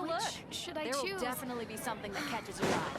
Which should I choose? There will definitely be something that catches your eye.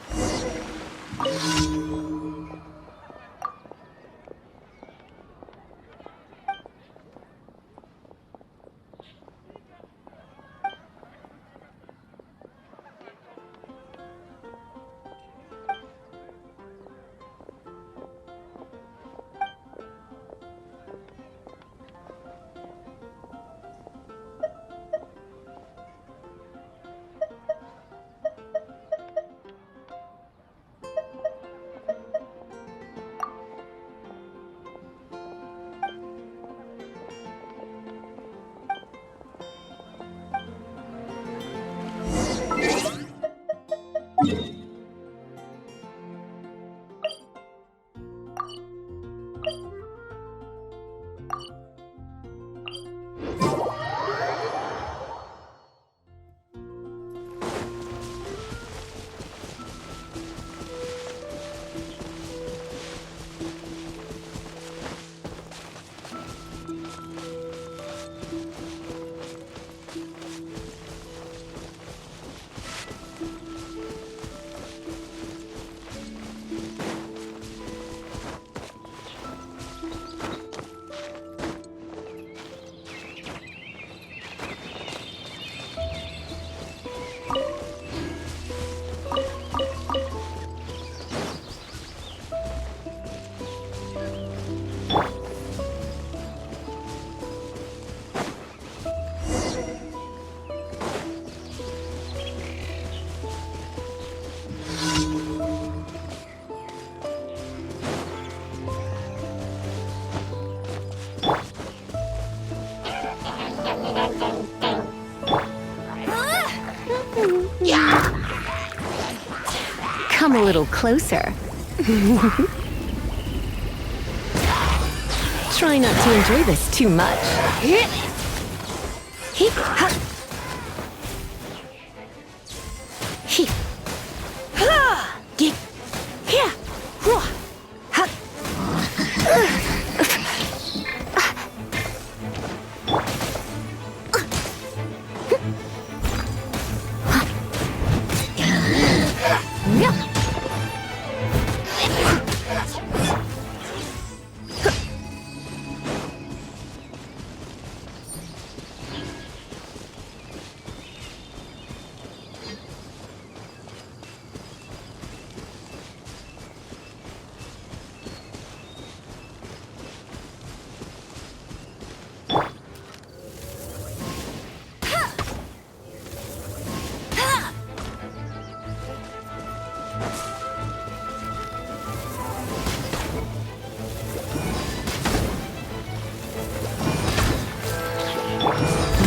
Come a little closer. Try not to enjoy this too much.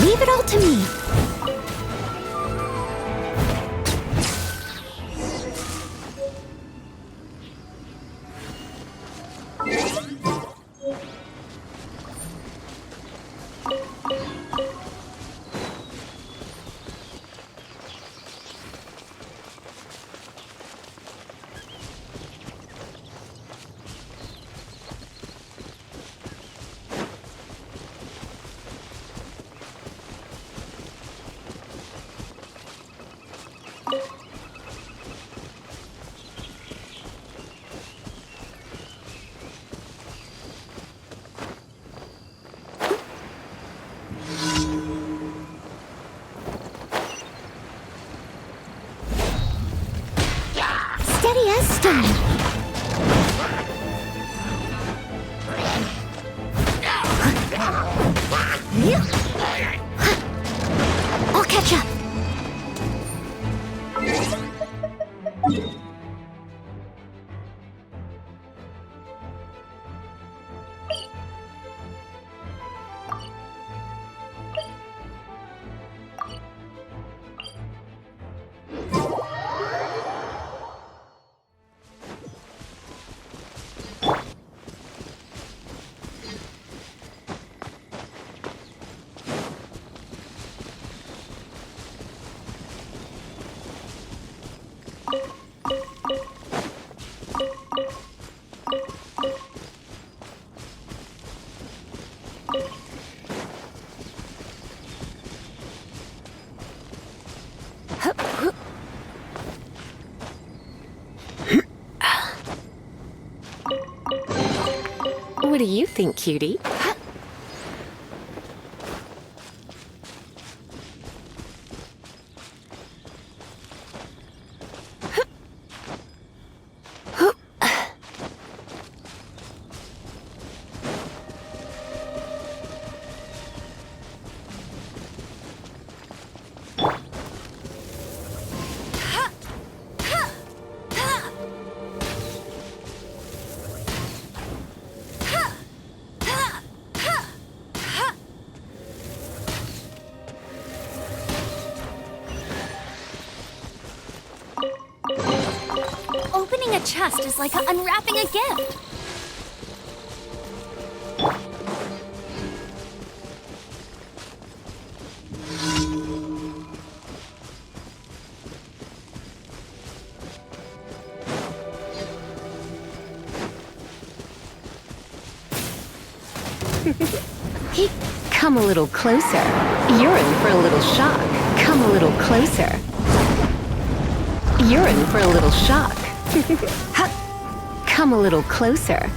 Leave it all to me. Steady as stone. I'll catch up. What do you think, cutie? Opening a chest is like unwrapping a gift. Come a little closer. You're in for a little shock. Come a little closer. You're in for a little shock. Come a little closer.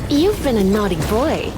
You've been a naughty boy.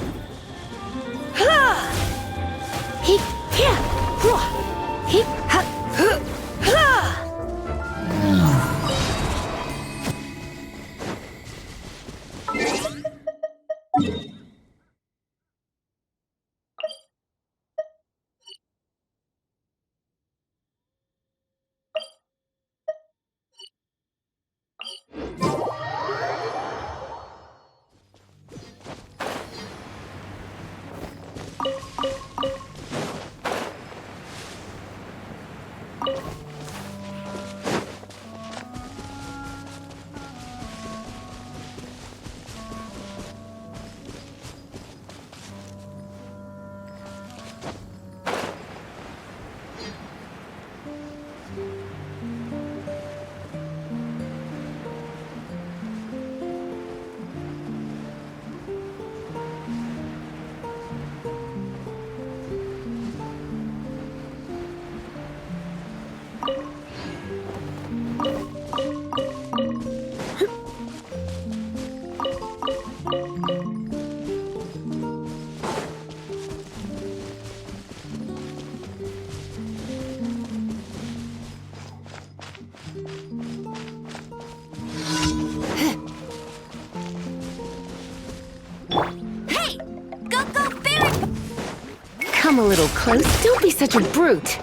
Come a little close. Don't be such a brute.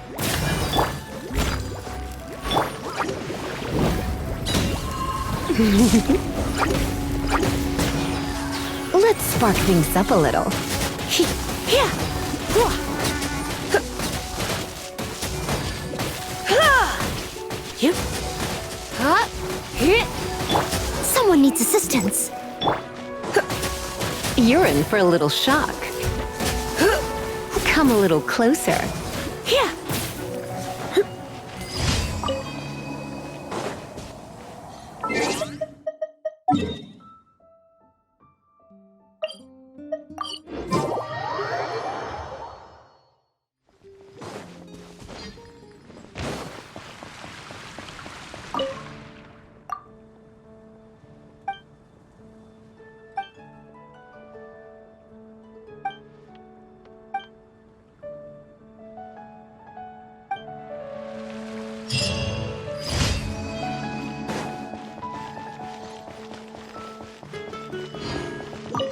Let's spark things up a little. Someone needs assistance. You're in for a little shock. Come a little closer.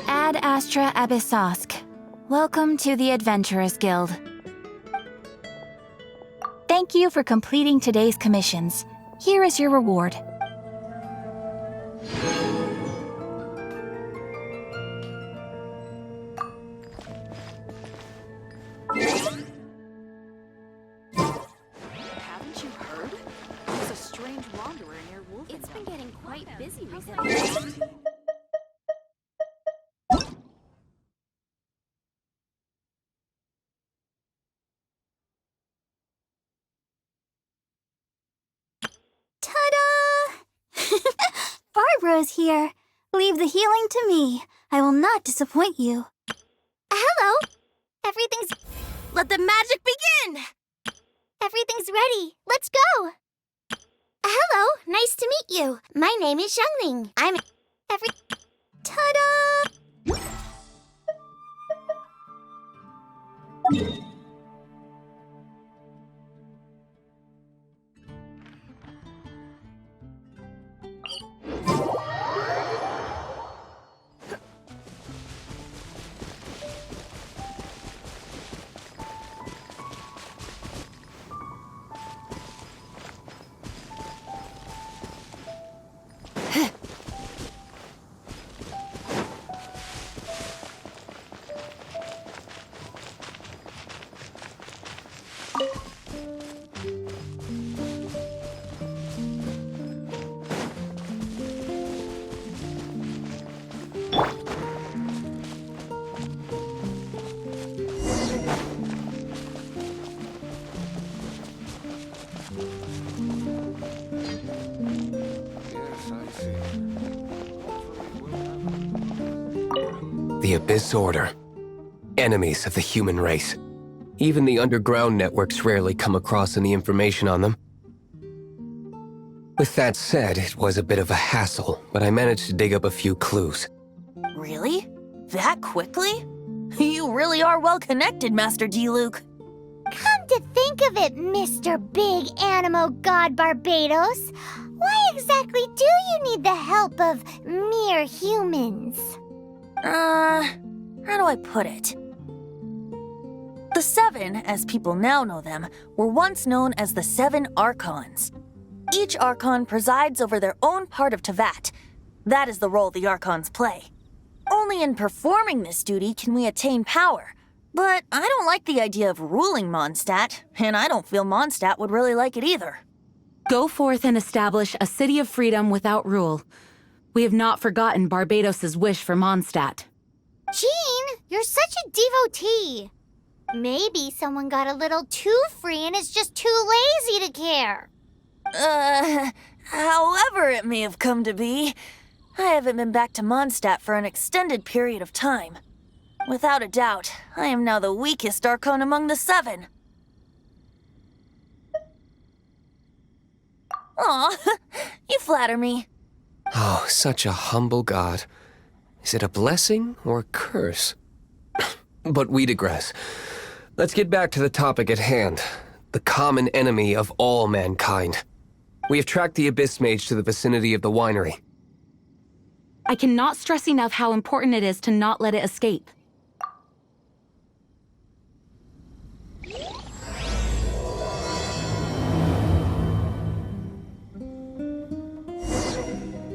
Ad Astra Abyssosk. Welcome to the Adventurers Guild. Thank you for completing today's commissions. Here is your reward. Haven't you heard? There's a strange wanderer near Wolfenbelt. It's been getting quite busy recently. Cerebro's here. Leave the healing to me. I will not disappoint you. Hello. Everything's... Let the magic begin! Everything's ready. Let's go. Hello. Nice to meet you. My name is Xiangling. I'm... Ta-da! The Abyss Order. Enemies of the human race. Even the underground networks rarely come across any information on them. With that said, it was a bit of a hassle, but I managed to dig up a few clues. Really? That quickly? You really are well connected, Master D-Luke. Come to think of it, Mr. Big Animo God Barbados, why exactly do you need the help of mere humans? How do I put it? The Seven, as people now know them, were once known as the Seven Archons. Each Archon presides over their own part of Teyvat. That is the role the Archons play. Only in performing this duty can we attain power. But I don't like the idea of ruling Mondstadt, and I don't feel Mondstadt would really like it either. Go forth and establish a city of freedom without rule. We have not forgotten Barbados's wish for Mondstadt. Jean, you're such a devotee. Maybe someone got a little too free and is just too lazy to care. However it may have come to be, I haven't been back to Mondstadt for an extended period of time. Without a doubt, I am now the weakest Archon among the Seven. Aw, you flatter me. Oh, such a humble god. Is it a blessing or a curse? But we digress. Let's get back to the topic at hand. The common enemy of all mankind. We have tracked the Abyss Mage to the vicinity of the winery. I cannot stress enough how important it is to not let it escape.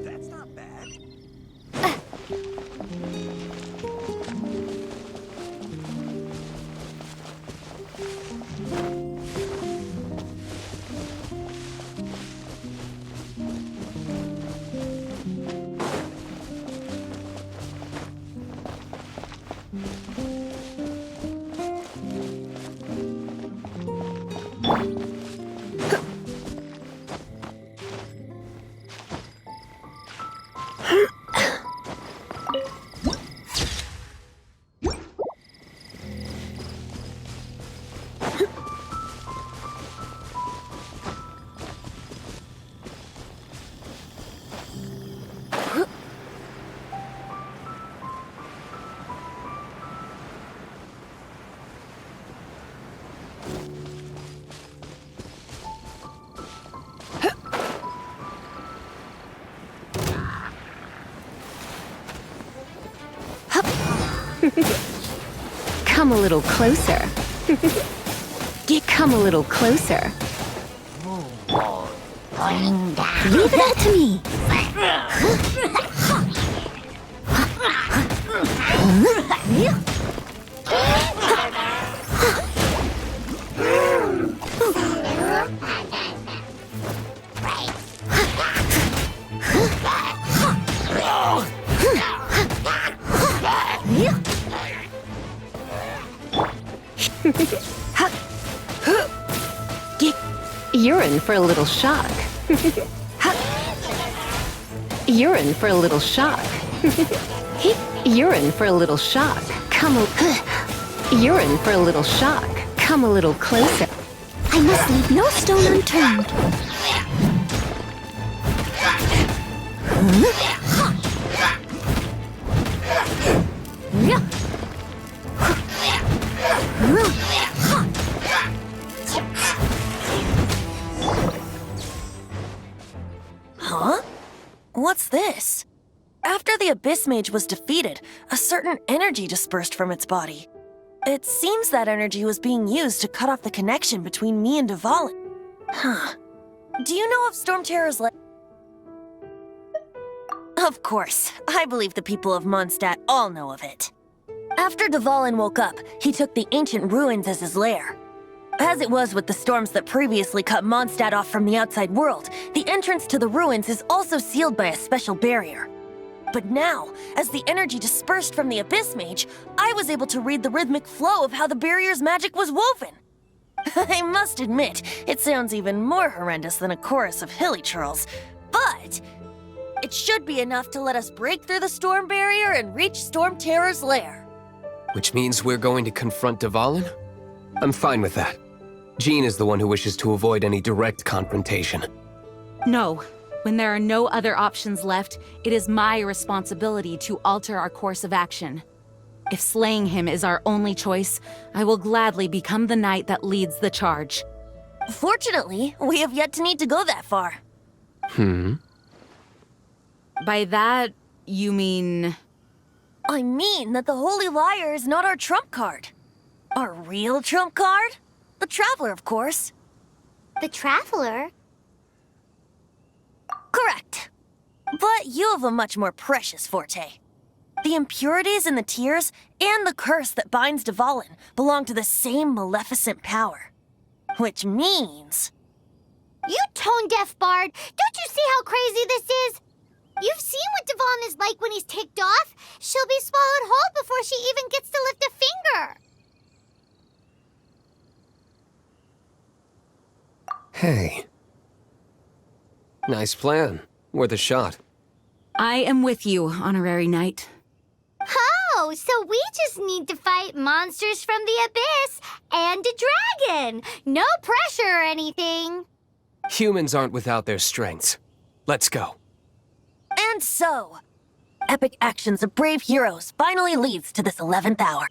That's not bad. Come a little closer. Come a little closer. Leave it up to me. You're in for a little shock. You're in for a little shock. You're in for a little shock. You're in for a little shock. Come a little closer. I must leave no stone unturned. Huh? What's this? After the Abyss Mage was defeated, a certain energy dispersed from its body. It seems that energy was being used to cut off the connection between me and Dvalin. Huh. Do you know of Storm Terror's Of course. I believe the people of Mondstadt all know of it. After Dvalin woke up, he took the ancient ruins as his lair. As it was with the storms that previously cut Mondstadt off from the outside world, the entrance to the ruins is also sealed by a special barrier. But now, as the energy dispersed from the Abyss Mage, I was able to read the rhythmic flow of how the barrier's magic was woven. I must admit, it sounds even more horrendous than a chorus of hilly churls, but it should be enough to let us break through the storm barrier and reach Storm Terror's lair. Which means we're going to confront Dvalin? I'm fine with that. Jean is the one who wishes to avoid any direct confrontation. No. When there are no other options left, it is my responsibility to alter our course of action. If slaying him is our only choice, I will gladly become the knight that leads the charge. Fortunately, we have yet to need to go that far. By that, you mean... I mean that the Holy Liar is not our trump card. Our real trump card? The Traveler, of course. The Traveler? Correct. But you have a much more precious forte. The impurities in the tears and the curse that binds Dvalin belong to the same maleficent power. Which means... You tone-deaf bard! Don't you see how crazy this is? You've seen what Dvalin is like when he's ticked off. She'll be swallowed whole before she even gets to lift a finger. Hey. Nice plan. Worth a shot. I am with you, Honorary Knight. Oh, so we just need to fight monsters from the abyss and a dragon. No pressure or anything. Humans aren't without their strengths. Let's go. And so, epic actions of brave heroes finally leads to this 11th hour.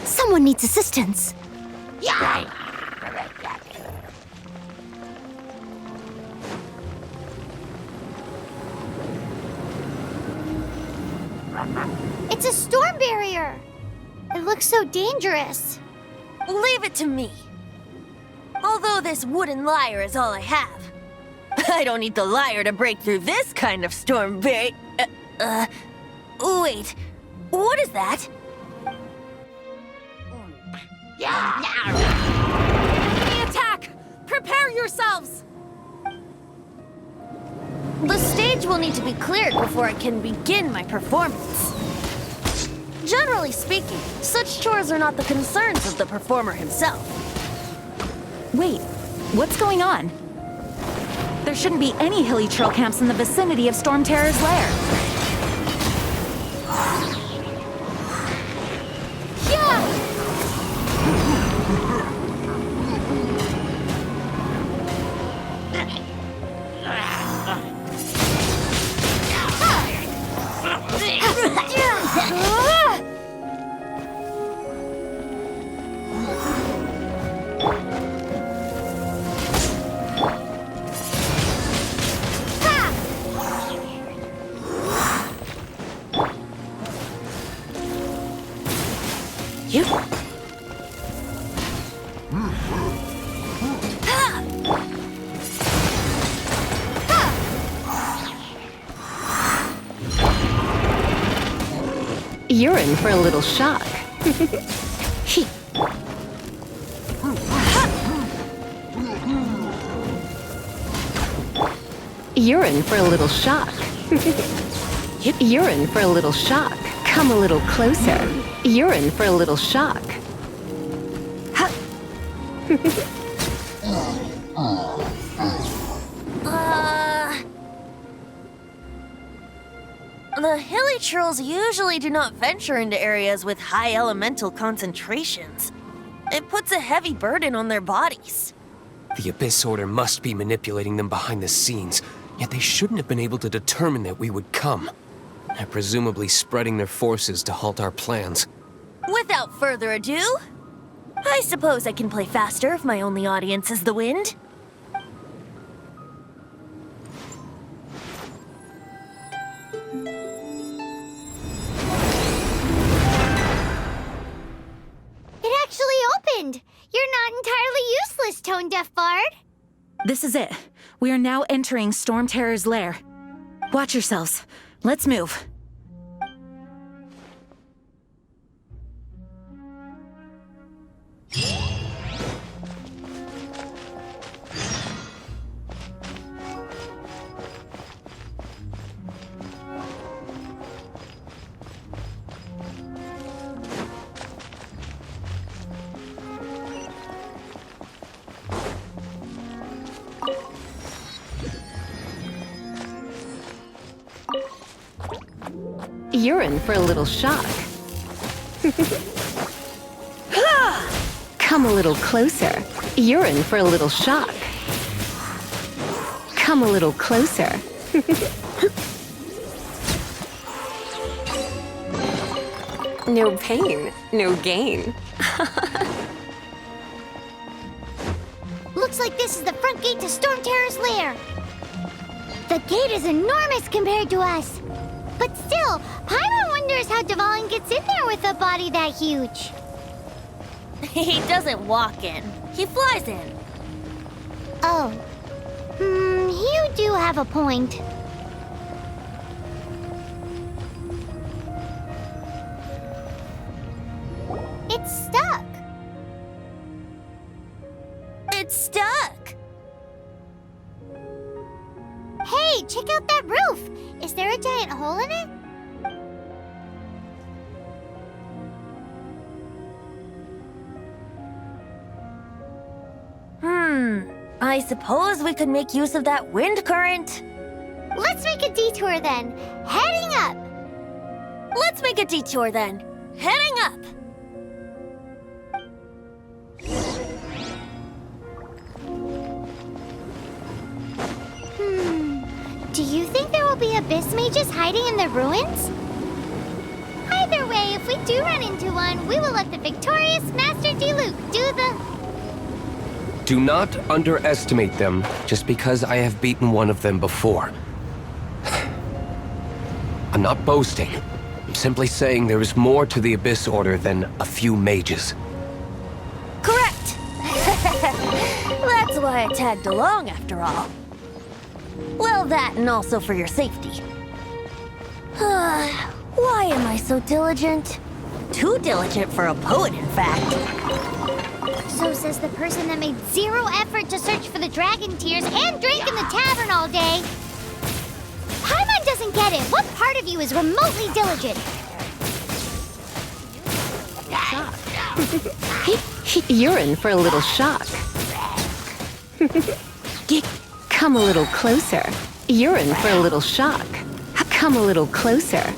Someone needs assistance. It's a storm barrier. It looks so dangerous. Leave it to me. Although this wooden lyre is all I have, I don't need the lyre to break through this kind of storm barrier. Wait, what is that? Enemy attack! Prepare yourselves! The stage will need to be cleared before I can begin my performance. Generally speaking, such chores are not the concerns of the performer himself. Wait, what's going on? There shouldn't be any hilly trail camps in the vicinity of Storm Terror's lair. You're in for a little shock. You're in for a little shock. You're in for a little shock. Come a little closer. You're in for a little shock. The hilly trolls usually do not venture into areas with high elemental concentrations. It puts a heavy burden on their bodies. The Abyss Order must be manipulating them behind the scenes, yet they shouldn't have been able to determine that we would come. They're presumably spreading their forces to halt our plans. Without further ado, I suppose I can play faster if my only audience is the wind. It actually opened! You're not entirely useless, Tone Deaf Bard. This is it. We are now entering Storm Terror's lair. Watch yourselves. Let's move. You're in for a little shock. Come a little closer. You're in for a little shock. Come a little closer. No pain, no gain. Looks like this is the front gate to Storm Terror's lair. The gate is enormous compared to us. But still, Paimon wonders how Dvalin gets in there with a body that huge. He doesn't walk in, he flies in. Oh. You do have a point. It's stuck. It's stuck. Hey, check out that roof. Is there a giant hole in it? I suppose we could make use of that wind current. Let's make a detour then. Heading up. Let's make a detour then. Heading up. Do you think there will be abyss mages hiding in the ruins? Either way, if we do run into one, we will let the victorious Master Diluc do the... Do not underestimate them just because I have beaten one of them before. I'm not boasting. I'm simply saying there is more to the Abyss Order than a few mages. Correct. That's why I tagged along after all. Well, that and also for your safety. Why am I so diligent? too diligent for a poet, in fact. So says the person that made zero effort to search for the dragon tears and drink in the tavern all day. Paimon doesn't get it. What part of you is remotely diligent? You're in for a little shock. Come a little closer. You're in for a little shock. Come a little closer.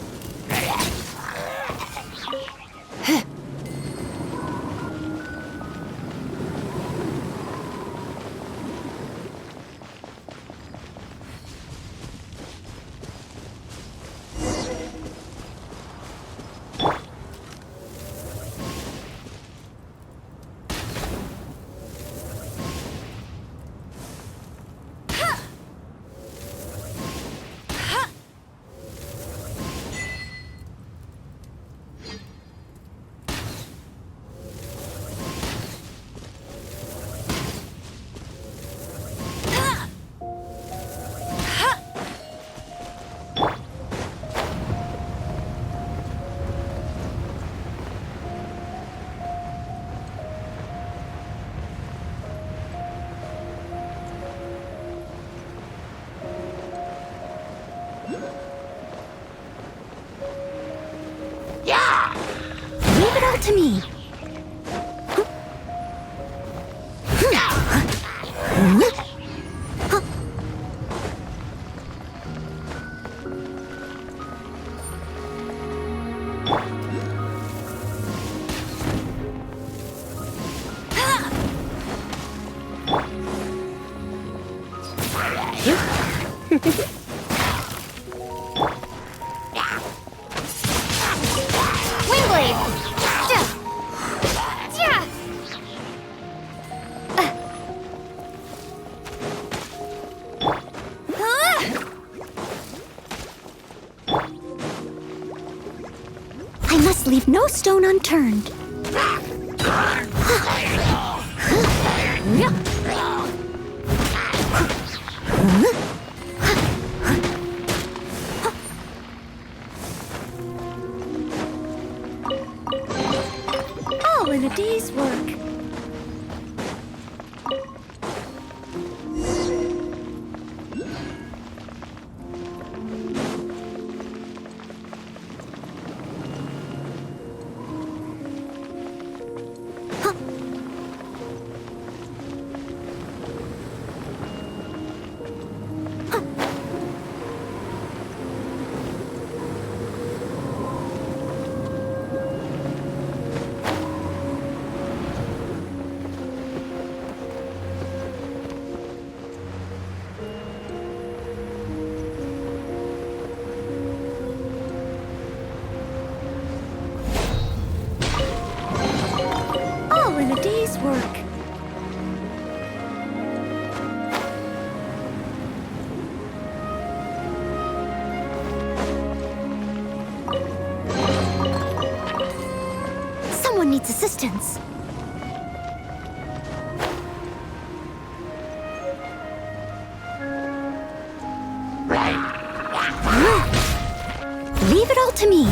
Leave it all to me. I must leave no stone unturned. All in a day's work. In a day's work. Someone needs assistance. Leave it all to me.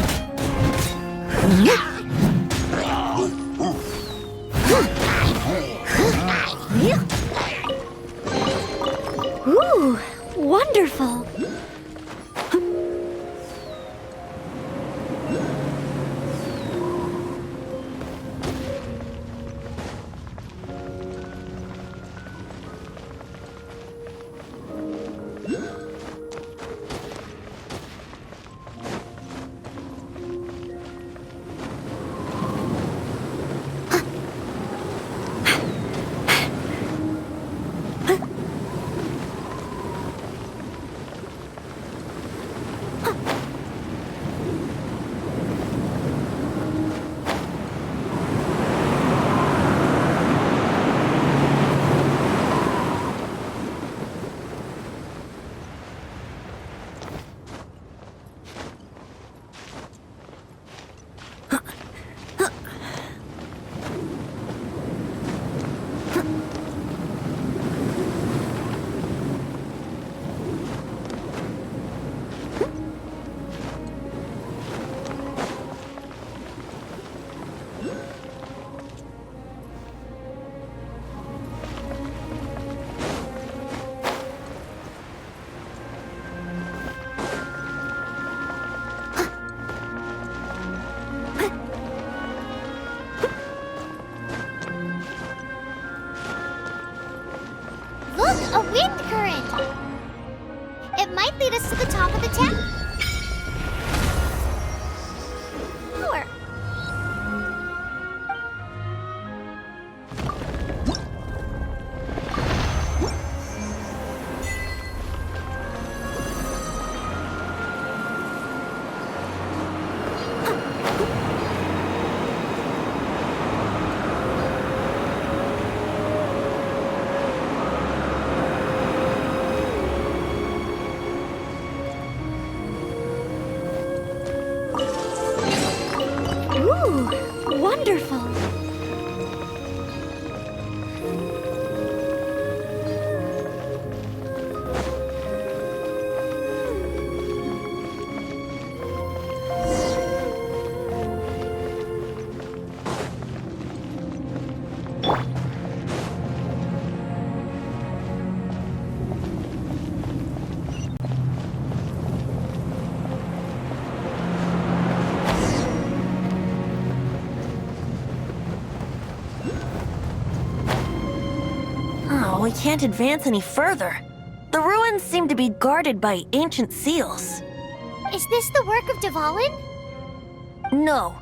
Ooh, wonderful. lead us to the top of the tower. Ooh, wonderful. Oh, we can't advance any further. The ruins seem to be guarded by ancient seals. Is this the work of Dvalin? No.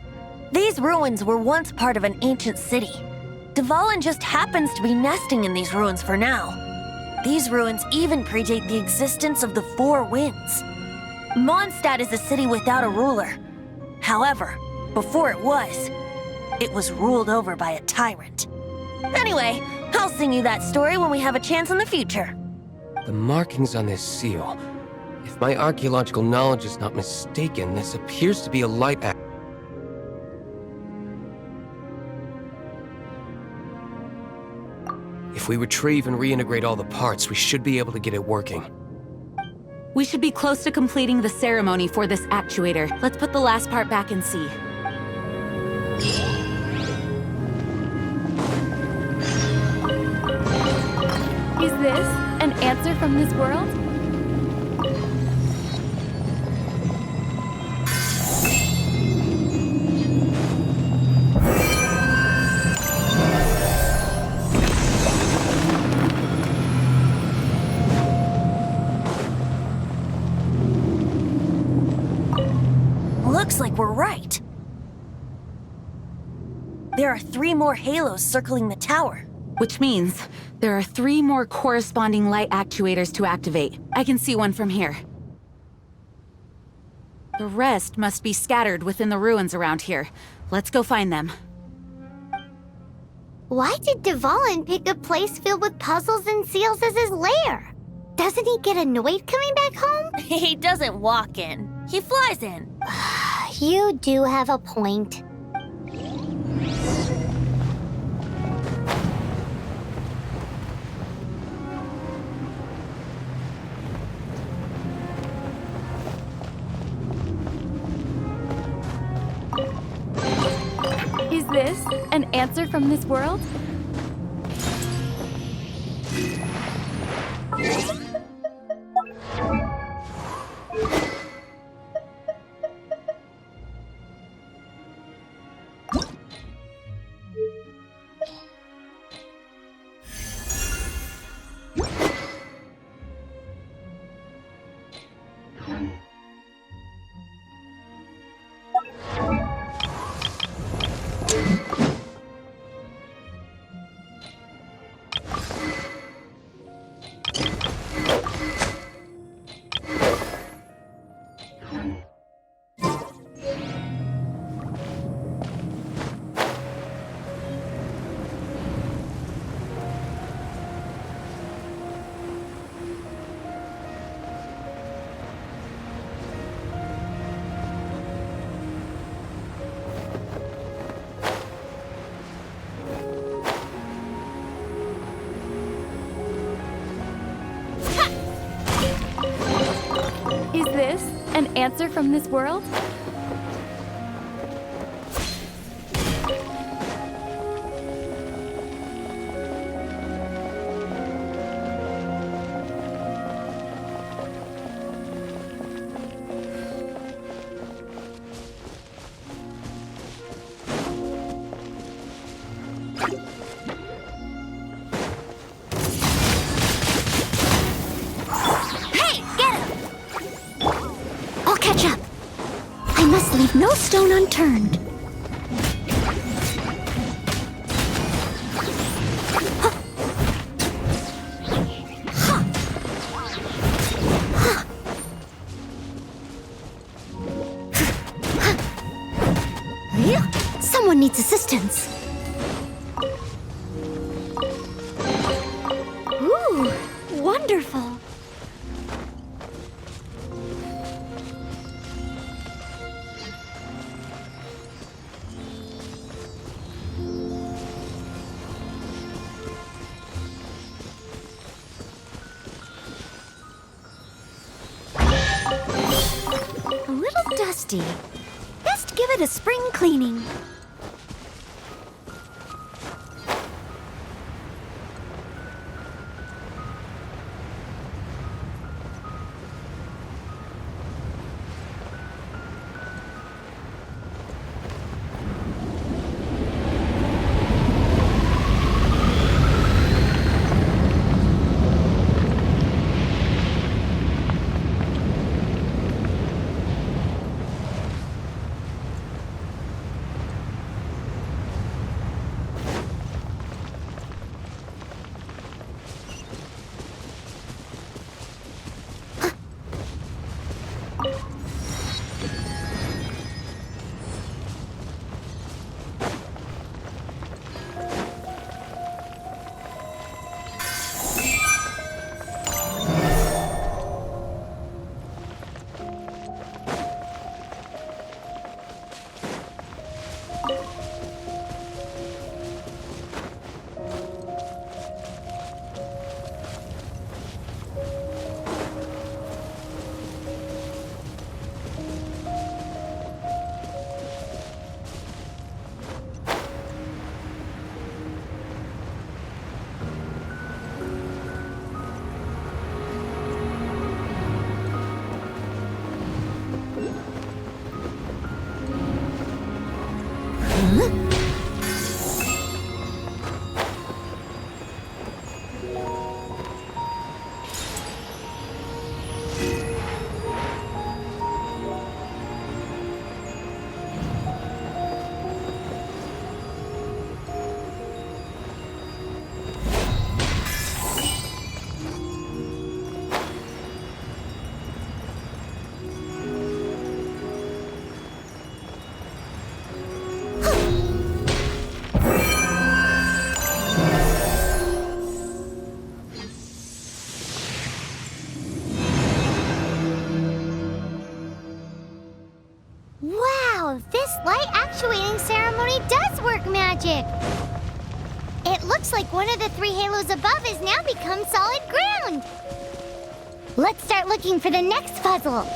These ruins were once part of an ancient city. Dvalin just happens to be nesting in these ruins for now. These ruins even predate the existence of the Four Winds. Mondstadt is a city without a ruler. However, before it was ruled over by a tyrant. Anyway, I'll sing you that story when we have a chance in the future. The markings on this seal. If my archaeological knowledge is not mistaken, this appears to be a light act. If we retrieve and reintegrate all the parts, we should be able to get it working. We should be close to completing the ceremony for this actuator. Let's put the last part back and see. Is this an answer from this world? Looks like we're right. There are 3 more halos circling the tower. Which means there are 3 more corresponding light actuators to activate. I can see one from here. The rest must be scattered within the ruins around here. Let's go find them. Why did Dvalin pick a place filled with puzzles and seals as his lair? Doesn't he get annoyed coming back home? He doesn't walk in. He flies in. You do have a point. Is this an answer from this world? Is this an answer from this world? Hey, get him! returned. Someone needs assistance. Ooh, wonderful. A little dusty. Best give it a spring cleaning. Wow, this light actuating ceremony does work magic! It looks like one of the 3 halos above has now become solid ground! Let's start looking for the next puzzle!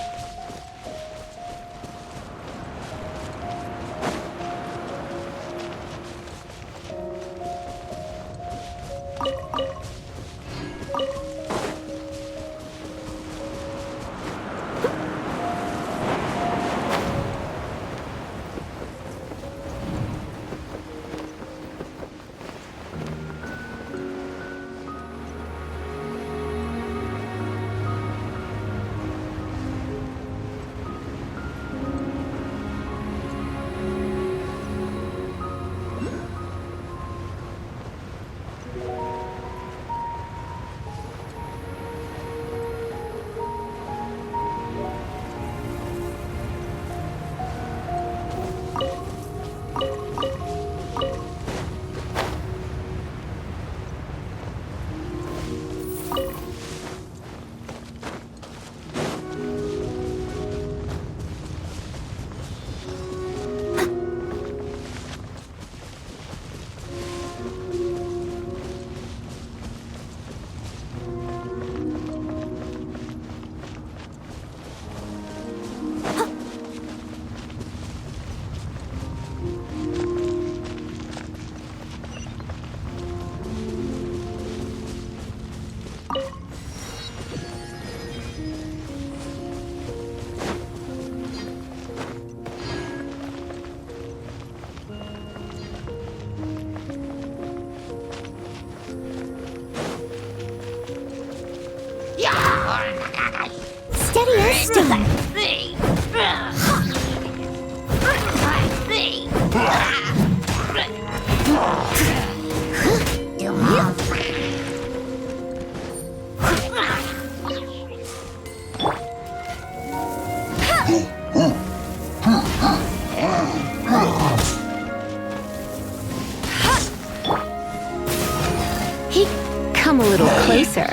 Come a little closer.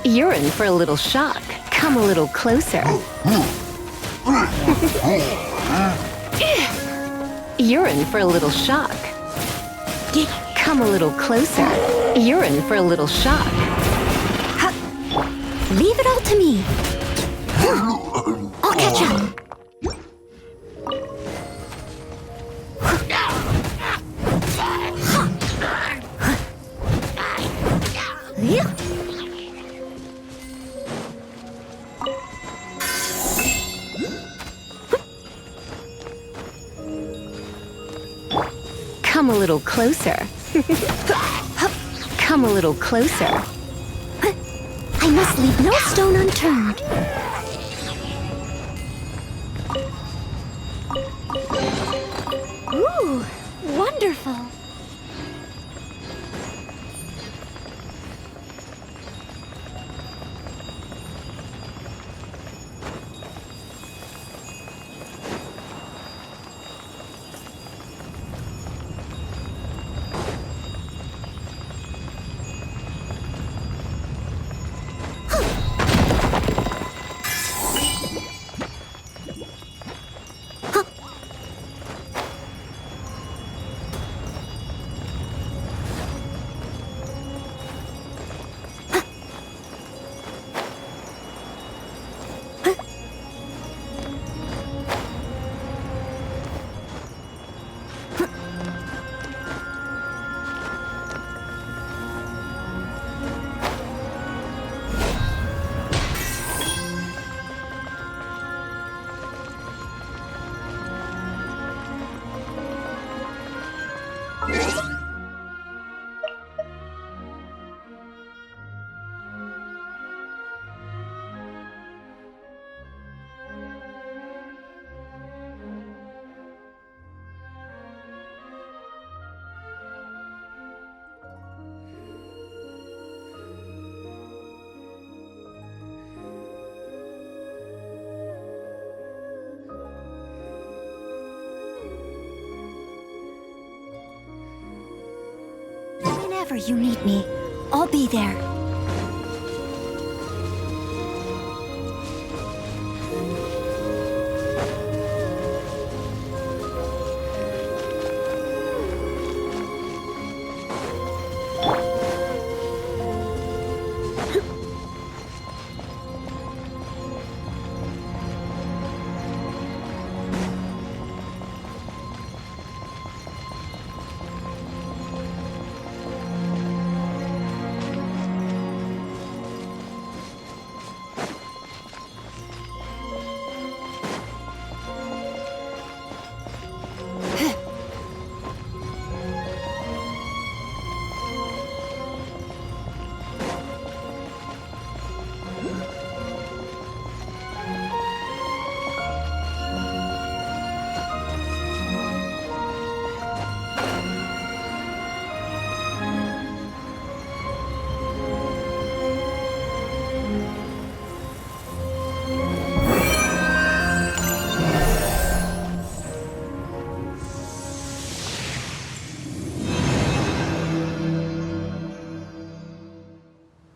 You're in for a little shock. Come a little closer. You're in for a little shock. Come a little closer. You're in for a little shock. Leave it all to me. I'll catch up. Come a little closer. Come a little closer. I must leave no stone unturned. Ooh, wonderful. Whenever you need me, I'll be there.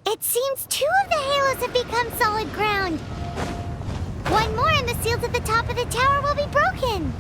It seems 2 of the halos have become solid ground. One more and the seals at the top of the tower will be broken.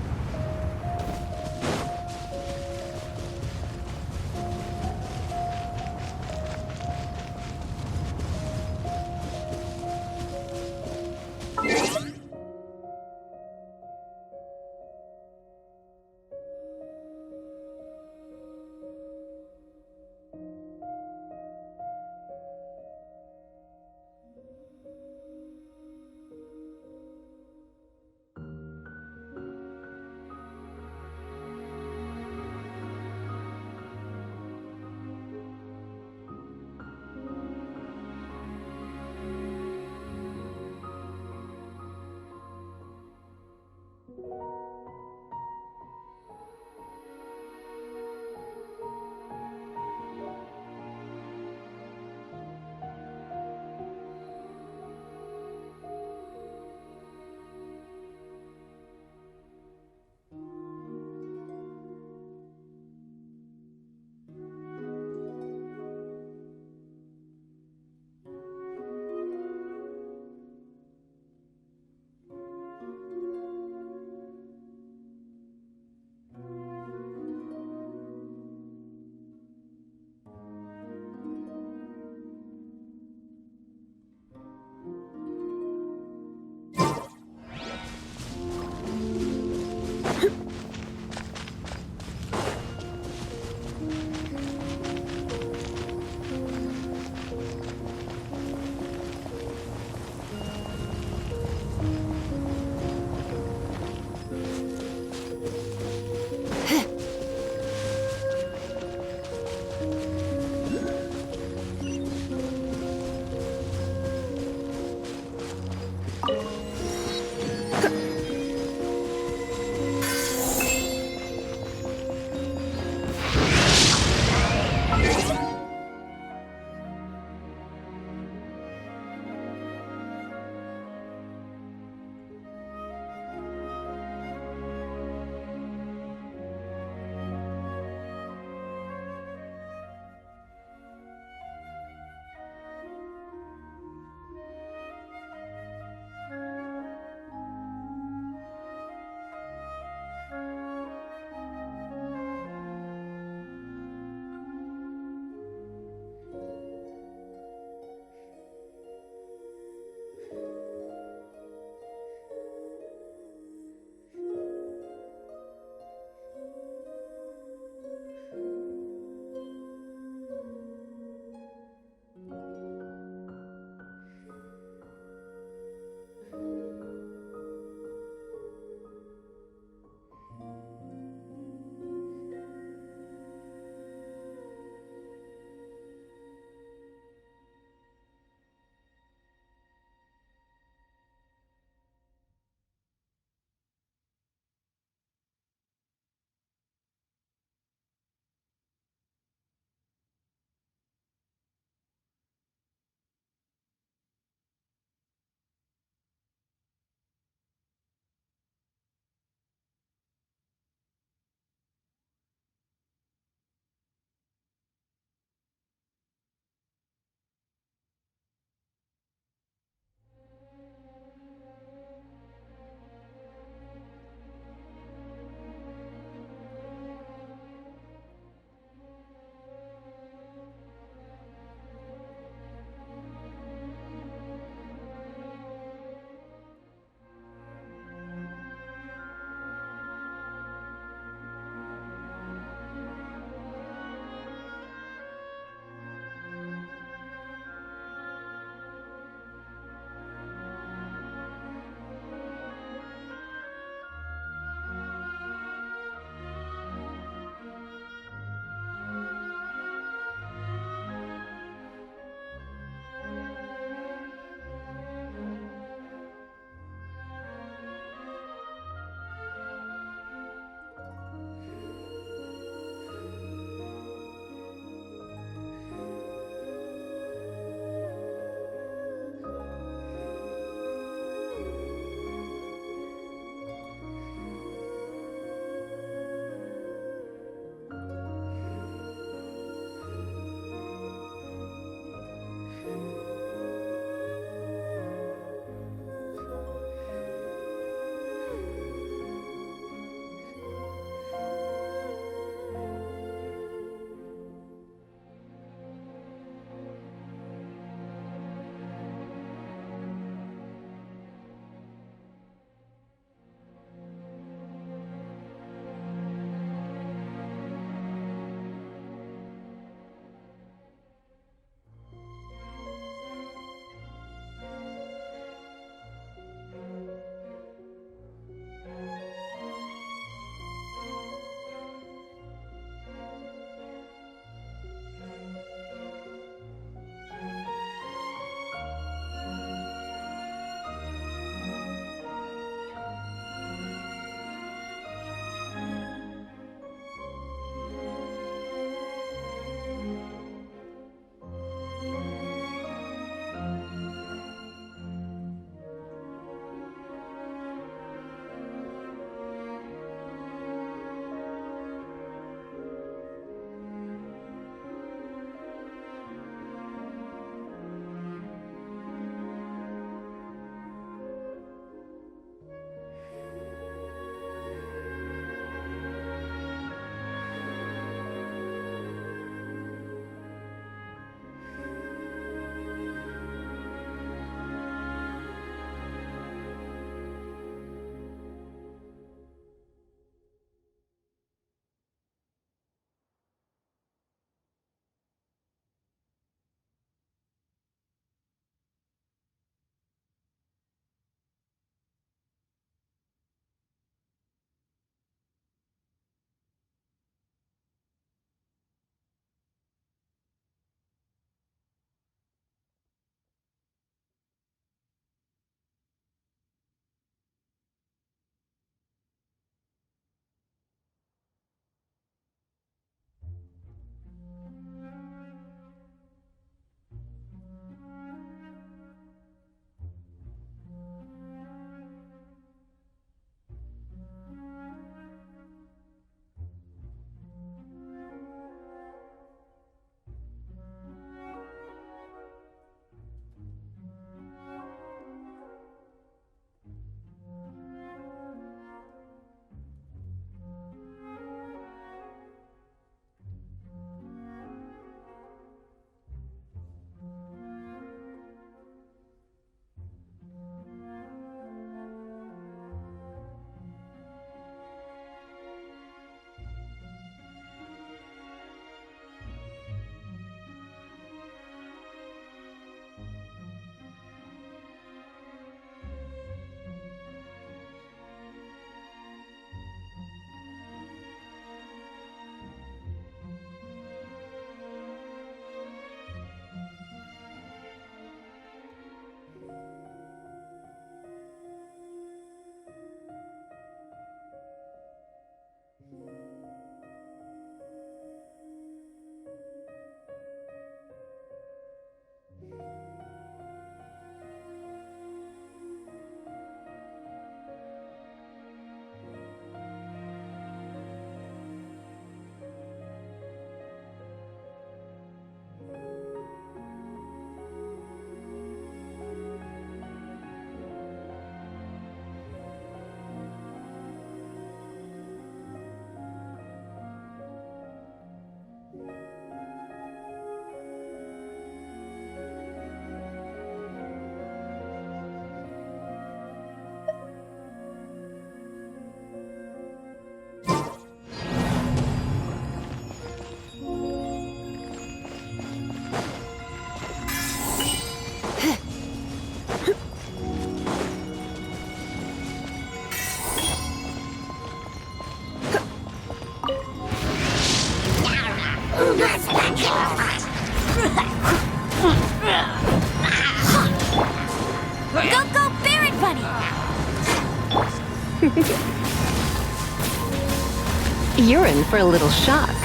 You're in for a little shock.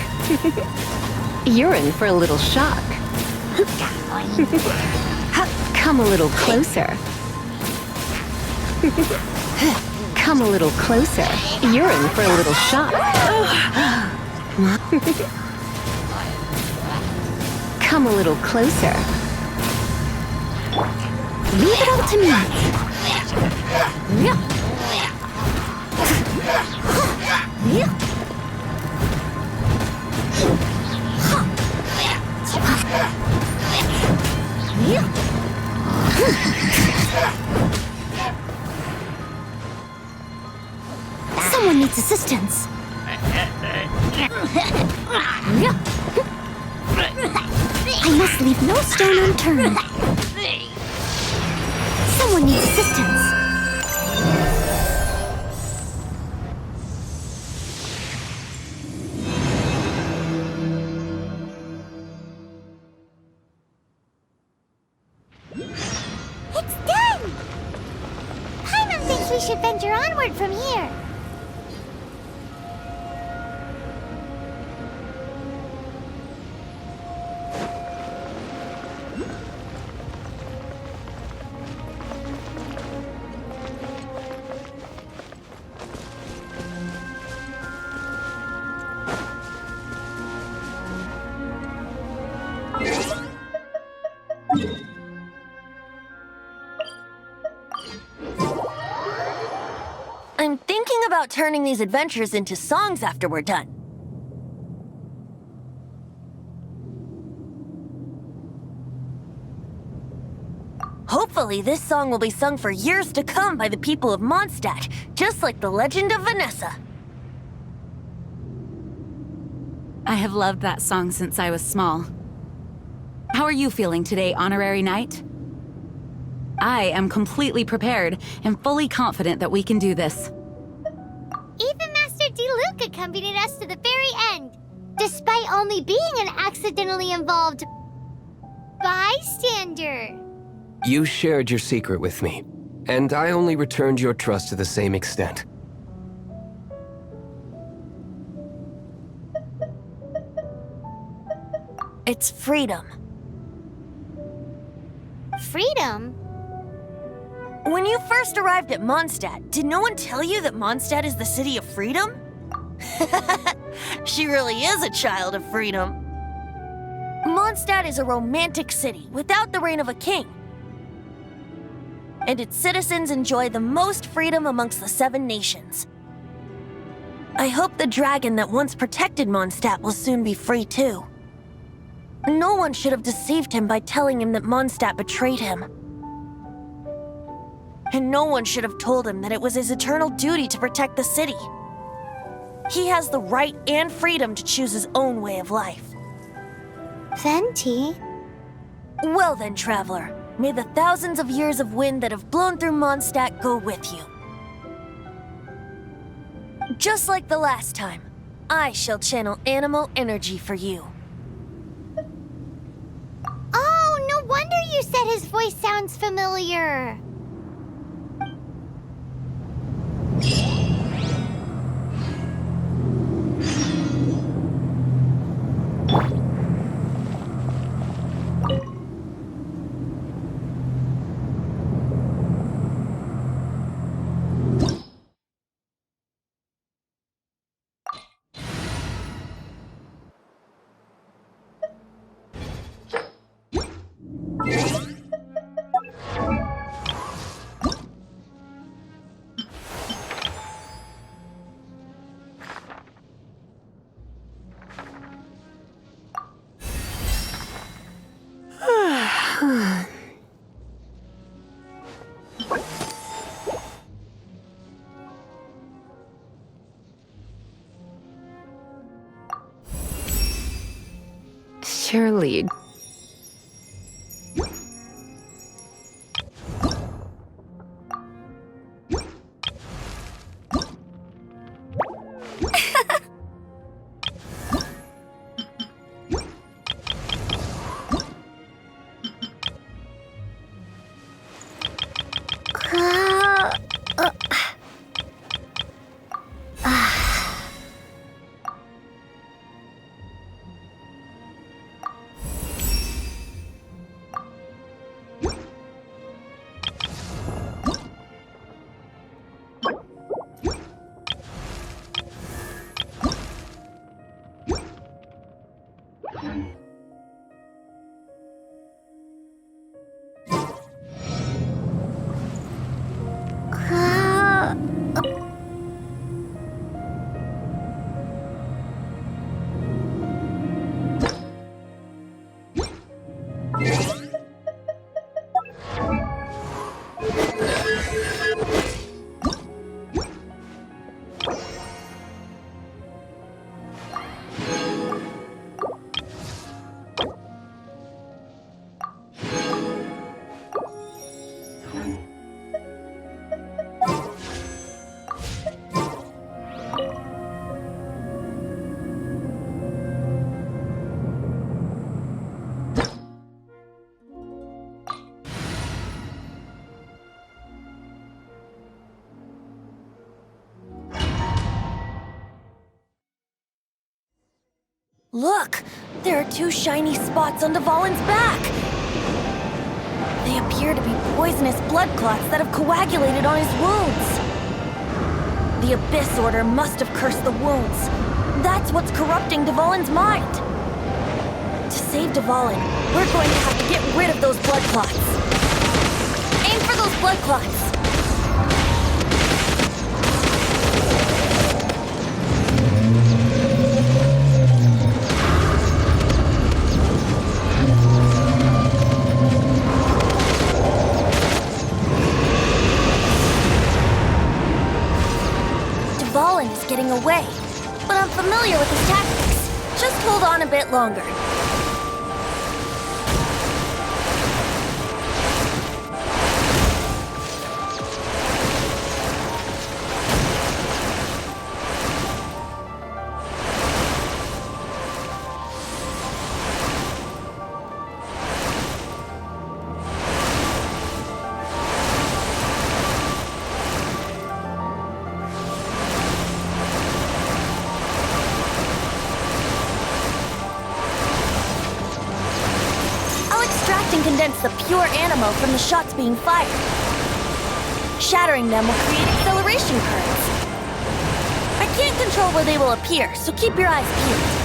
You're in for a little shock. Come a little closer. Come a little closer. You're in for a little shock. Come a little closer. Leave it all to me. Someone needs assistance. I must leave no stone unturned. Someone needs assistance. It's done! Paimon thinks we should venture onward from here. I'm thinking about turning these adventures into songs after we're done. Hopefully, this song will be sung for years to come by the people of Mondstadt, just like the legend of Vanessa. I have loved that song since I was small. How are you feeling today, Honorary Knight? I am completely prepared and fully confident that we can do this. Even Master D-Luke accompanied us to the very end, despite only being an accidentally involved bystander. You shared your secret with me, and I only returned your trust to the same extent. It's freedom. Freedom? When you first arrived at Mondstadt, did no one tell you that Mondstadt is the city of freedom? She really is a child of freedom. Mondstadt is a romantic city without the reign of a king. And its citizens enjoy the most freedom amongst the 7 nations. I hope the dragon that once protected Mondstadt will soon be free too. No one should have deceived him by telling him that Mondstadt betrayed him. And no one should have told him that it was his eternal duty to protect the city. He has the right and freedom to choose his own way of life. Venti? Well then, traveler, may the thousands of years of wind that have blown through Mondstadt go with you. Just like the last time, I shall channel animal energy for you. Oh, no wonder you said his voice sounds familiar. Surely. Look! There are 2 shiny spots on Dvalin's back! They appear to be poisonous blood clots that have coagulated on his wounds. The Abyss Order must have cursed the wounds. That's what's corrupting Dvalin's mind. To save Dvalin, we're going to have to get rid of those blood clots. Aim for those blood clots! Dvalin is getting away, but I'm familiar with his tactics. Just hold on a bit longer. And condense the pure animo from the shots being fired. Shattering them will create acceleration currents. I can't control where they will appear, so keep your eyes peeled.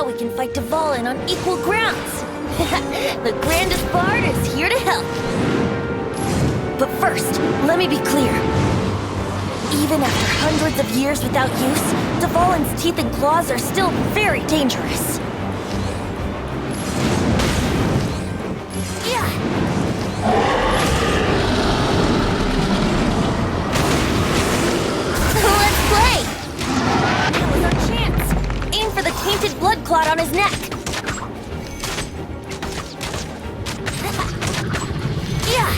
Now we can fight Dvalin on equal grounds. The grandest bard is here to help. But first, let me be clear. Even after hundreds of years without use, Dvalin's teeth and claws are still very dangerous. Yeah. Let's play! That was our chance. Aim for the tainted blood clot on his neck. Yeah.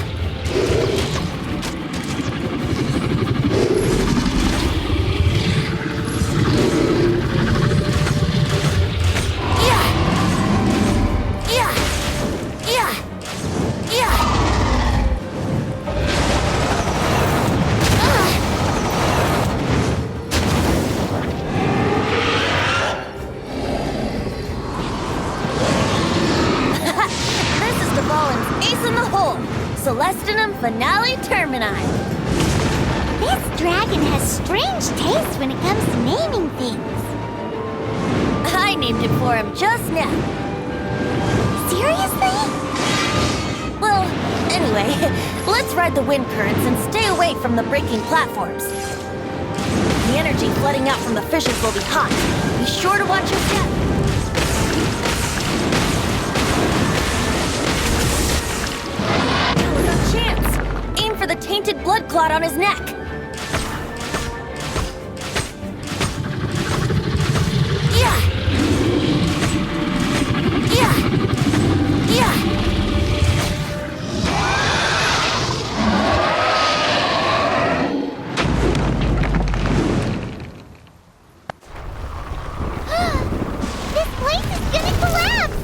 Celestinum Finale Termini. This dragon has strange taste when it comes to naming things. I named it for him just now. Seriously? Well, anyway, let's ride the wind currents and stay away from the breaking platforms. The energy flooding out from the fissures will be hot. Be sure to watch your step. Chance! Aim for the tainted blood clot on his neck. Yeah! Yeah! Yeah! This place is gonna collapse!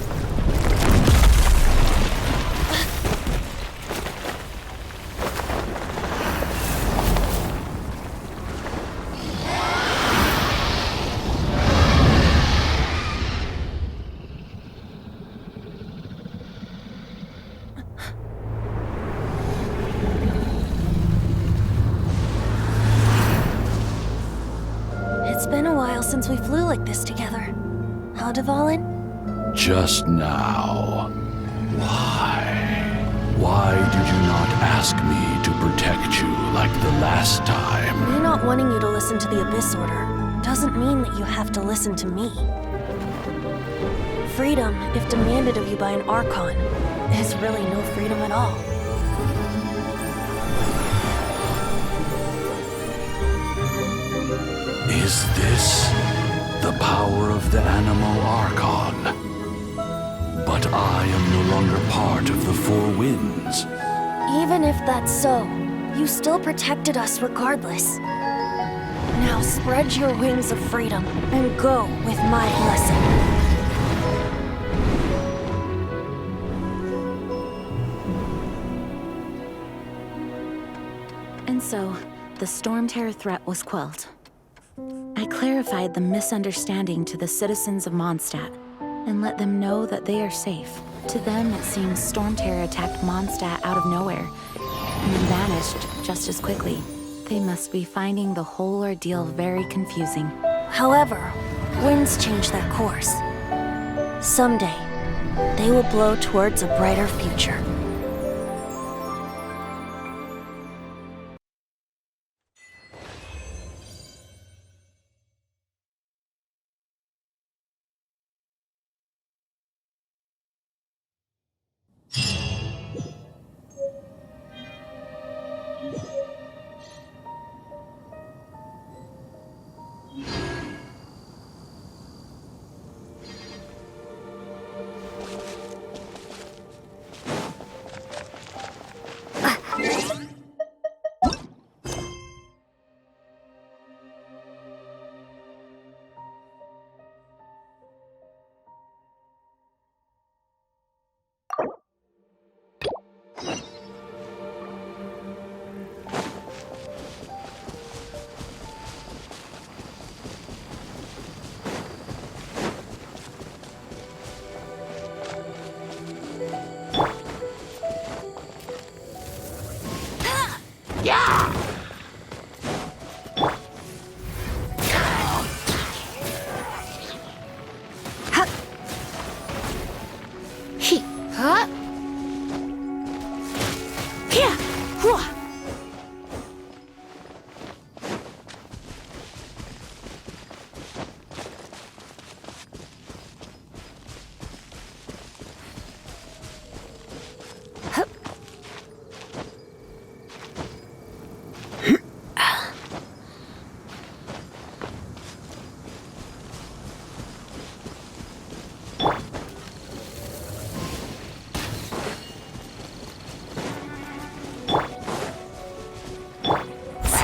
It's been a while since we flew like this together. How, Dvalin? Just now. Why? Why did you not ask me to protect you like the last time? Me not wanting you to listen to the Abyss Order doesn't mean that you have to listen to me. Freedom, if demanded of you by an Archon, is really no freedom at all. Is this the power of the Animo Archon? But I am no longer part of the Four Winds. Even if that's so, you still protected us regardless. Now spread your wings of freedom and go with my blessing. And so, the Storm Terror threat was quelled. I clarified the misunderstanding to the citizens of Mondstadt and let them know that they are safe. To them, it seems Storm Terror attacked Mondstadt out of nowhere and then vanished just as quickly. They must be finding the whole ordeal very confusing. However, winds change their course. Someday, they will blow towards a brighter future.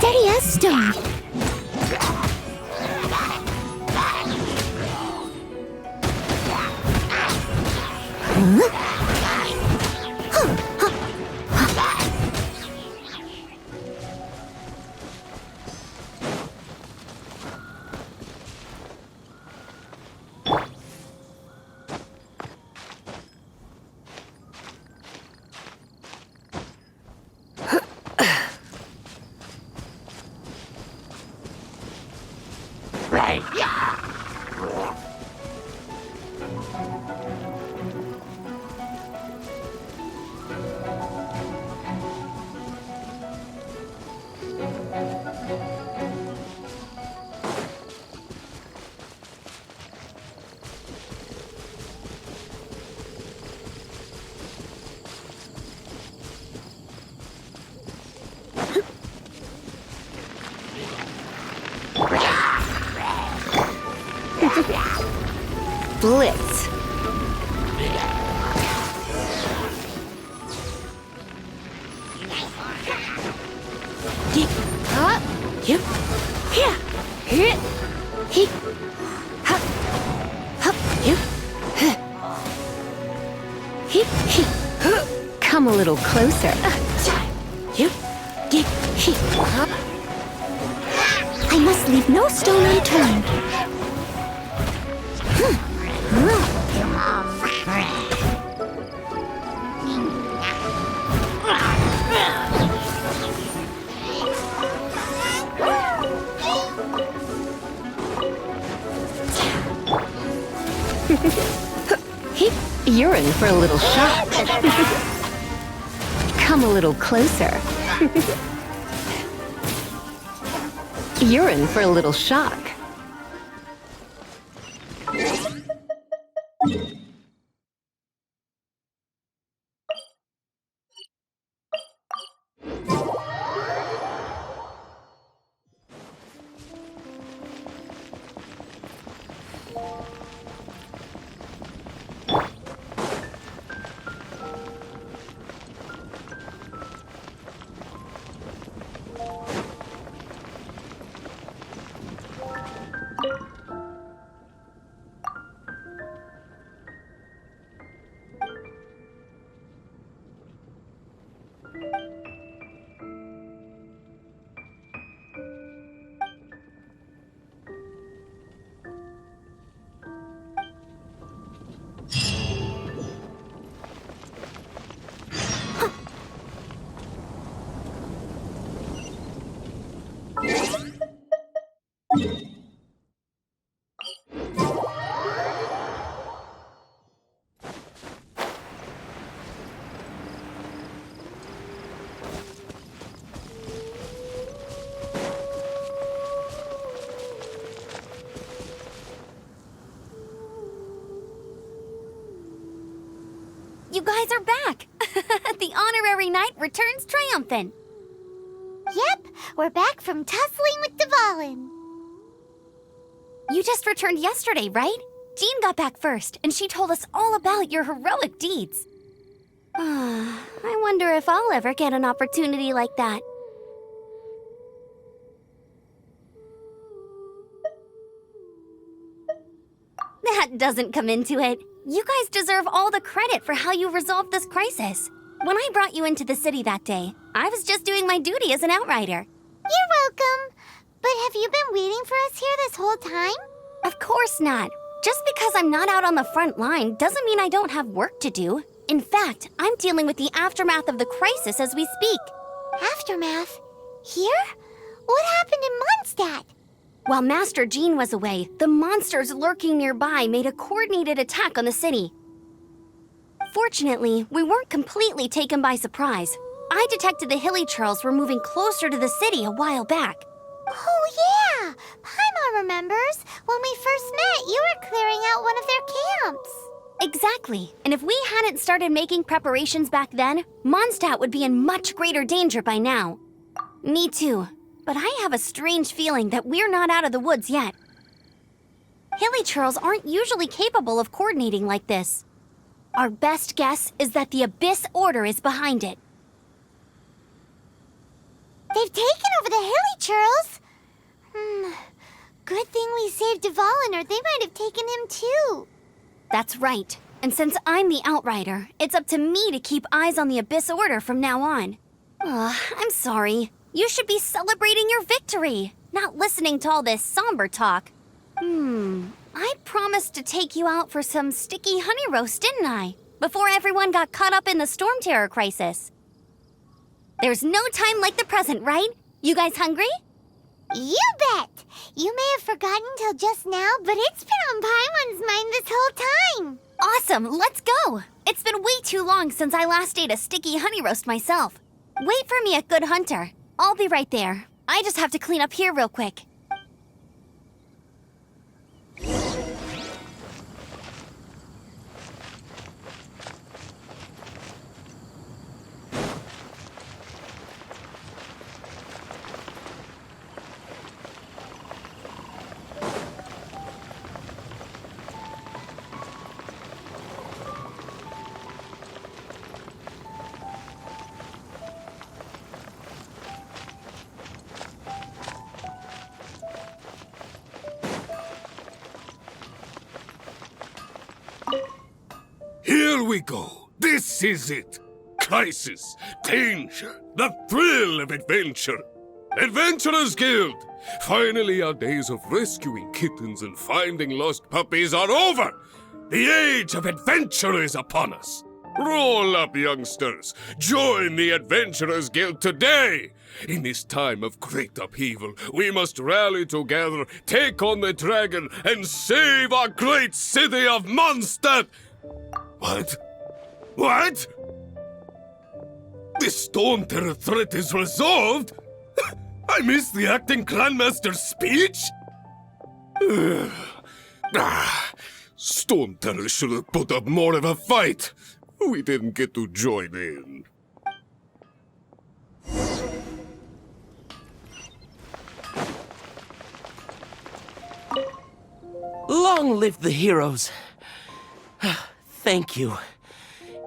Steady as stone. Blitz. Come a little closer. I must leave no stone unturned. You're in for a little shock. Come a little closer. You're in for a little shock. You guys are back! The honorary knight returns triumphant. Yep, we're back from tussling with Dvalin. You just returned yesterday, right? Jean got back first, and she told us all about your heroic deeds. I wonder if I'll ever get an opportunity like that. That doesn't come into it. You guys deserve all the credit for how you resolved this crisis. When I brought you into the city that day, I was just doing my duty as an outrider. You're welcome. But have you been waiting for us here this whole time? Of course not. Just because I'm not out on the front line doesn't mean I don't have work to do. In fact, I'm dealing with the aftermath of the crisis as we speak. Aftermath? Here? What happened in Mondstadt? While Master Jean was away, the monsters lurking nearby made a coordinated attack on the city. Fortunately, we weren't completely taken by surprise. I detected the Hilly Churls were moving closer to the city a while back. Oh yeah! Paimon remembers. When we first met, you were clearing out one of their camps. Exactly. And if we hadn't started making preparations back then, Mondstadt would be in much greater danger by now. Me too. But I have a strange feeling that we're not out of the woods yet. Hilly Churls aren't usually capable of coordinating like this. Our best guess is that the Abyss Order is behind it. They've taken over the Hilly fallen or they might have taken him too. That's right. And since I'm the Outrider, it's up to me to keep eyes on the Abyss Order from now on. I'm sorry. You should be celebrating your victory, not listening to all this somber talk. I promised to take you out for some sticky honey roast, didn't I? Before everyone got caught up in the storm terror crisis. There's no time like the present, right? You guys hungry? You bet! You may have forgotten till just now, but it's been on Paimon's mind this whole time. Awesome, let's go! It's been way too long since I last ate a sticky honey roast myself. Wait for me at Good Hunter. I'll be right there. I just have to clean up here real quick. Here we go. This is it. Crisis, danger, the thrill of adventure. Adventurers Guild. Finally, our days of rescuing kittens and finding lost puppies are over. The age of adventure is upon us. Roll up, youngsters. Join the Adventurers Guild today. In this time of great upheaval, we must rally together, take on the dragon, and save our great city of Mondstadt. What? What? The storm terror threat is resolved? I missed the acting clanmaster's speech? Storm terror should have put up more of a fight. We didn't get to join in. Long live the heroes. Thank you.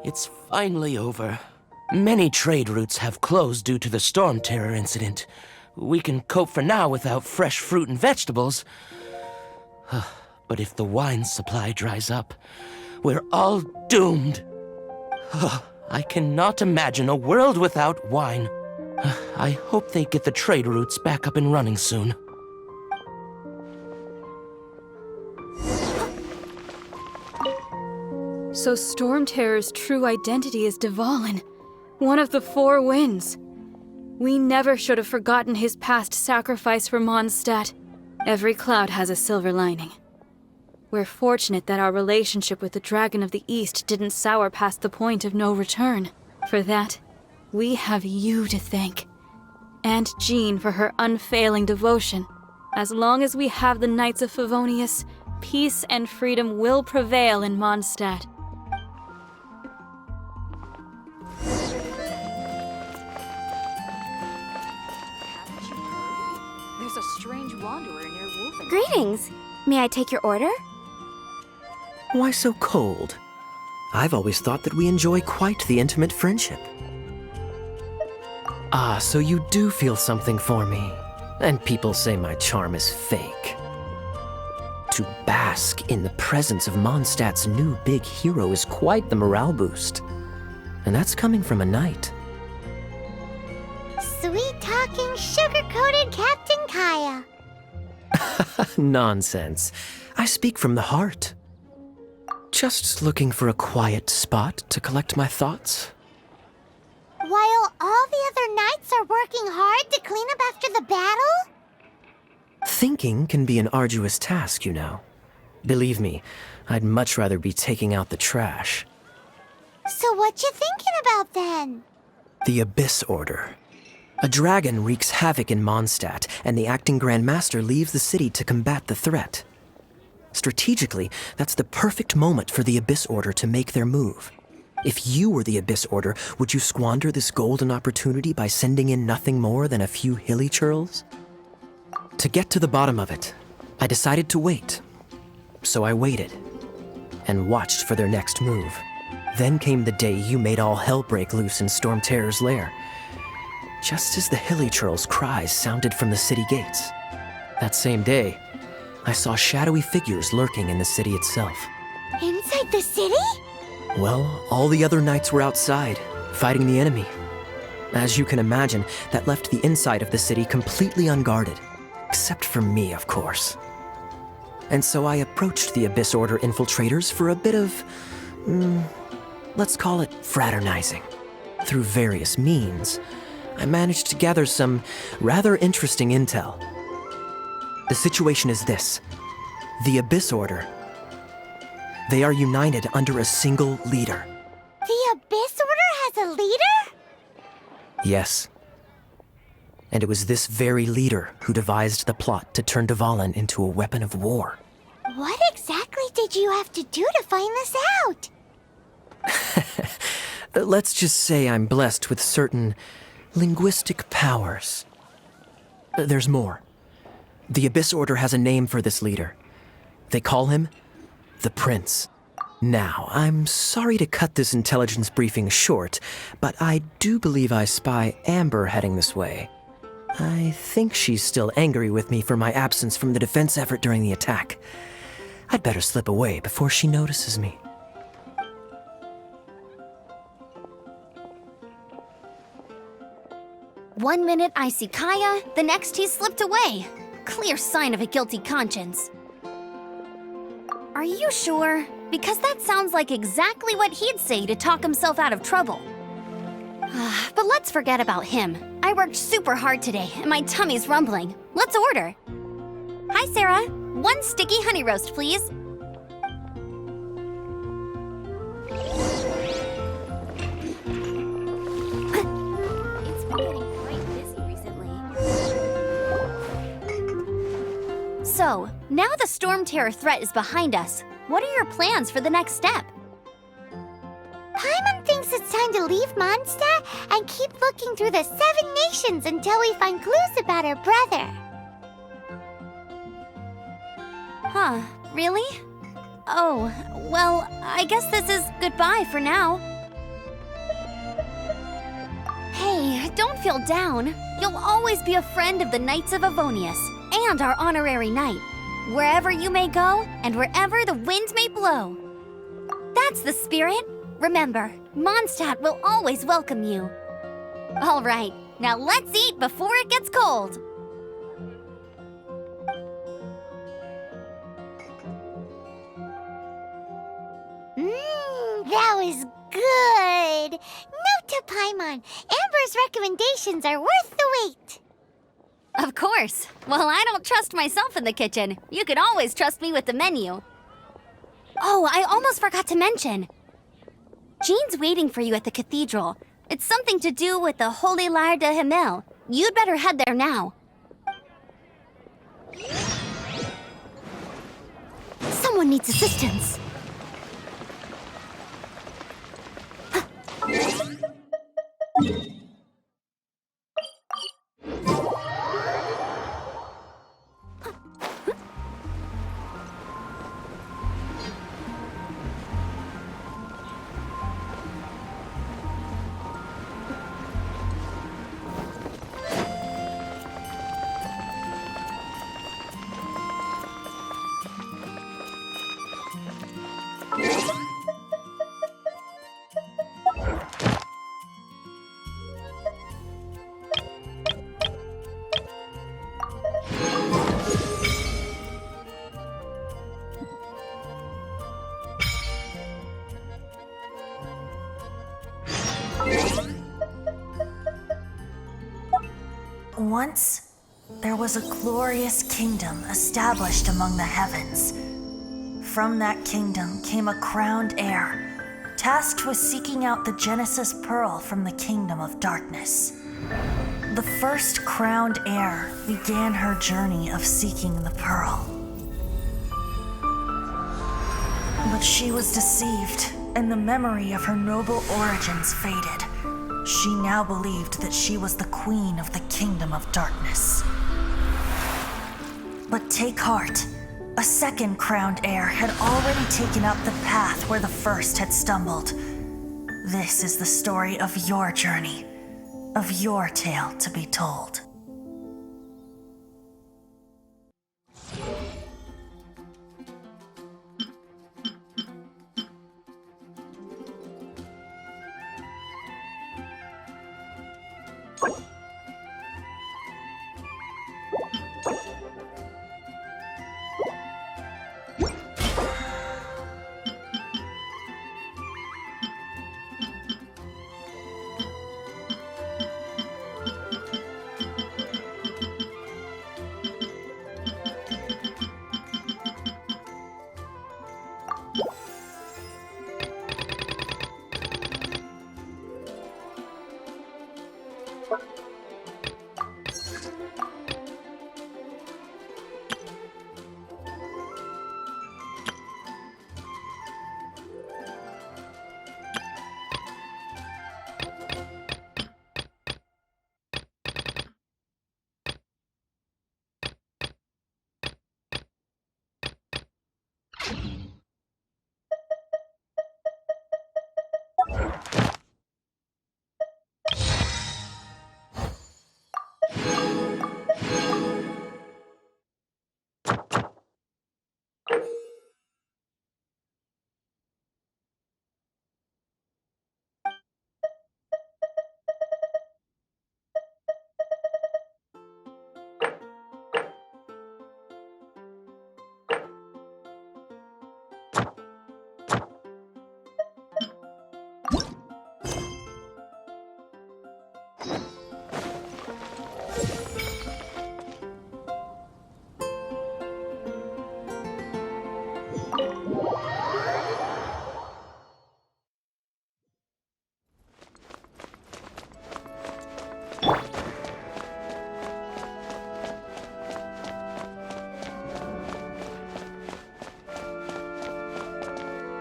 It's finally over. Many trade routes have closed due to the storm terror incident. We can cope for now without fresh fruit and vegetables. But if the wine supply dries up, we're all doomed. I cannot imagine a world without wine. I hope they get the trade routes back up and running soon. So Storm Terror's true identity is Dvalin, one of the Four Winds. We never should have forgotten his past sacrifice for Mondstadt. Every cloud has a silver lining. We're fortunate that our relationship with the Dragon of the East didn't sour past the point of no return. For that, we have you to thank. And Jean for her unfailing devotion. As long as we have the Knights of Favonius, peace and freedom will prevail in Mondstadt. Haven't you heard? There's a strange wanderer near Wolfen. Greetings! May I take your order? Why so cold? I've always thought that we enjoy quite the intimate friendship. Ah, so you do feel something for me. And people say my charm is fake. To bask in the presence of Mondstadt's new big hero is quite the morale boost. And that's coming from a knight. Sweet-talking, sugar-coated Captain Kaya. Nonsense. I speak from the heart. Just looking for a quiet spot to collect my thoughts. While all the other knights are working hard to clean up after the battle? Thinking can be an arduous task, you know. Believe me, I'd much rather be taking out the trash. So what you thinking about then? The Abyss Order. A dragon wreaks havoc in Mondstadt, and the acting Grand Master leaves the city to combat the threat. Strategically, that's the perfect moment for the Abyss Order to make their move. If you were the Abyss Order, would you squander this golden opportunity by sending in nothing more than a few hilly churls? To get to the bottom of it, I decided to wait. So I waited, and watched for their next move. Then came the day you made all hell break loose in Storm Terror's lair. Just as the hilly churls' cries sounded from the city gates. That same day, I saw shadowy figures lurking in the city itself. Inside the city? Well, all the other knights were outside, fighting the enemy. As you can imagine, that left the inside of the city completely unguarded. Except for me, of course. And so I approached the Abyss Order infiltrators for a bit of, let's call it fraternizing. Through various means, I managed to gather some rather interesting intel. The situation is this. The Abyss Order, they are united under a single leader. The Abyss Order has a leader? Yes. And it was this very leader who devised the plot to turn Dvalin into a weapon of war. What exactly did you have to do to find this out? Let's just say I'm blessed with certain linguistic powers. There's more. The Abyss Order has a name for this leader. They call him the Prince. Now, I'm sorry to cut this intelligence briefing short, but I do believe I spy Amber heading this way. I think she's still angry with me for my absence from the defense effort during the attack. I'd better slip away before she notices me. One minute I see Kaya, the next he's slipped away. Clear sign of a guilty conscience. Are you sure? Because that sounds like exactly what he'd say to talk himself out of trouble. But let's forget about him. I worked super hard today, and my tummy's rumbling. Let's order. Hi, Sarah. 1 sticky honey roast, please. It's been getting quite busy recently. So, now the Storm Terror threat is behind us. What are your plans for the next step? Paimon thinks it's time to leave Mondstadt and keep looking through the 7 nations until we find clues about her brother. Huh, really? Oh, well, I guess this is goodbye for now. Hey, don't feel down. You'll always be a friend of the Knights of Avonius and our honorary knight. Wherever you may go and wherever the wind may blow. That's the spirit. Remember, Mondstadt will always welcome you. All right, now let's eat before it gets cold. That was good. Note to Paimon, Amber's recommendations are worth the wait. Of course. Well, I don't trust myself in the kitchen. You can always trust me with the menu. Oh, I almost forgot to mention. Jean's waiting for you at the cathedral. It's something to do with the Holy Lyre de Himmel. You'd better head there now. Someone needs assistance. Once, there was a glorious kingdom established among the heavens. From that kingdom came a crowned heir, tasked with seeking out the Genesis Pearl from the kingdom of darkness. The first crowned heir began her journey of seeking the pearl. But she was deceived, and the memory of her noble origins faded. She now believed that she was the queen of the kingdom of darkness. But take heart. A second crowned heir had already taken up the path where the first had stumbled. This is the story of your journey, of your tale to be told.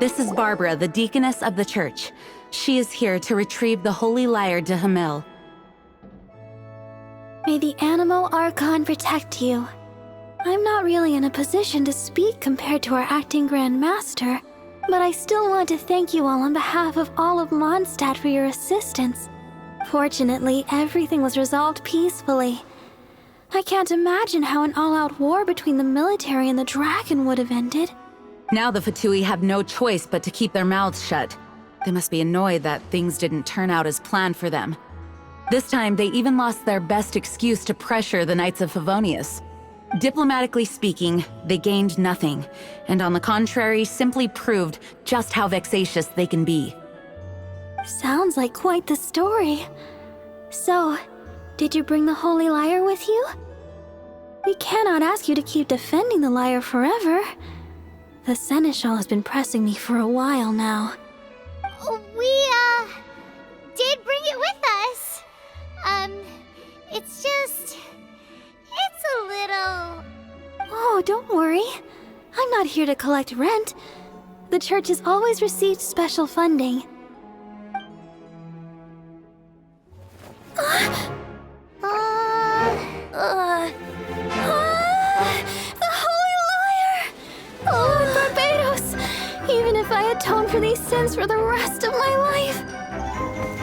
This is Barbara, the deaconess of the church. She is here to retrieve the Holy Lyre de Hamel. May the Animo Archon protect you. I'm not really in a position to speak compared to our acting Grand Master, but I still want to thank you all on behalf of all of Mondstadt for your assistance. Fortunately, everything was resolved peacefully. I can't imagine how an all-out war between the military and the dragon would have ended. Now the Fatui have no choice but to keep their mouths shut. They must be annoyed that things didn't turn out as planned for them. This time, they even lost their best excuse to pressure the Knights of Favonius. Diplomatically speaking, they gained nothing, and on the contrary, simply proved just how vexatious they can be. Sounds like quite the story. So, did you bring the Holy Lyre with you? We cannot ask you to keep defending the lyre forever. The Seneschal has been pressing me for a while now. We, did bring it with us. It's just... it's a little... Oh, don't worry. I'm not here to collect rent. The church has always received special funding. The Holy Lyre! Lord Barbados! Even if I atone for these sins for the rest of my life,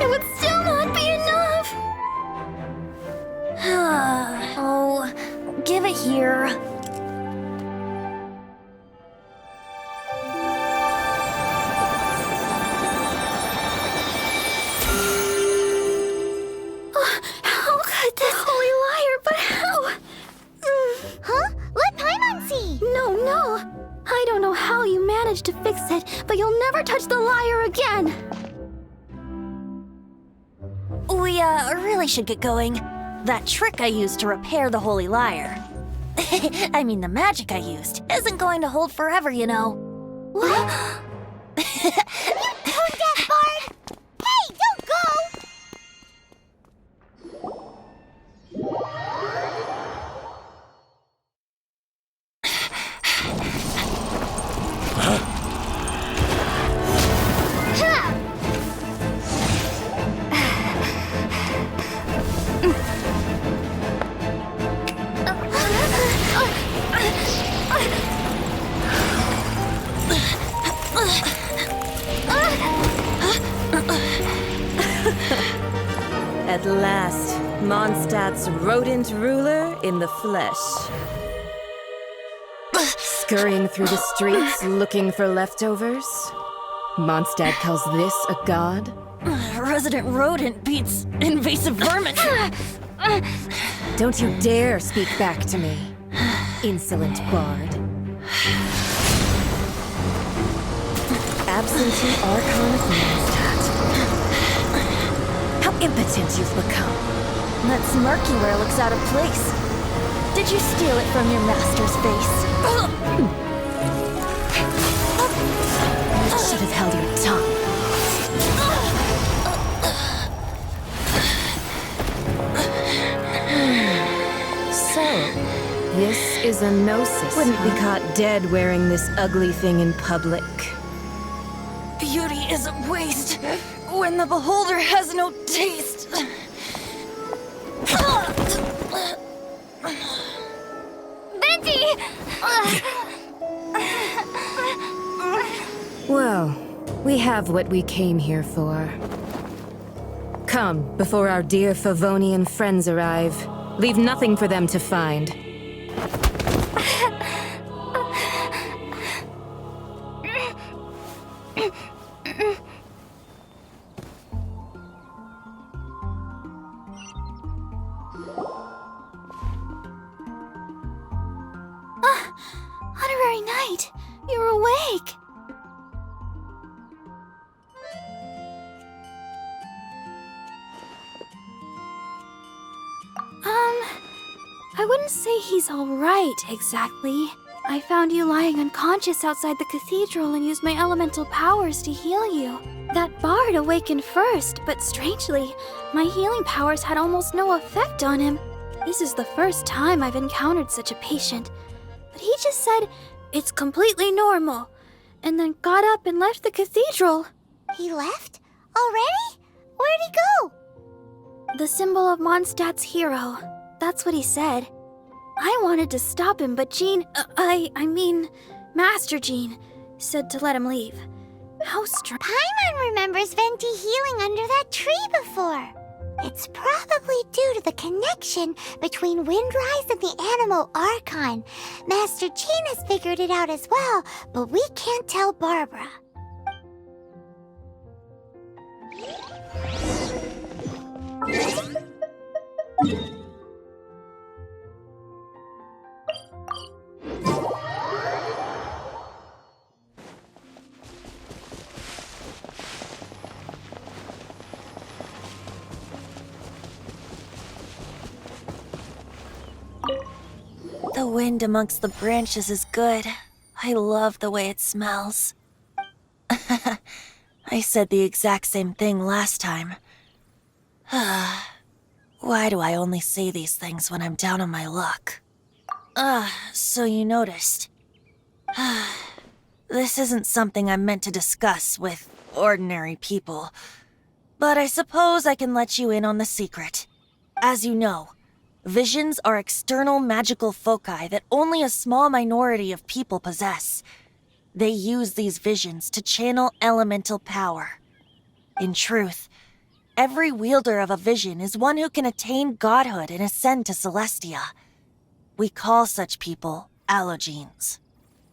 it would still not be enough! Oh, give it here. How could this Holy Lyre, but how? Huh? Let Paimon see! No. I don't know how you managed to fix it, but you'll never touch the lyre again! We, really should get going. That trick I used to repair the Holy Lyre. I mean, the magic I used isn't going to hold forever, you know. What? You tone deaf, Bard! Hey, don't go! At last, Mondstadt's rodent ruler in the flesh. Scurrying through the streets looking for leftovers? Mondstadt calls this a god? Resident rodent beats invasive vermin. Don't you dare speak back to me, insolent bard. Absentee Archon of Mondstadt. How impotent you've become. That smirky wear looks out of place. Did you steal it from your master's face? You should have held your tongue. So, this is a gnosis. Wouldn't be caught dead wearing this ugly thing in public. Beauty is a waste when the beholder has no taste. Venti! Well, we have what we came here for. Come, before our dear Favonian friends arrive. Leave nothing for them to find. Honorary Knight, you're awake. I wouldn't say he's all right, exactly. I found you lying unconscious outside the cathedral and used my elemental powers to heal you. That bard awakened first, but strangely, my healing powers had almost no effect on him. This is the first time I've encountered such a patient. But he just said, it's completely normal. and then got up and left the cathedral. He left? Already? Where'd he go? The symbol of Mondstadt's hero. That's what he said. I wanted to stop him, but Jean, I mean, Master Jean, said to let him leave. How strange. Paimon remembers Venti healing under that tree before. It's probably due to the connection between Windrise and the Animo Archon. Master Jean has figured it out as well, but we can't tell Barbara. The wind amongst the branches is good. I love the way it smells. I said the exact same thing last time. Why do I only say these things when I'm down on my luck? So you noticed. This isn't something I'm meant to discuss with ordinary people, but I suppose I can let you in on the secret. As you know, visions are external magical foci that only a small minority of people possess. They use these visions to channel elemental power. In truth, every wielder of a vision is one who can attain godhood and ascend to Celestia. We call such people allogenes.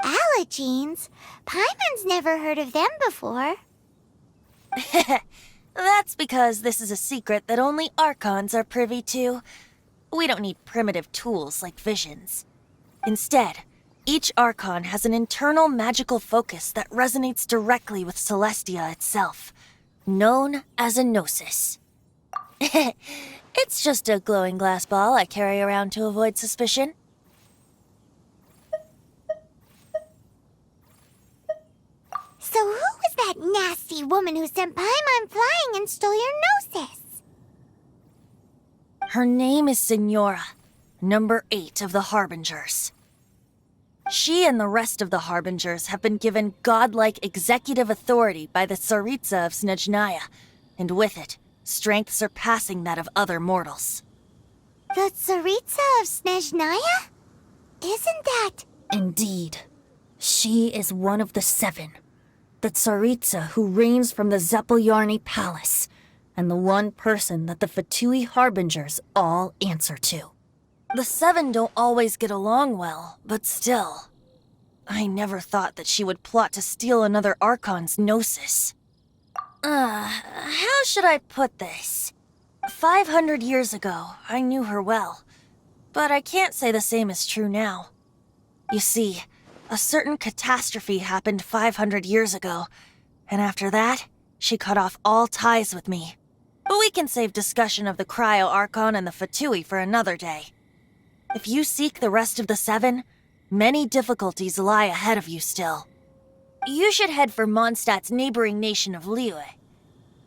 Allogenes? Paimon's never heard of them before. That's because this is a secret that only Archons are privy to. We don't need primitive tools like visions. Instead, each Archon has an internal magical focus that resonates directly with Celestia itself, known as a gnosis. It's just a glowing glass ball I carry around to avoid suspicion. So who was that nasty woman who sent Paimon flying and stole your gnosis? Her name is Signora, number 8 of the Harbingers. She and the rest of the Harbingers have been given godlike executive authority by the Tsaritsa of Snezhnaya, and with it, strength surpassing that of other mortals. The Tsaritsa of Snezhnaya? Isn't that... Indeed. She is one of the 7. The Tsaritsa who reigns from the Zeppeljärni Palace, and the one person that the Fatui Harbingers all answer to. The 7 don't always get along well, but still. I never thought that she would plot to steal another Archon's gnosis. How should I put this? 500 years ago, I knew her well, but I can't say the same is true now. You see, a certain catastrophe happened 500 years ago, and after that, she cut off all ties with me. But we can save discussion of the Cryo Archon and the Fatui for another day. If you seek the rest of the 7, many difficulties lie ahead of you still. You should head for Mondstadt's neighboring nation of Liyue.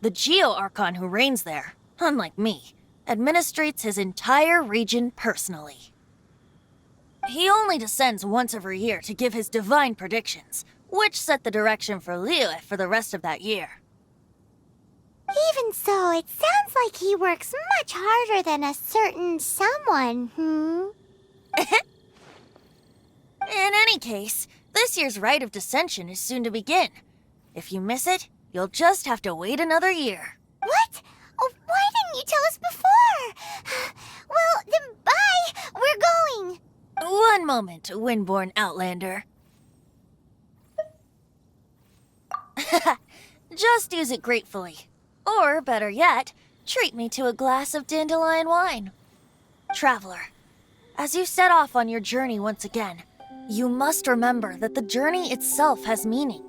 The Geo Archon who reigns there, unlike me, administrates his entire region personally. He only descends once every year to give his divine predictions, which set the direction for Liyue for the rest of that year. Even so, it sounds like he works much harder than a certain someone, In any case, this year's Rite of Descension is soon to begin. If you miss it, you'll just have to wait another year. What? Oh, why didn't you tell us before? Well, then bye! We're going! One moment, Windborn Outlander. Just use it gratefully. Or, better yet, treat me to a glass of dandelion wine. Traveler, as you set off on your journey once again, you must remember that the journey itself has meaning.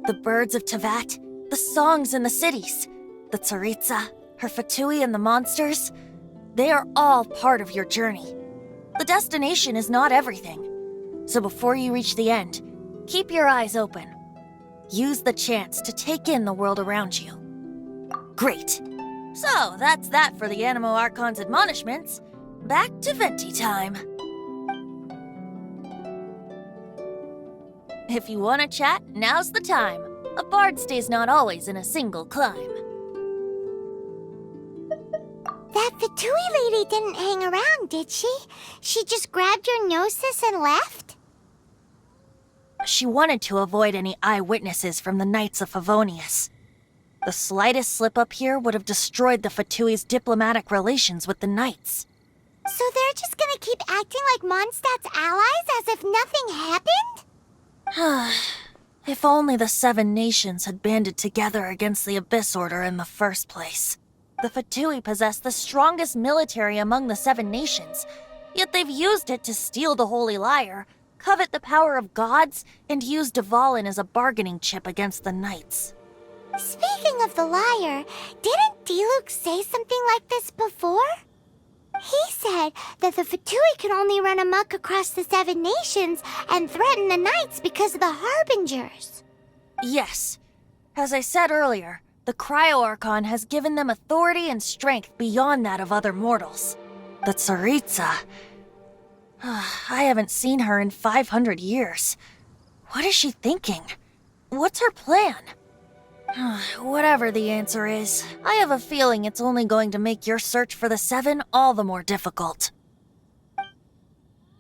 The birds of Tevat, the songs in the cities, the Tsaritsa, her Fatui and the monsters, they are all part of your journey. The destination is not everything. So before you reach the end, keep your eyes open. Use the chance to take in the world around you. Great. So, that's that for the Animo Archon's admonishments. Back to Venti time. If you want to chat, now's the time. A bard stays not always in a single climb. That Fatui lady didn't hang around, did she? She just grabbed your gnosis and left? She wanted to avoid any eyewitnesses from the Knights of Favonius. The slightest slip-up here would have destroyed the Fatui's diplomatic relations with the Knights. So they're just gonna keep acting like Mondstadt's allies as if nothing happened? If only the 7 nations had banded together against the Abyss Order in the first place. The Fatui possess the strongest military among the 7 nations, yet they've used it to steal the Holy Lyre, covet the power of gods, and use Dvalin as a bargaining chip against the Knights. Speaking of the lyre, didn't Diluc say something like this before? He said that the Fatui can only run amok across the 7 nations and threaten the Knights because of the Harbingers. Yes. As I said earlier, the Cryo-Archon has given them authority and strength beyond that of other mortals. The Tsaritsa... I haven't seen her in 500 years. What is she thinking? What's her plan? Whatever the answer is, I have a feeling it's only going to make your search for the 7 all the more difficult.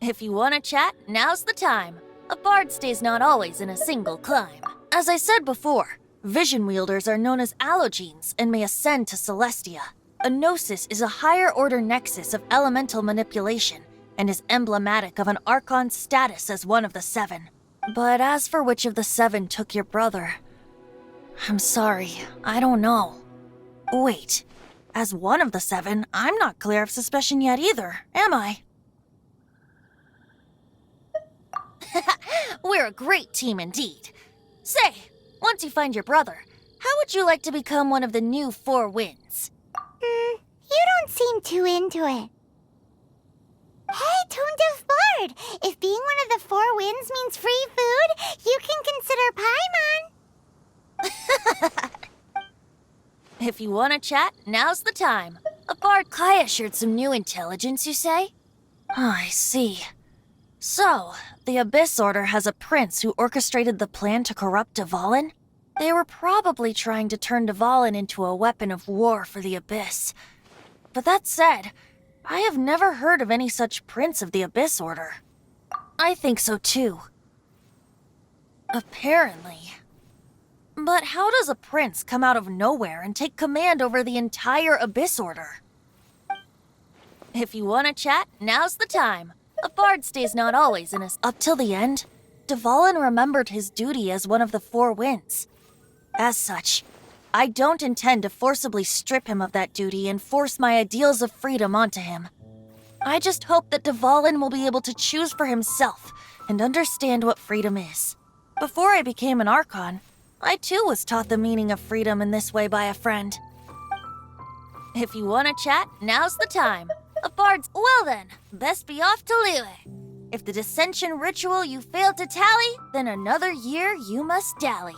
If you want to chat, now's the time. A bard stays not always in a single climb. As I said before, vision wielders are known as allogenes and may ascend to Celestia. A gnosis is a higher-order nexus of elemental manipulation and is emblematic of an Archon's status as one of the 7. But as for which of the 7 took your brother... I'm sorry, I don't know. Wait, as one of the 7, I'm not clear of suspicion yet either, am I? We're a great team indeed. Say, once you find your brother, how would you like to become one of the new 4 Winds? You don't seem too into it. Hey, Tone Deaf Bard! If being one of the 4 Winds means free food, you can consider Paimon. If you want to chat, now's the time. A bard Kaya shared some new intelligence, you say? Oh, I see. So, the Abyss Order has a prince who orchestrated the plan to corrupt Dvalin? They were probably trying to turn Dvalin into a weapon of war for the Abyss. But that said, I have never heard of any such prince of the Abyss Order. I think so too. Apparently. But how does a prince come out of nowhere and take command over the entire Abyss Order? If you want to chat, now's the time. A bard stays not always in a... Up till the end, Dvalin remembered his duty as one of the 4 Winds. As such, I don't intend to forcibly strip him of that duty and force my ideals of freedom onto him. I just hope that Dvalin will be able to choose for himself and understand what freedom is. Before I became an Archon, I too was taught the meaning of freedom in this way by a friend. If you want to chat, now's the time. A bard's... Well then, best be off to Liyue. If the dissension ritual you failed to tally, then another year you must dally.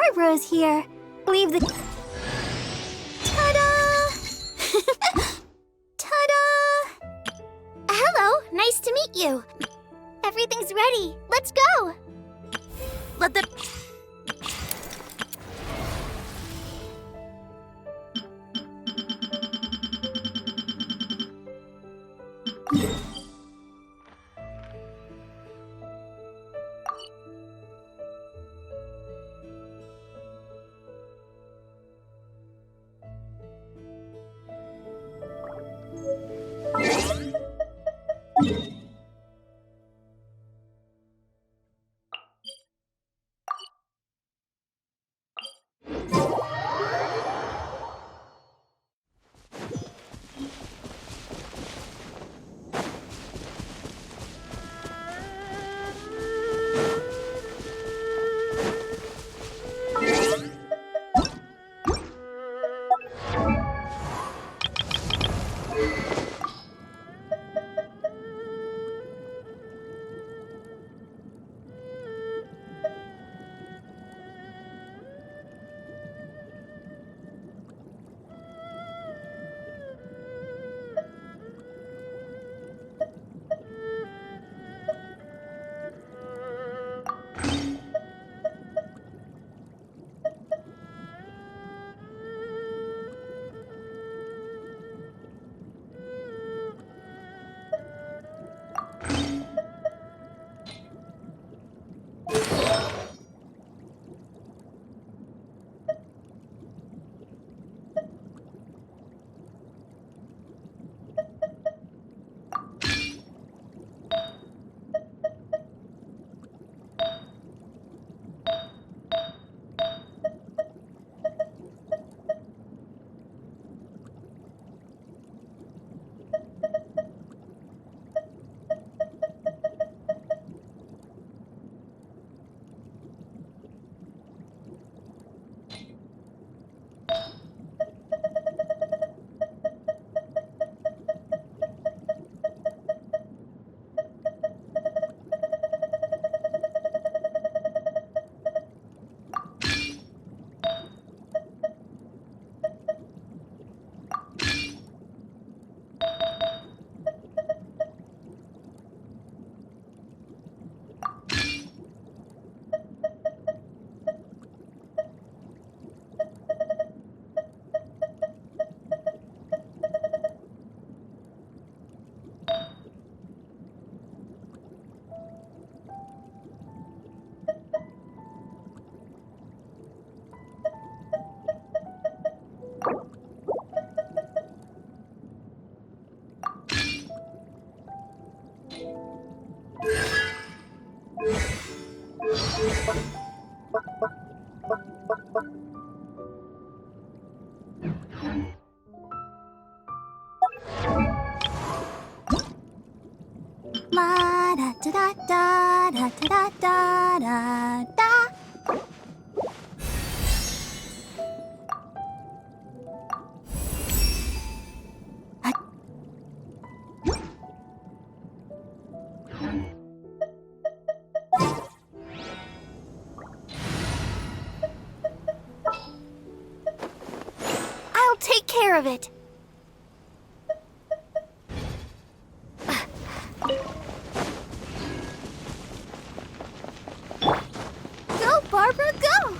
Barbara is here. Leave the... Ta-da! Ta-da! Hello, nice to meet you. Everything's ready. Let's go. Let them... La da da da da da da da da. I'll take care of it. Go, Barbara, go!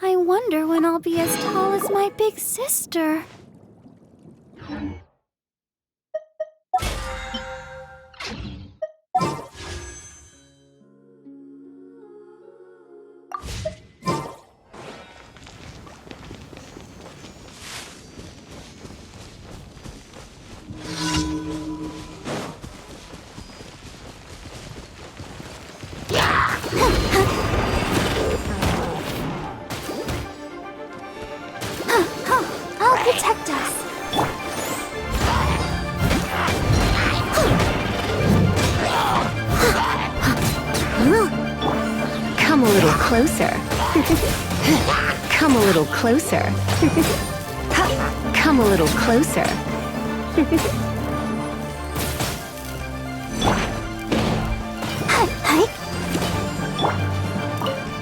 I wonder when I'll be as tall as my big sister. little closer. Come a little closer. Come a little closer.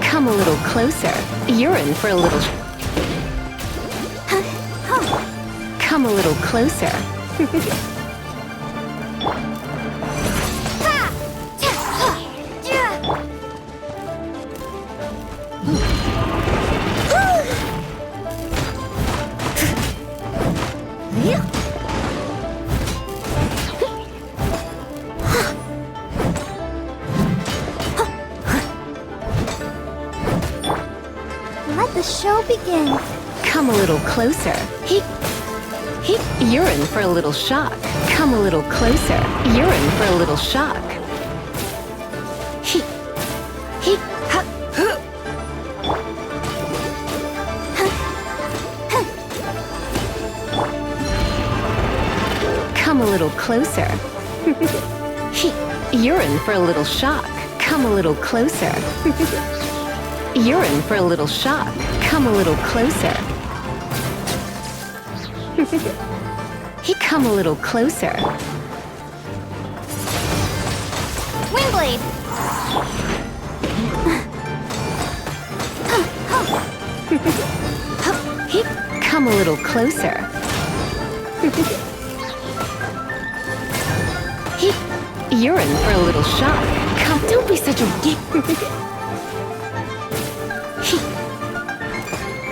Come a little closer. You're in for a little... Come a little closer. Let the show begin. Come a little closer. You're in for a little shock. Come a little closer. You're in for a little shock. Come a little closer. You're in for a little shock. Come a little closer. You're in for a little shock. Come a little closer. Come a little closer. Windblade! Come a little closer. You're in for a little shock. Come, don't be such a dick.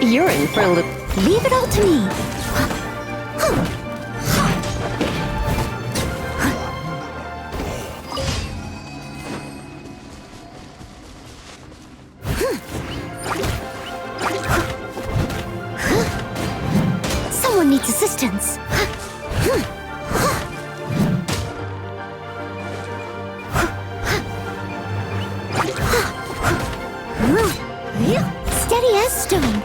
You're in for a little... Leave it all to me. Someone needs assistance. Steady as stone.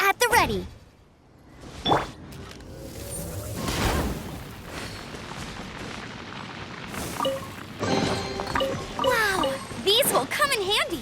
At the ready. Wow, these will come in handy.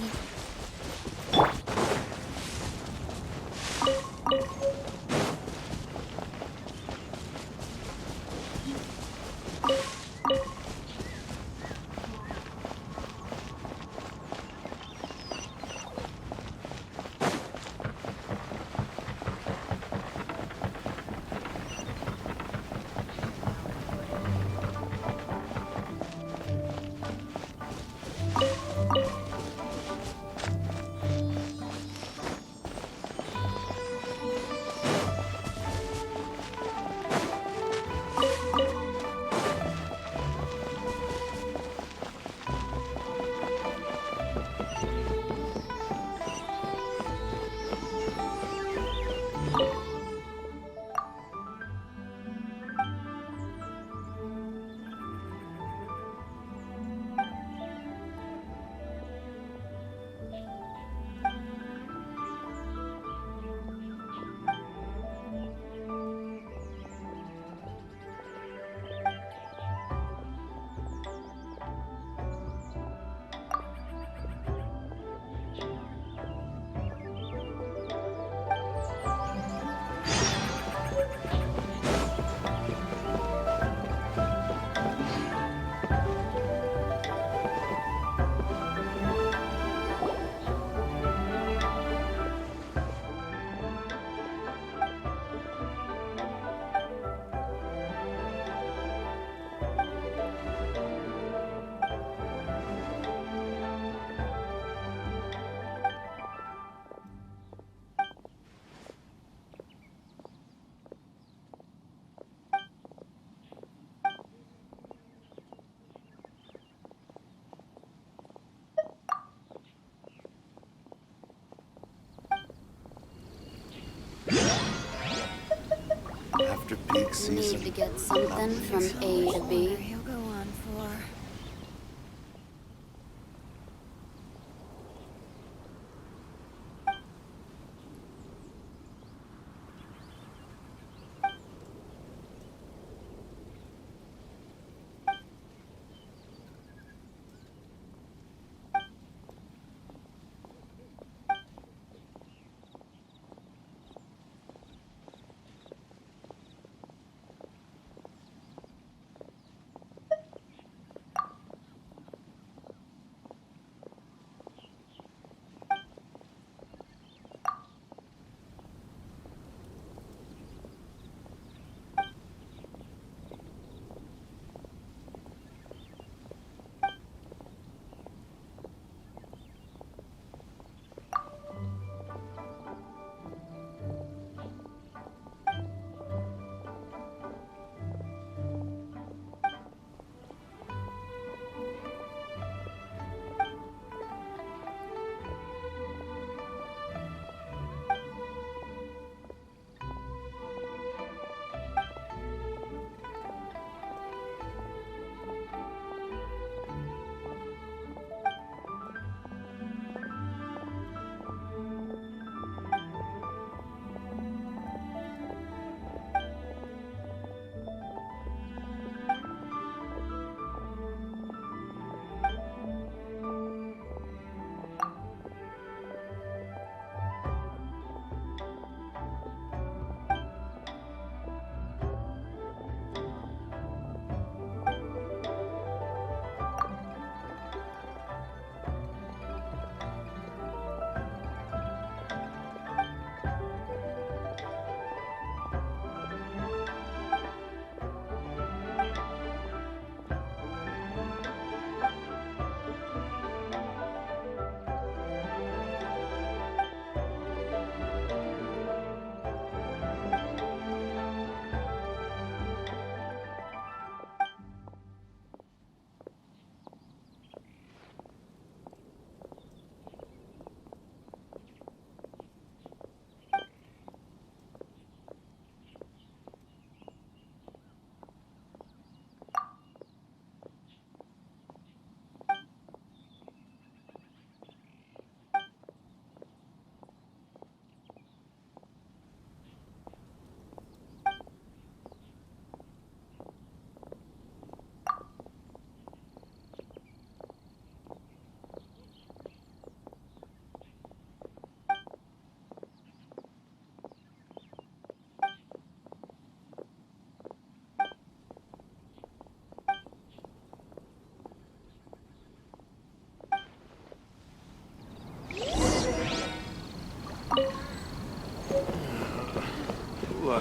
After peak season. Need to get something from A to B. He'll go on for.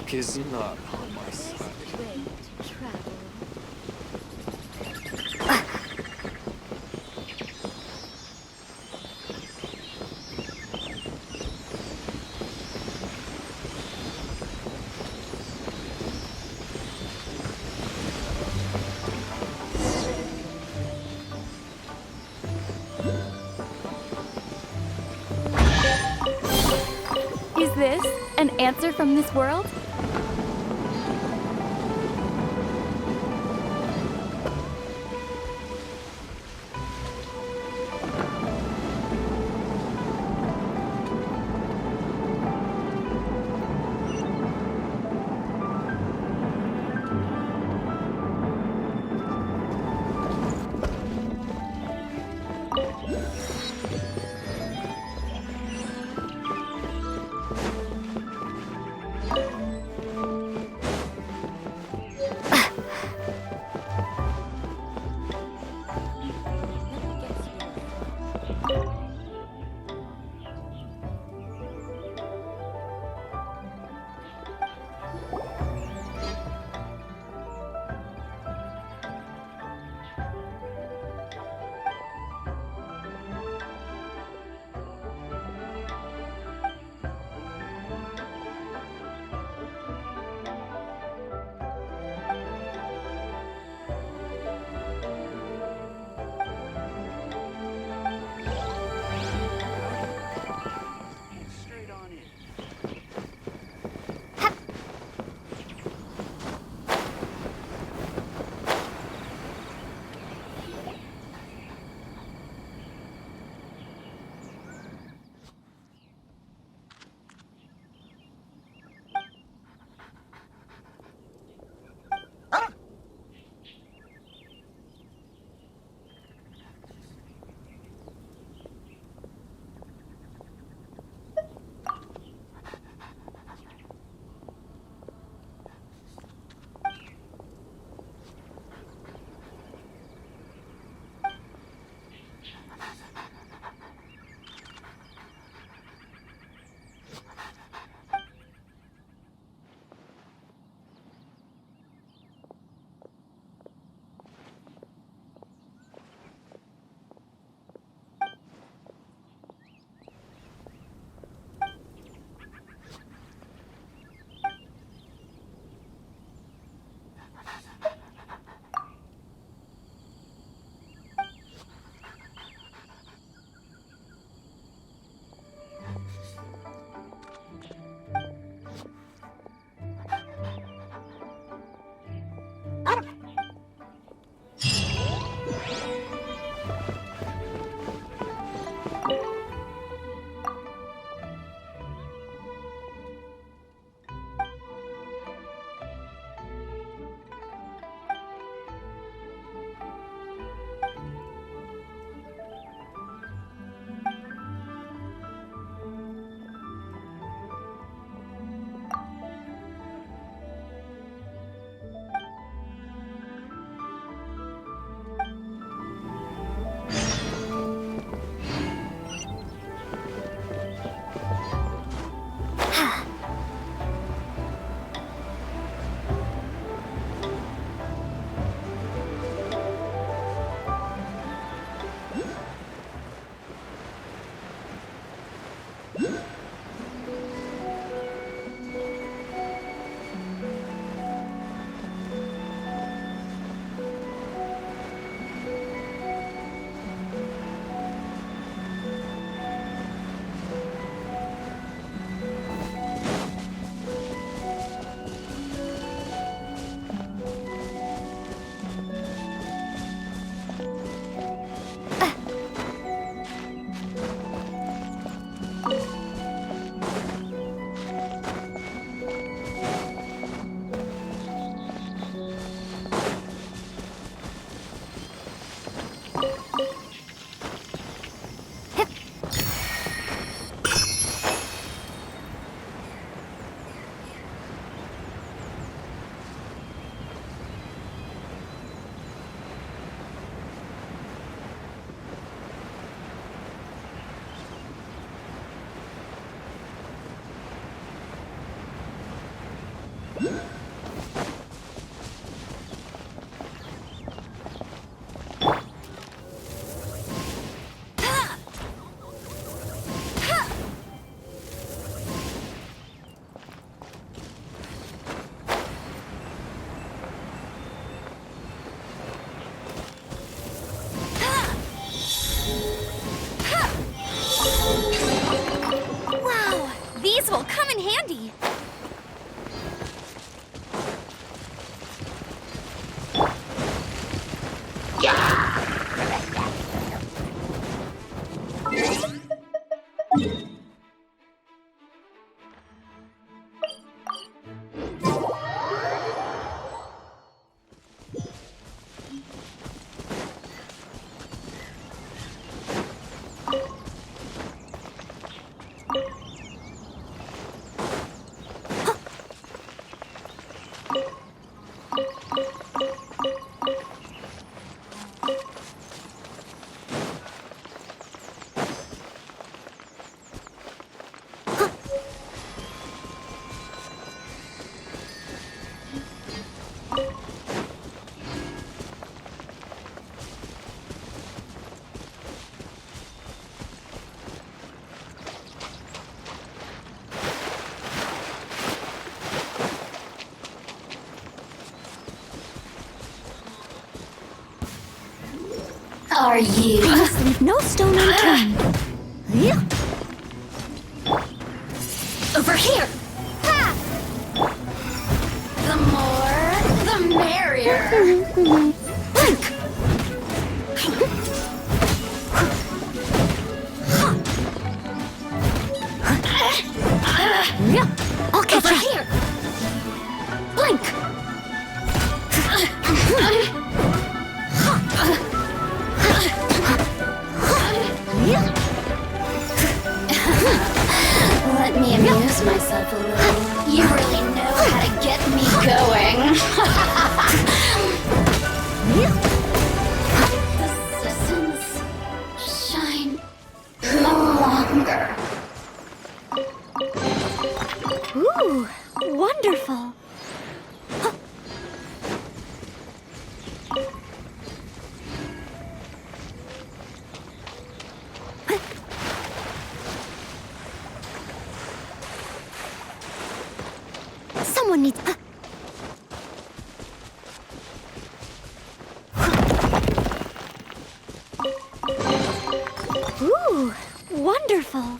Luck is not on my side. Is this an answer from this world? are you? I must leave no stone unturned. Over here! Ha! The more, the merrier. Blink! I'll catch over here. Blink. Let me amuse myself a little. You really know how to get me going. The suns shine no longer. Ooh, wonderful. Someone needs... Ooh, wonderful.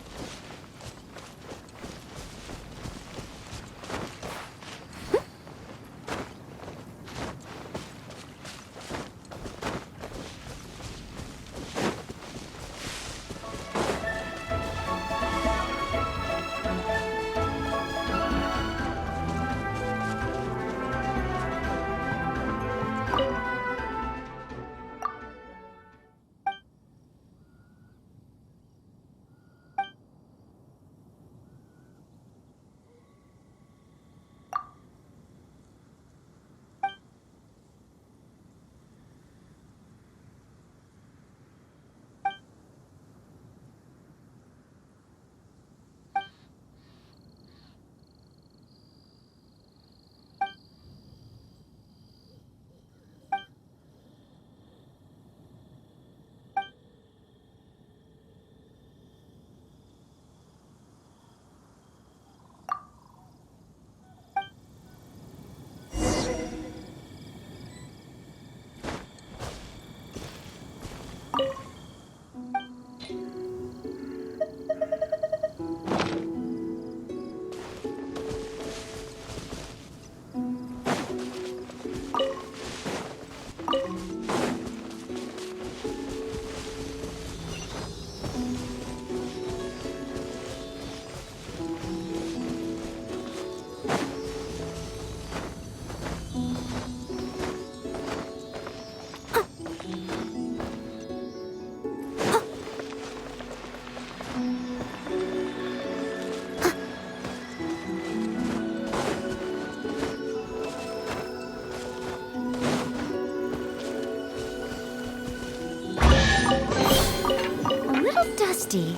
Dusty.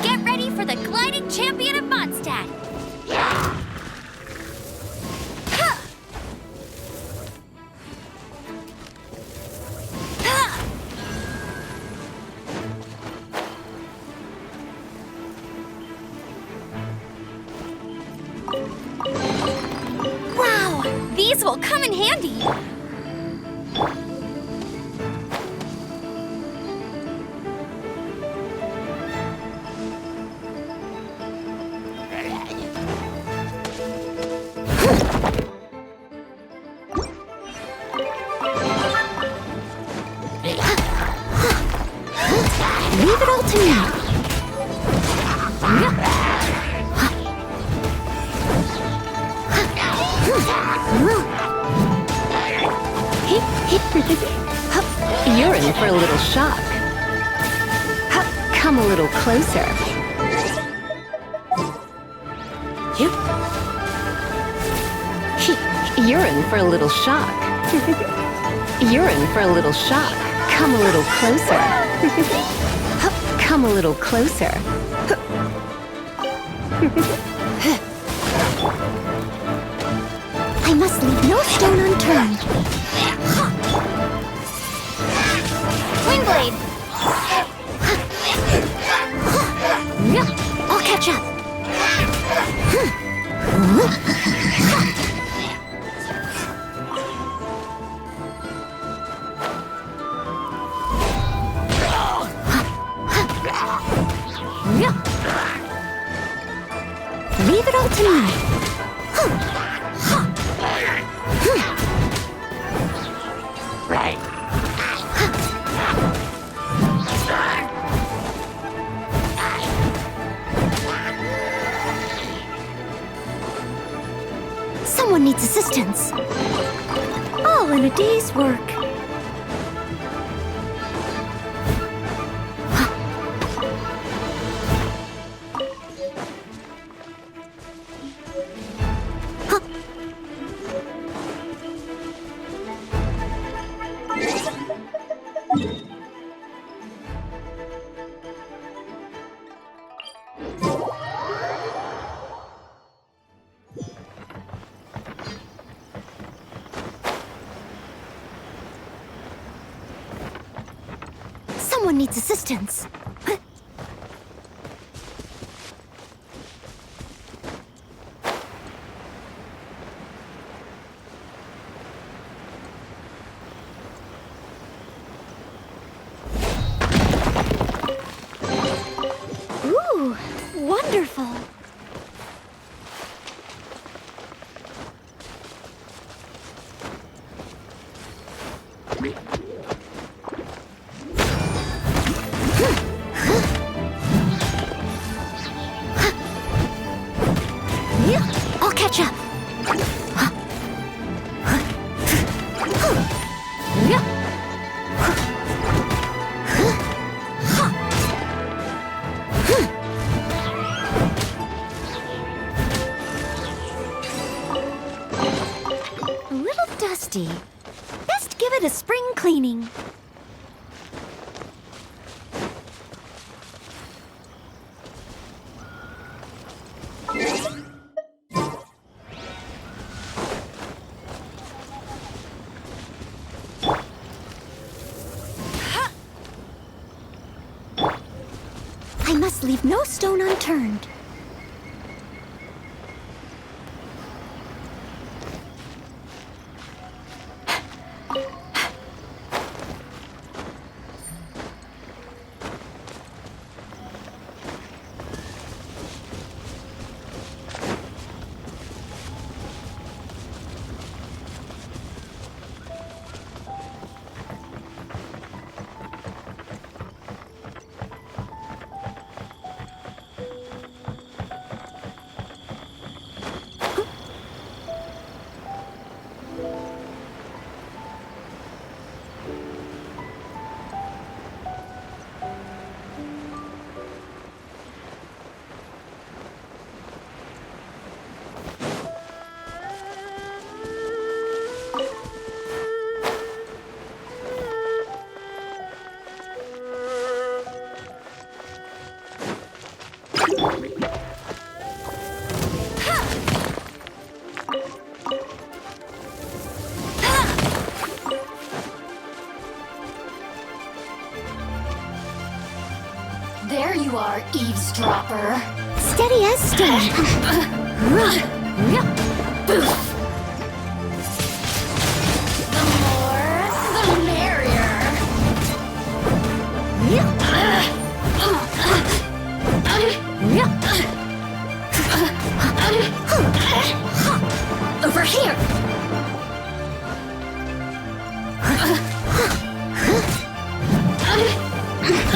Get ready for the gliding champion of Mondstadt. Wow, these will come in handy. Leave it all to me. You're in for a little shock. Come a little closer. You're in for a little shock. You're in for a little shock. Come a little closer. Come a little closer. I must leave no stone unturned. Windblade! I'll catch up. Someone needs assistance. All in a day's work. Someone needs assistance. Ooh, wonderful. I'll catch up. A little dusty. Best give it a spring cleaning. I must leave no stone unturned. There you are, eavesdropper. Steady as stone. The more, the merrier. Over here.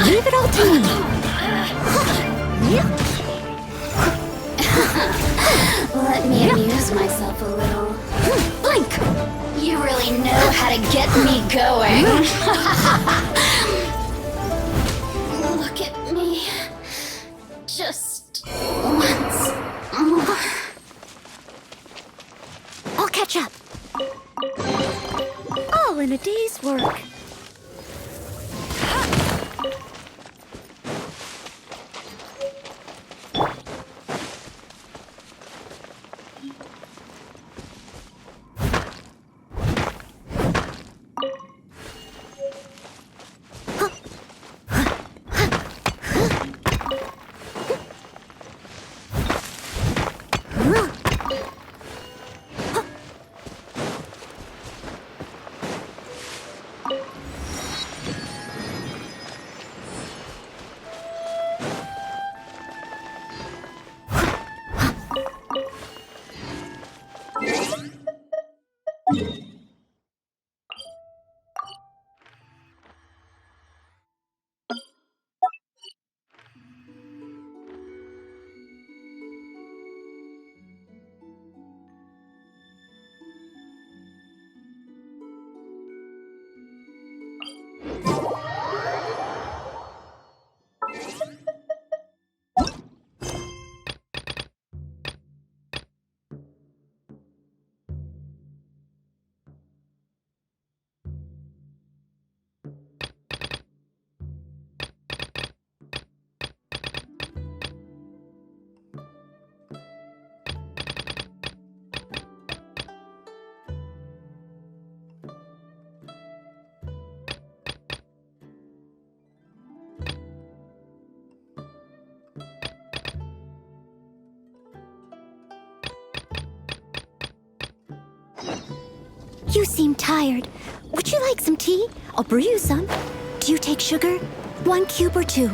Leave it all to me. Let me amuse myself a little. Blink! You really know how to get me going. Look at me. Just once more. I'll catch up. All in a day's work. You seem tired. Would you like some tea? I'll brew you some. Do you take sugar? 1 cube or 2?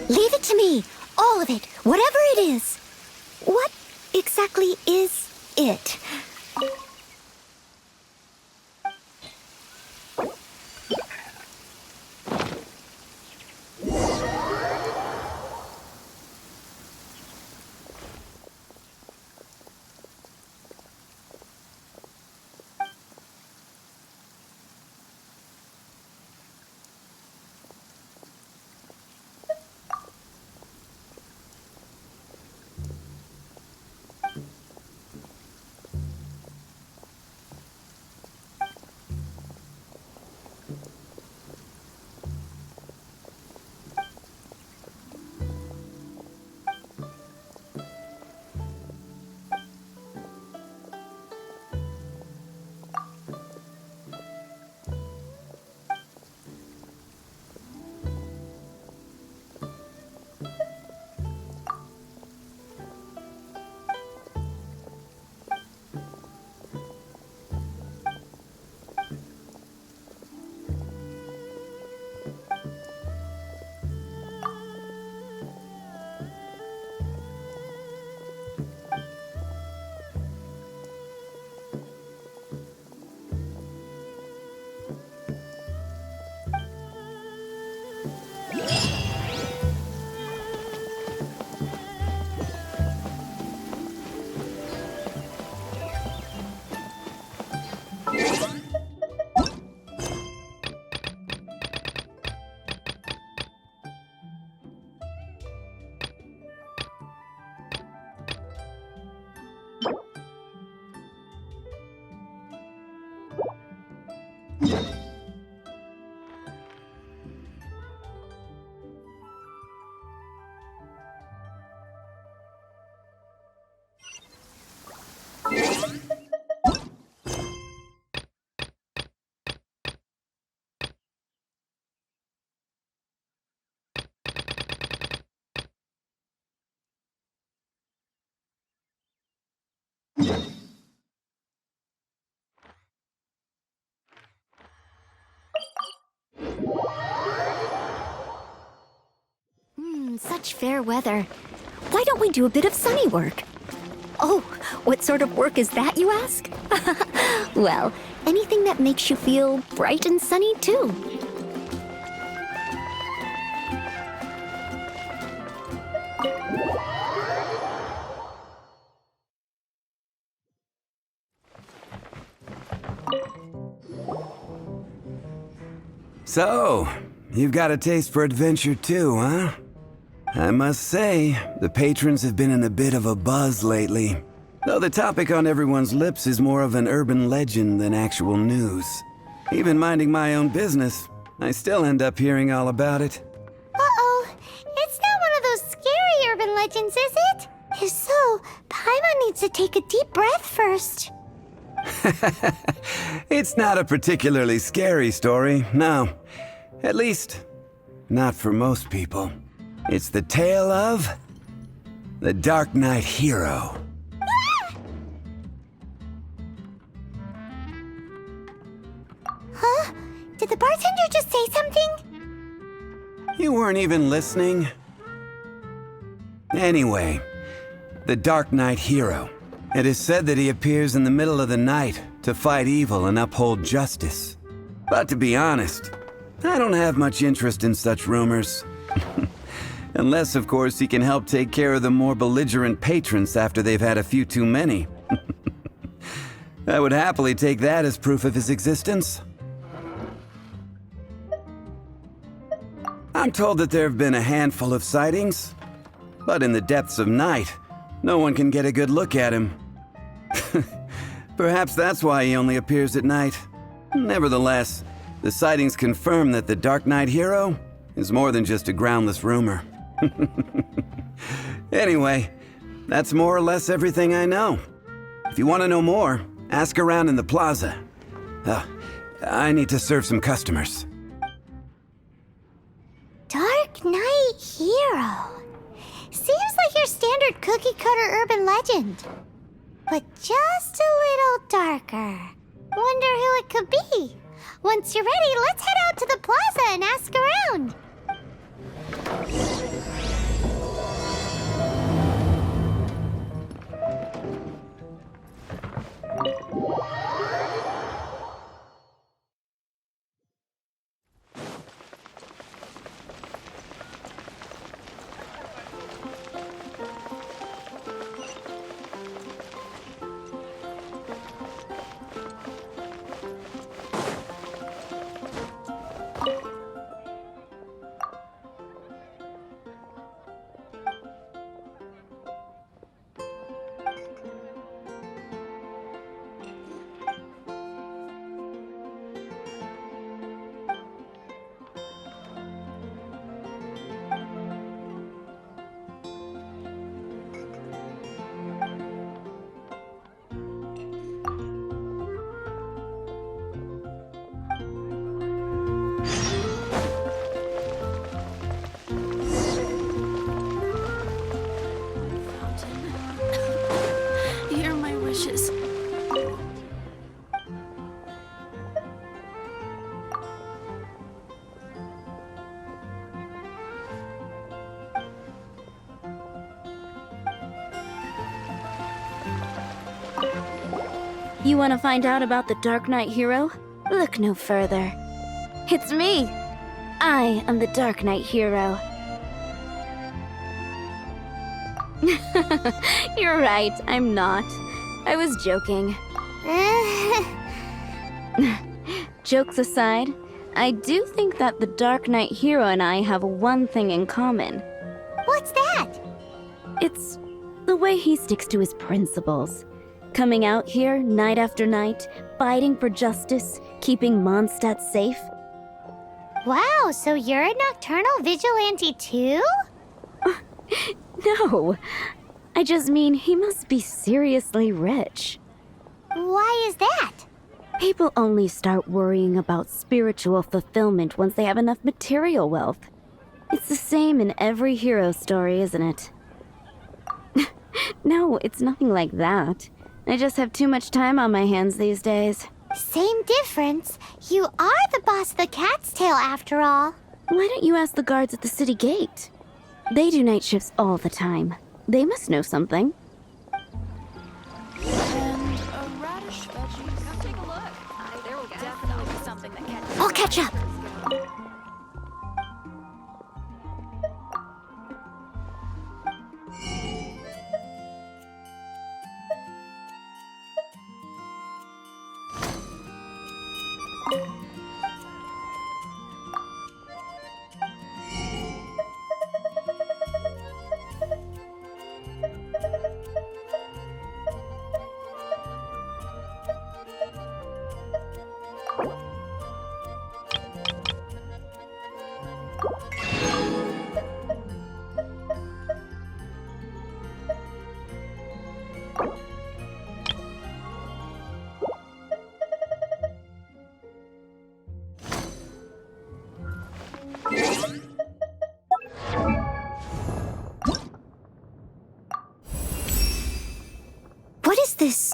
Leave it to me. All of it. Whatever it is. What exactly is it? Such fair weather. Why don't we do a bit of sunny work? Oh, what sort of work is that, you ask? Well, anything that makes you feel bright and sunny, too. So, you've got a taste for adventure too, huh? I must say, the patrons have been in a bit of a buzz lately. Though the topic on everyone's lips is more of an urban legend than actual news. Even minding my own business, I still end up hearing all about it. Uh-oh. It's not one of those scary urban legends, is it? If so, Paimon needs to take a deep breath first. It's not a particularly scary story, no. At least, not for most people. It's the tale of the Dark Knight Hero. Huh? Did the bartender just say something? You weren't even listening? Anyway, the Dark Knight Hero. It is said that he appears in the middle of the night to fight evil and uphold justice. But to be honest, I don't have much interest in such rumors. Unless, of course, he can help take care of the more belligerent patrons after they've had a few too many. I would happily take that as proof of his existence. I'm told that there have been a handful of sightings, but in the depths of night, no one can get a good look at him. Perhaps that's why he only appears at night. Nevertheless, the sightings confirm that the Dark Knight Hero is more than just a groundless rumor. Anyway, that's more or less everything I know. If you want to know more, ask around in the plaza. I need to serve some customers. Dark Knight Hero. Seems like your standard cookie-cutter urban legend. But just a little darker. Wonder who it could be. Once you're ready, let's head out to the plaza and ask around. Hear my wishes. You want to find out about the Dark Knight Hero? Look no further. It's me! I am the Dark Knight Hero. You're right, I'm not. I was joking. Jokes aside, I do think that the Dark Knight Hero and I have one thing in common. What's that? It's the way he sticks to his principles. Coming out here night after night, fighting for justice, keeping Mondstadt safe. Wow, so you're a nocturnal vigilante too? No, I just mean he must be seriously rich. Why is that? People only start worrying about spiritual fulfillment once they have enough material wealth. It's the same in every hero story, isn't it? No, it's nothing like that. I just have too much time on my hands these days. Same difference. You are the boss of the Cat's Tail after all. Why don't you ask the guards at the city gate? They do night shifts all the time. They must know something. And a radish veggie. Come take a look. There will definitely be something that catches. I'll catch up. What is this?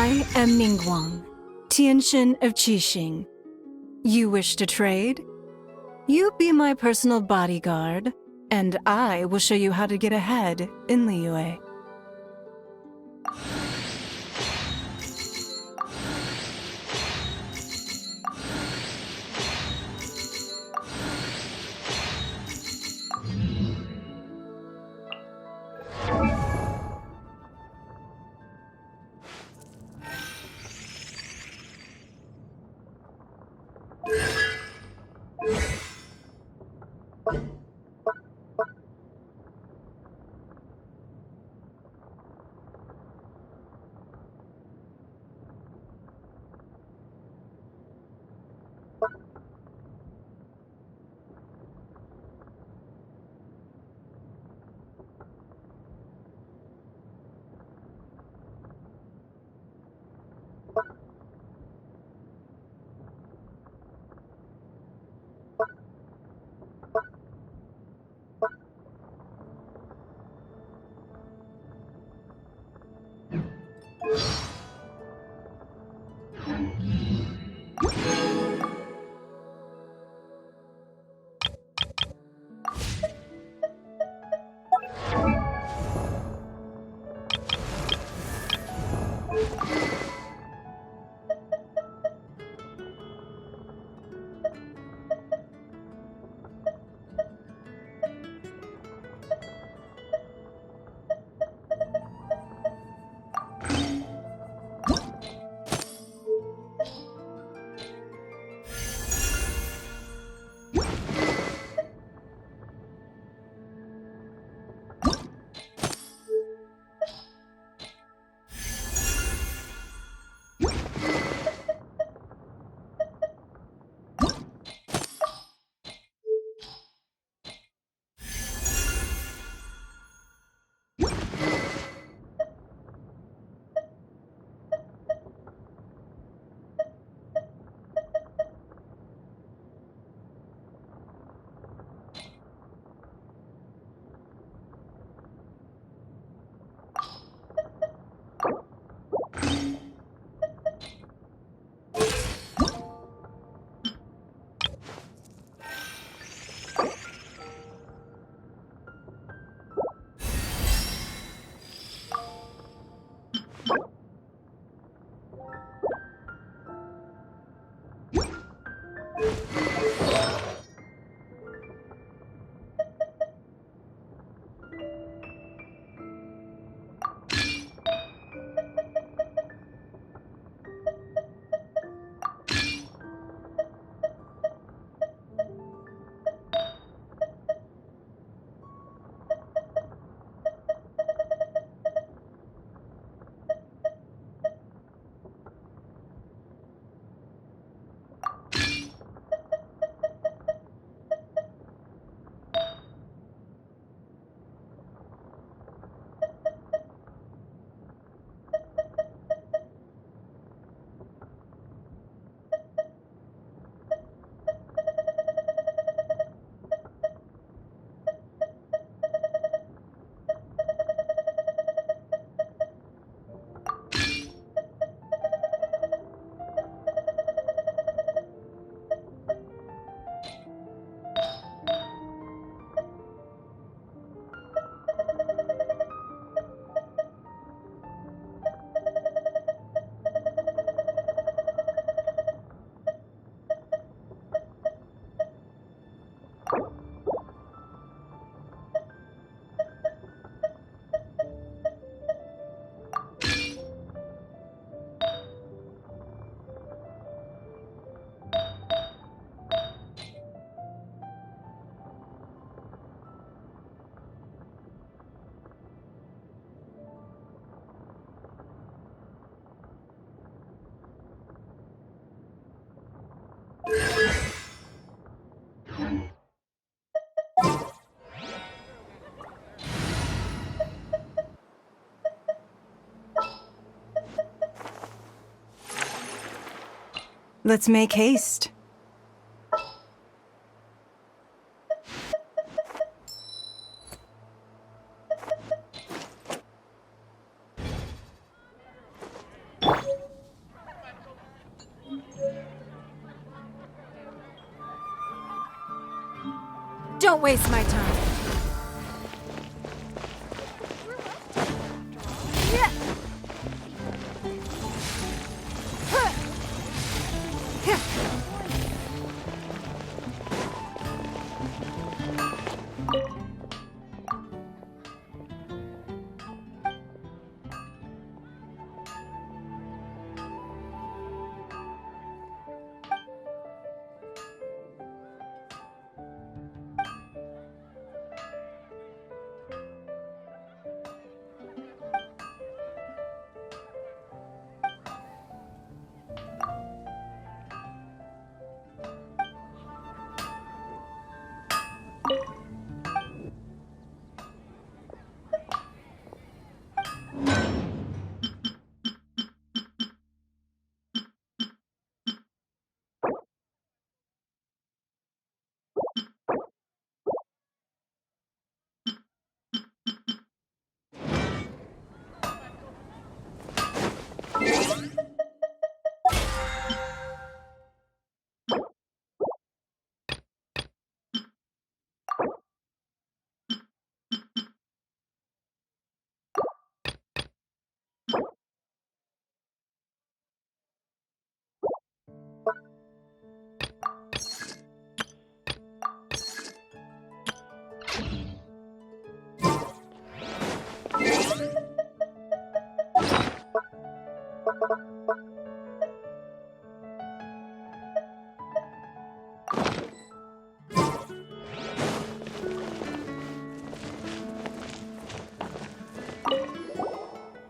I am Ningguang, Tianshin of Qixing. You wish to trade? You be my personal bodyguard, and I will show you how to get ahead in Liyue. Let's make haste. Don't waste my time.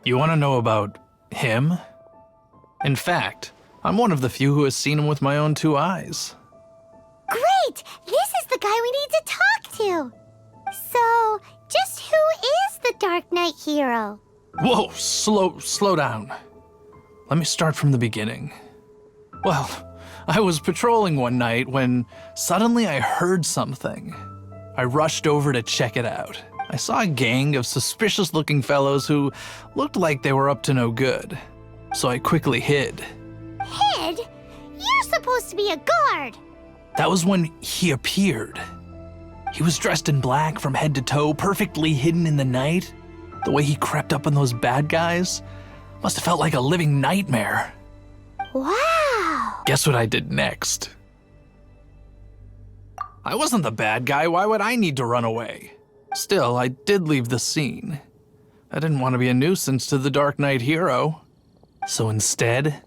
You want to know about him? In fact, I'm one of the few who has seen him with my own 2 eyes. Great! This is the guy we need to talk to! So, just who is the Dark Knight hero? Whoa, slow down. Let me start from the beginning. Well, I was patrolling one night when suddenly I heard something. I rushed over to check it out. I saw a gang of suspicious-looking fellows who looked like they were up to no good. So I quickly hid. Hid? You're supposed to be a guard! That was when he appeared. He was dressed in black from head to toe, perfectly hidden in the night. The way he crept up on those bad guys must have felt like a living nightmare. Wow! Guess what I did next? I wasn't the bad guy. Why would I need to run away? Still, I did leave the scene. I didn't want to be a nuisance to the Dark Knight hero. So instead,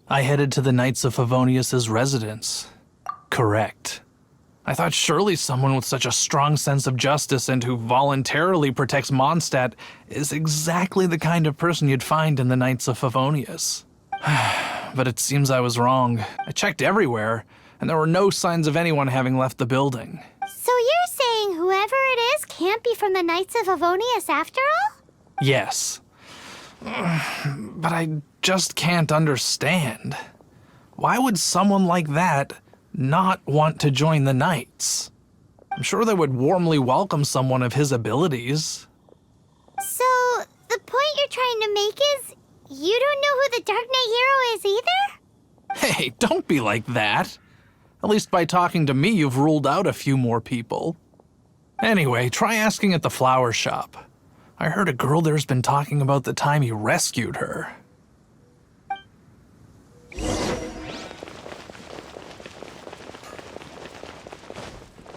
I headed to the Knights of Favonius' residence. Correct. I thought surely someone with such a strong sense of justice and who voluntarily protects Mondstadt is exactly the kind of person you'd find in the Knights of Favonius. But it seems I was wrong. I checked everywhere, and there were no signs of anyone having left the building. So you're saying whoever it is can't be from the Knights of Favonius after all? Yes. But I just can't understand. Why would someone like that not want to join the Knights? I'm sure they would warmly welcome someone of his abilities. So, the point you're trying to make is you don't know who the Dark Knight hero is either? Hey, don't be like that. At least by talking to me, you've ruled out a few more people. Anyway, try asking at the flower shop. I heard a girl there's been talking about the time you rescued her.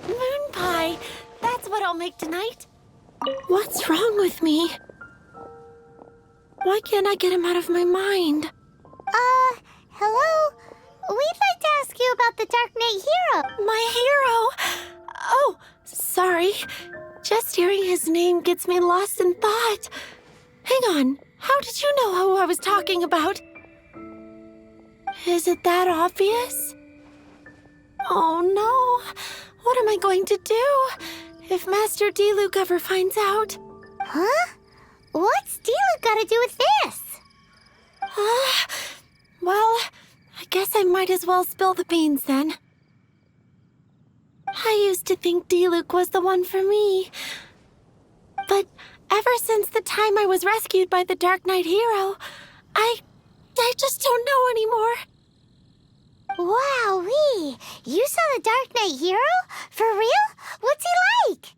Moon pie! That's what I'll make tonight. What's wrong with me? Why can't I get him out of my mind? Hello? We'd like to ask you about the Dark Knight hero. My hero? Oh, sorry. Just hearing his name gets me lost in thought. Hang on, how did you know who I was talking about? Is it that obvious? Oh no, what What am I going to do if Master D-Luke ever finds out? Huh? What's D-Luke got to do with this? Well, I guess I might as well spill the beans then. I used to think D-Luke was the one for me. But ever since the time I was rescued by the Dark Knight hero, I just don't know anymore. Wowee! You saw the Dark Knight hero? For real? What's he like?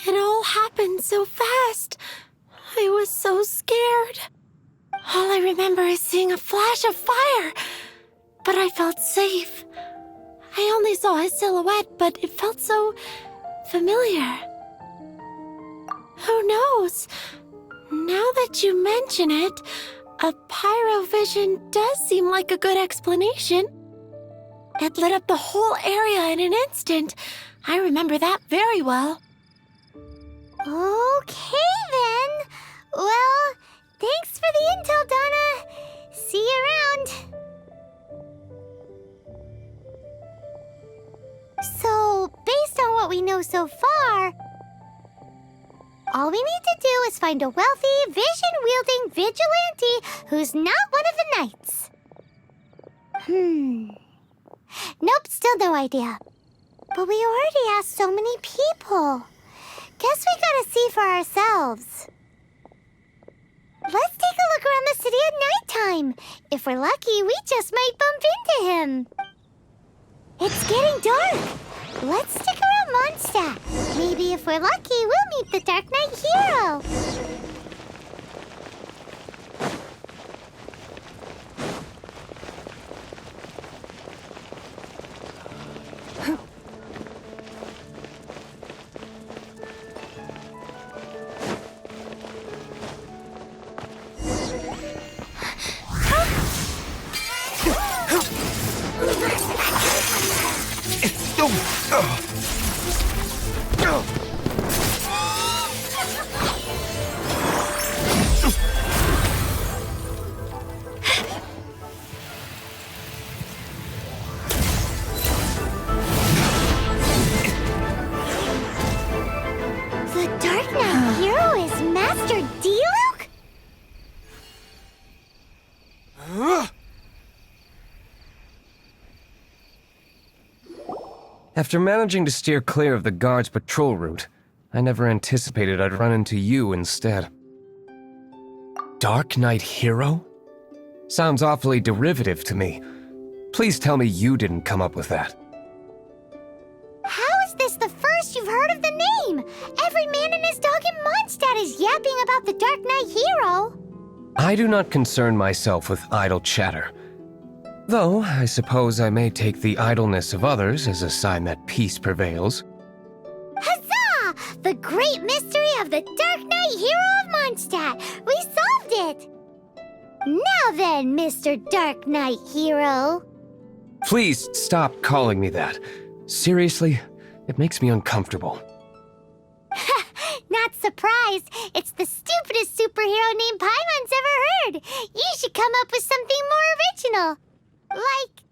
It all happened so fast. I was so scared. All I remember is seeing a flash of fire, but I felt safe. I only saw his silhouette, but it felt so familiar. Who knows? Now that you mention it, a pyrovision does seem like a good explanation. It lit up the whole area in an instant. I remember that very well. Okay, then. Well, thanks for the intel, Donna. See you around. So, based on what we know so far, all we need to do is find a wealthy, vision-wielding vigilante who's not one of the knights. Nope, still no idea. But we already asked so many people. Guess we gotta see for ourselves. Let's take a look around the city at nighttime. If we're lucky, we just might bump into him. It's getting dark. Let's stick around Mondstadt. Maybe if we're lucky, we'll meet the Dark Knight hero. The Dark Knight hero is Master D-Luke? After managing to steer clear of the guards' patrol route, I never anticipated I'd run into you instead. Dark Knight hero? Sounds awfully derivative to me. Please tell me you didn't come up with that. How is this the first you've heard of the name? Every man and his dog in Mondstadt is yapping about the Dark Knight hero. I do not concern myself with idle chatter. Though, I suppose I may take the idleness of others as a sign that peace prevails. Huzzah! The great mystery of the Dark Knight hero of Mondstadt! We solved it! Now then, Mr. Dark Knight hero. Please stop calling me that. Seriously, it makes me uncomfortable. Not surprised. It's the stupidest superhero name Paimon's ever heard. You should come up with something more original. Like,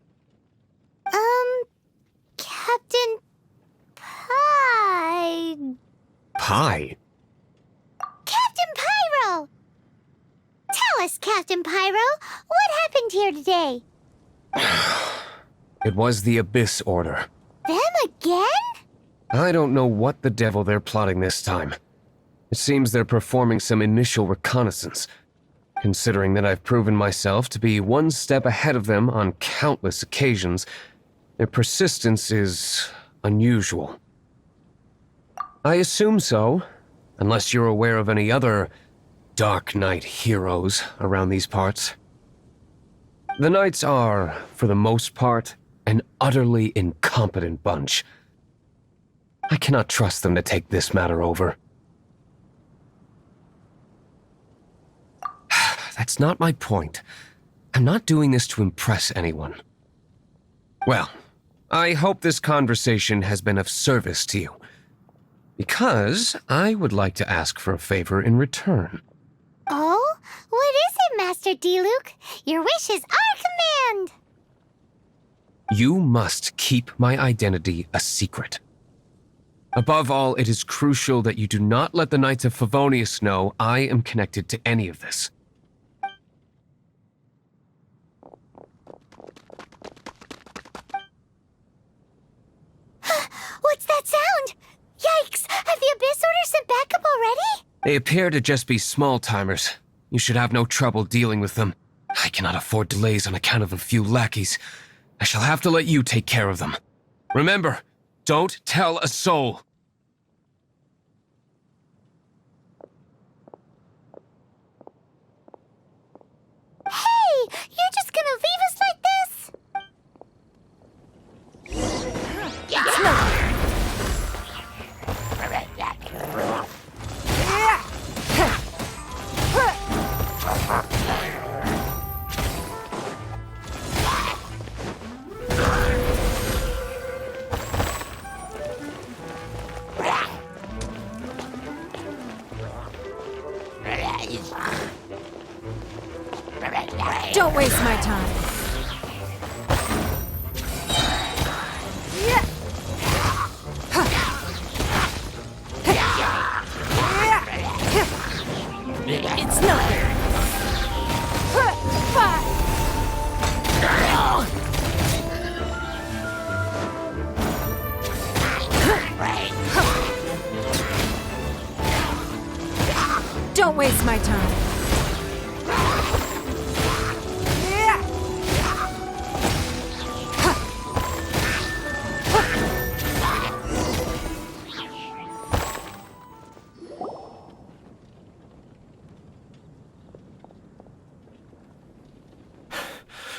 Captain Pie. Pie? Captain Pyro! Tell us, Captain Pyro, what happened here today? It was the Abyss Order. Them again? I don't know what the devil they're plotting this time. It seems they're performing some initial reconnaissance. Considering that I've proven myself to be one step ahead of them on countless occasions, their persistence is unusual. I assume so, unless you're aware of any other Dark Knight heroes around these parts. The Knights are, for the most part, an utterly incompetent bunch. I cannot trust them to take this matter over. That's not my point. I'm not doing this to impress anyone. Well, I hope this conversation has been of service to you. Because I would like to ask for a favor in return. Oh? What is it, Master D-Luke? Your wish is our command! You must keep my identity a secret. Above all, it is crucial that you do not let the Knights of Favonius know I am connected to any of this. What's that sound? Yikes! Have the Abyss Order sent backup already? They appear to just be small-timers. You should have no trouble dealing with them. I cannot afford delays on account of a few lackeys. I shall have to let you take care of them. Remember, don't tell a soul. Hey! You're just gonna leave us like this? Don't waste my time. It's nothing. Don't waste my time.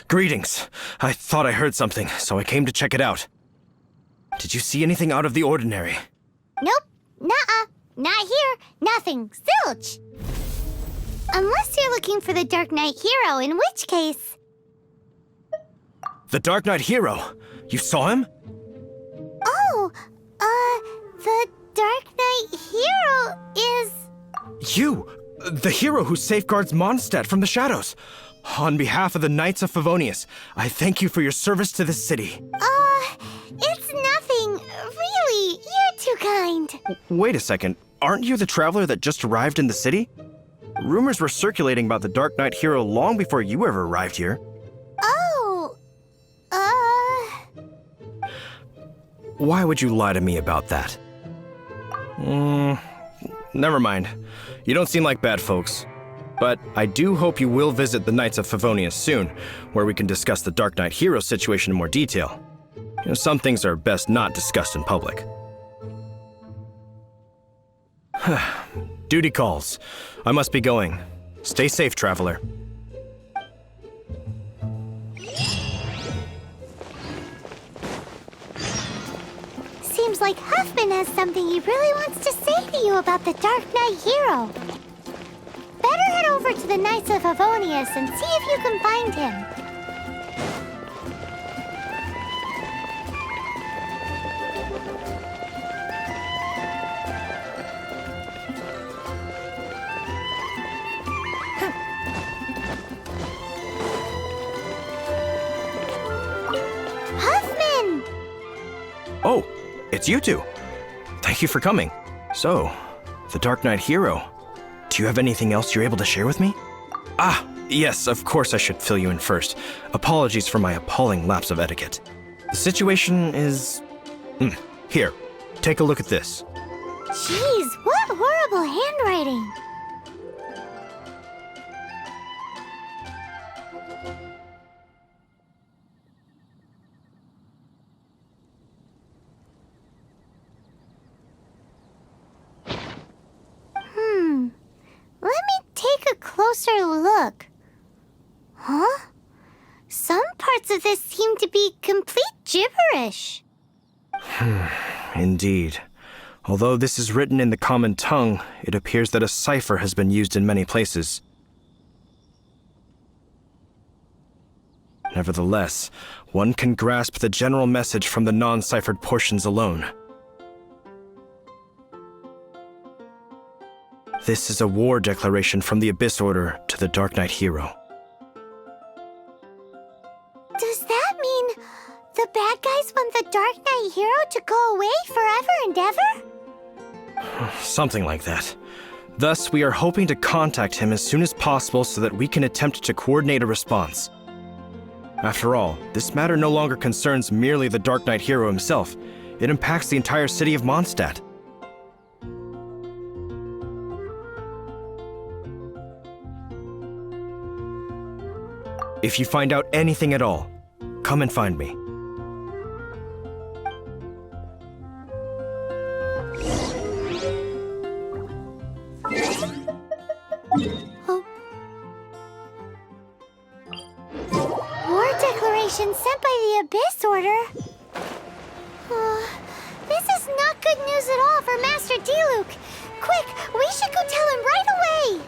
Greetings. I thought I heard something, so I came to check it out. Did you see anything out of the ordinary? Nope. Nuh-uh. Not here. Nothing. Zilch. Unless you're looking for the Dark Knight Hero, in which case... The Dark Knight Hero? You saw him? Oh, the Dark Knight Hero is... You! The hero who safeguards Mondstadt from the shadows. On behalf of the Knights of Favonius, I thank you for your service to this city. It's nothing. Really, you're too kind. Wait a second. Aren't you the traveler that just arrived in the city? Rumors were circulating about the Dark Knight Hero long before you ever arrived here. Oh, Why would you lie to me about that? Never mind. You don't seem like bad folks. But I do hope you will visit the Knights of Favonius soon, where we can discuss the Dark Knight Hero situation in more detail. You know, some things are best not discussed in public. Duty calls. I must be going. Stay safe, traveler. seems like Huffman has something he really wants to say to you about the Dark Knight Hero. Better head over to the Knights of Favonius and see if you can find him. Huffman! Oh, it's you two. Thank you for coming. So, the Dark Knight Hero. Do you have anything else you're able to share with me? Ah, yes, of course I should fill you in first. Apologies for my appalling lapse of etiquette. The situation is... Here, take a look at this. Jeez, what horrible handwriting! Let me take a closer look. Huh? Some parts of this seem to be complete gibberish. Indeed. Although this is written in the common tongue, it appears that a cipher has been used in many places. Nevertheless, one can grasp the general message from the non-ciphered portions alone. This is a war declaration from the Abyss Order to the Dark Knight Hero. Does that mean the want the Dark Knight hero to go away forever and ever? Something like that. Thus, we are hoping to contact him as soon as possible so that we can attempt to coordinate a response. After all, this matter no longer concerns merely the Dark Knight hero himself. It impacts the entire city of Mondstadt. If you find out anything at all, come and find me. War declaration sent by the Abyss Order. This is not good news at all for Master Diluc. Quick, we should go tell him right away.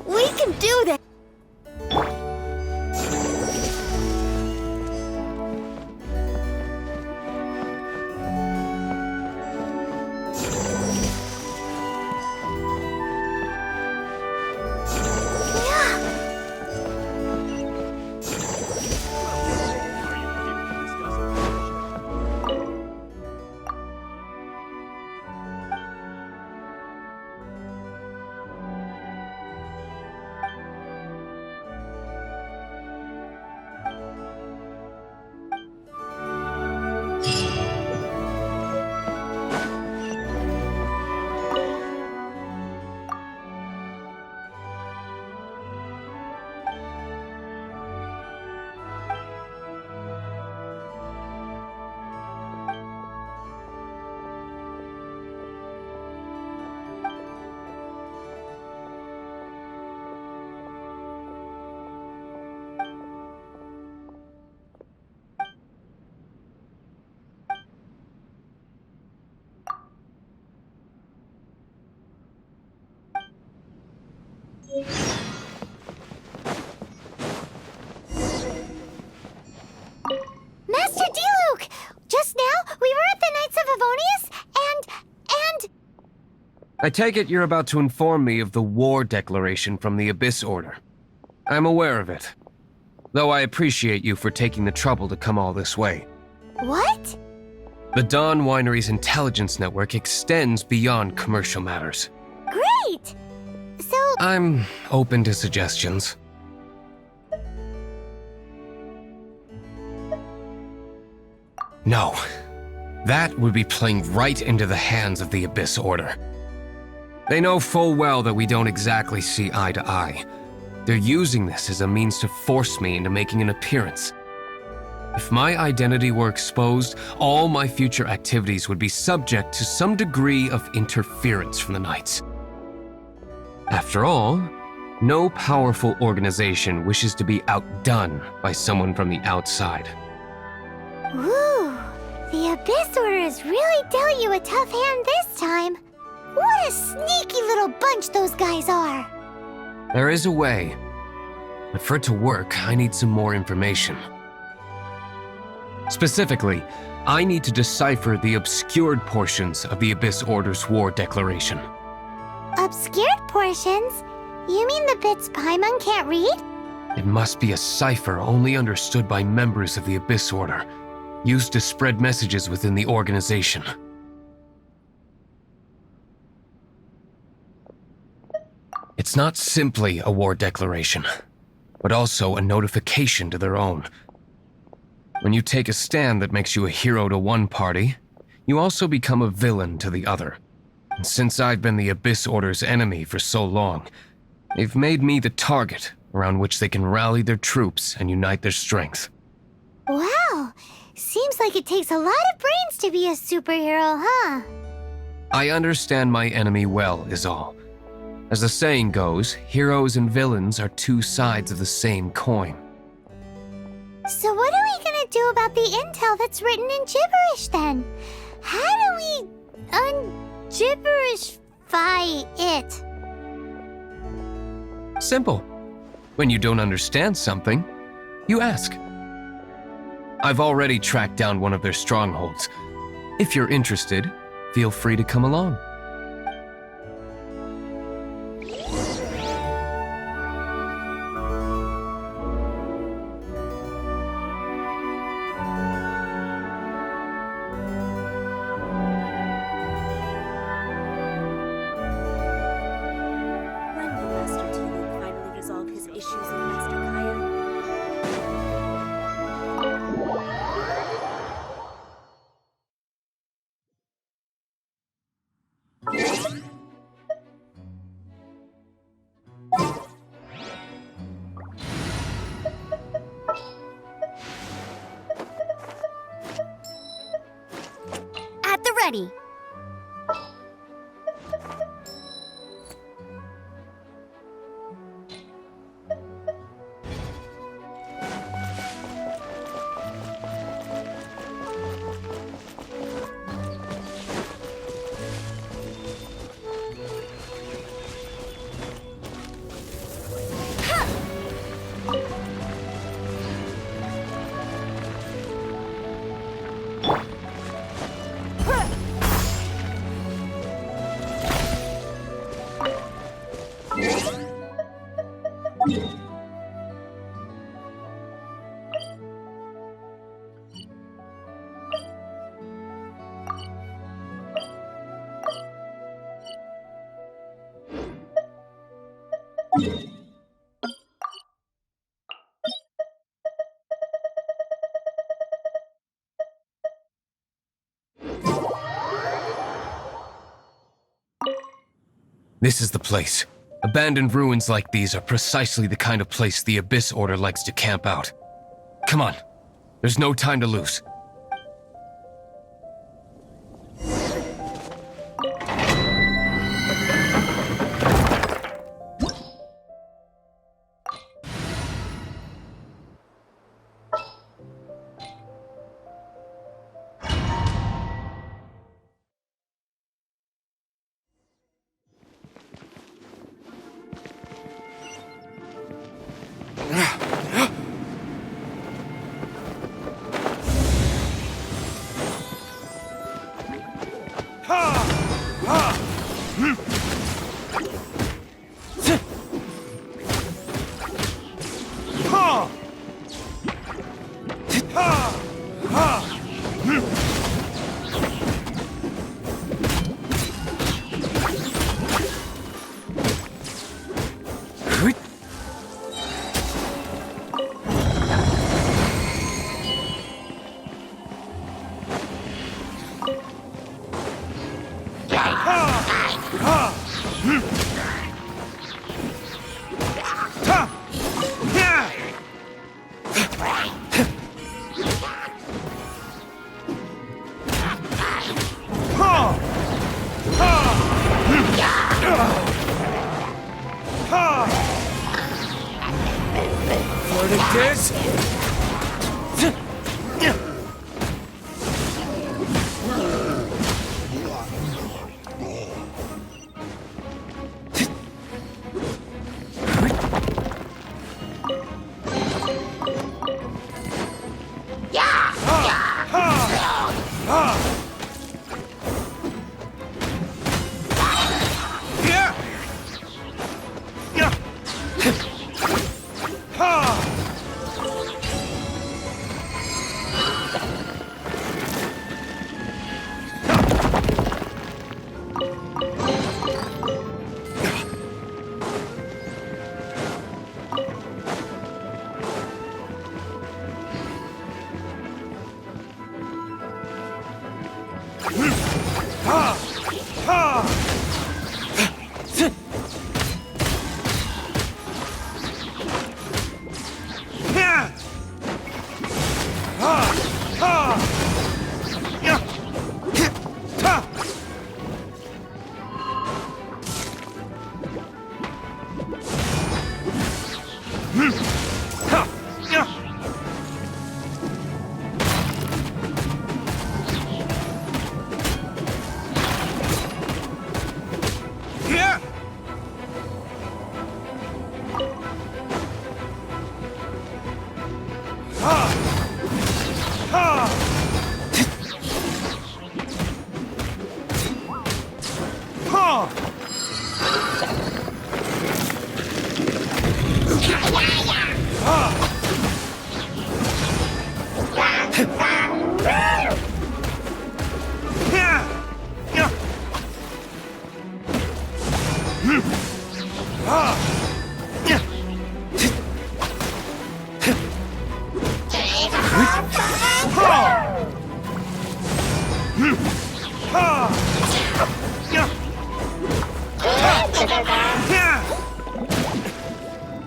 We can do this! Master Diluc! Just now, we were at the Knights of Avonius, and... I take it you're about to inform me of the war declaration from the Abyss Order. I'm aware of it, though I appreciate you for taking the trouble to come all this way. What? The Dawn Winery's intelligence network extends beyond commercial matters. Great! So... I'm open to suggestions. No. That would be playing right into the hands of the Abyss Order. They know full well that we don't exactly see eye to eye. They're using this as a means to force me into making an appearance. If my identity were exposed, all my future activities would be subject to some degree of interference from the Knights. After all, no powerful organization wishes to be outdone by someone from the outside. Ooh, the Abyss Order has really dealt you a tough hand this time. What a sneaky little bunch those guys are. There is a way, but for it to work, I need some more information. Specifically, I need to decipher the obscured portions of the Abyss Order's war declaration. Obscured portions? You mean the bits Paimon can't read? It must be a cipher only understood by members of the Abyss Order, used to spread messages within the organization. It's not simply a war declaration, but also a notification to their own. When you take a stand that makes you a hero to one party, you also become a villain to the other. And since I've been the Abyss Order's enemy for so long, they've made me the target around which they can rally their troops and unite their strength. Wow, seems like it takes a lot of brains to be a superhero, huh? I understand my enemy well, is all. As the saying goes, heroes and villains are two sides of the same coin. So what are we gonna do about the intel that's written in gibberish then? How do we un-gibberishify it? Simple. When you don't understand something, you ask. I've already tracked down one of their strongholds. If you're interested, feel free to come along. At the ready. This is the place. Abandoned ruins like these are precisely the kind of place the Abyss Order likes to camp out. Come on, there's no time to lose.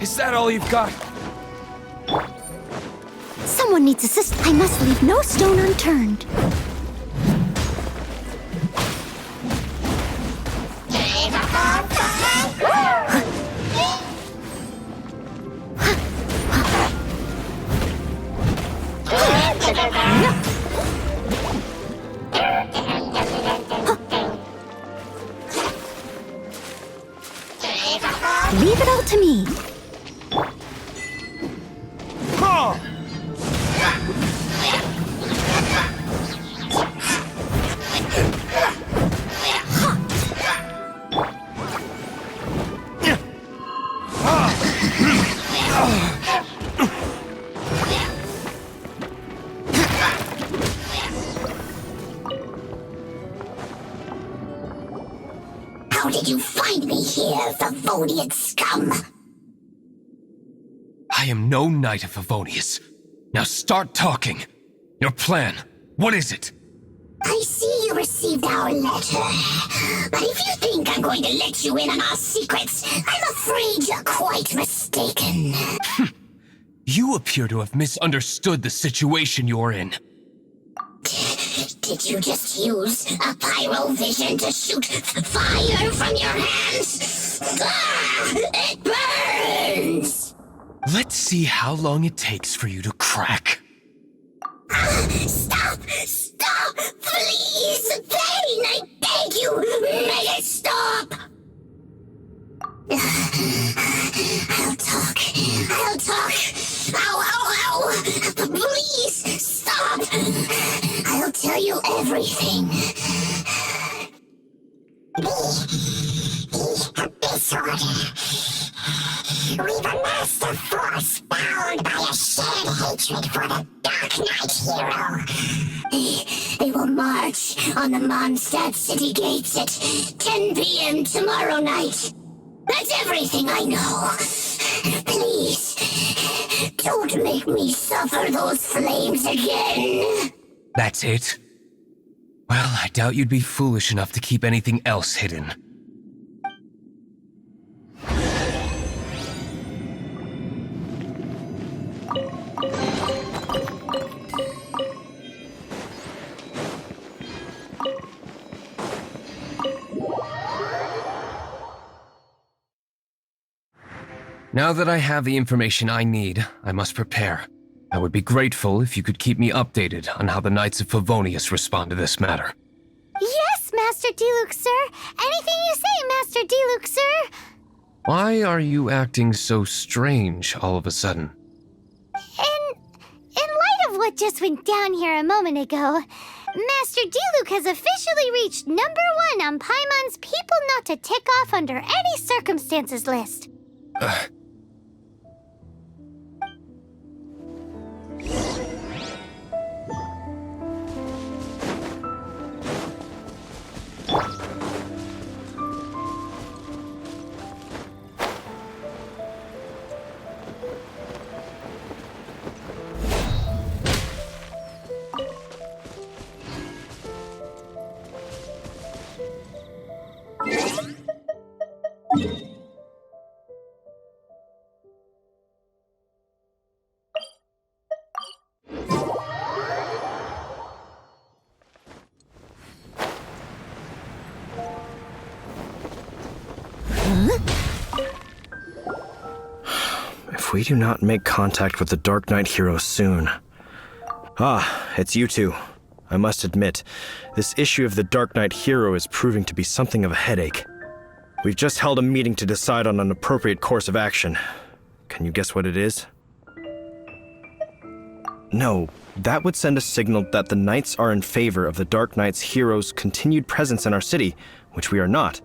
Is that all you've got? Someone needs assistance. I must leave no stone unturned. Leave it all to me. How did you find me here, Favonian scum? I am no knight of Favonius. Now start talking. Your plan, what is it? I see you received our letter. But if you think I'm going to let you in on our secrets, I'm afraid you're quite mistaken. You appear to have misunderstood the situation you're in. Did you just use a pyrovision to shoot fire from your hands? Ah, it burns! Let's see how long it takes for you to crack. Stop! Stop! Please! Pain! I beg you! Make it stop! I'll talk. I'll talk. Ow, ow, ow! Please, stop! I'll tell you everything. The Abyss Order. We've amassed a force bound by a shared hatred for the Dark Knight hero. They will march on the Mondstadt city gates at 10 p.m. tomorrow night. That's everything I know. Please, don't make me suffer those flames again. That's it? Well, I doubt you'd be foolish enough to keep anything else hidden. Now that I have the information I need, I must prepare. I would be grateful if you could keep me updated on how the Knights of Favonius respond to this matter. Yes, Master Diluc, sir. Anything you say, Master Diluc, sir. Why are you acting so strange all of a sudden? In light of what just went down here a moment ago, Master Diluc has officially reached #1 on Paimon's people not to tick off under any circumstances list. If we do not make contact with the Dark Knight hero soon... Ah, it's you two. I must admit, this issue of the Dark Knight hero is proving to be something of a headache. We've just held a meeting to decide on an appropriate course of action. Can you guess what it is? No, that would send a signal that the Knights are in favor of the Dark Knight's hero's continued presence in our city, which we are not.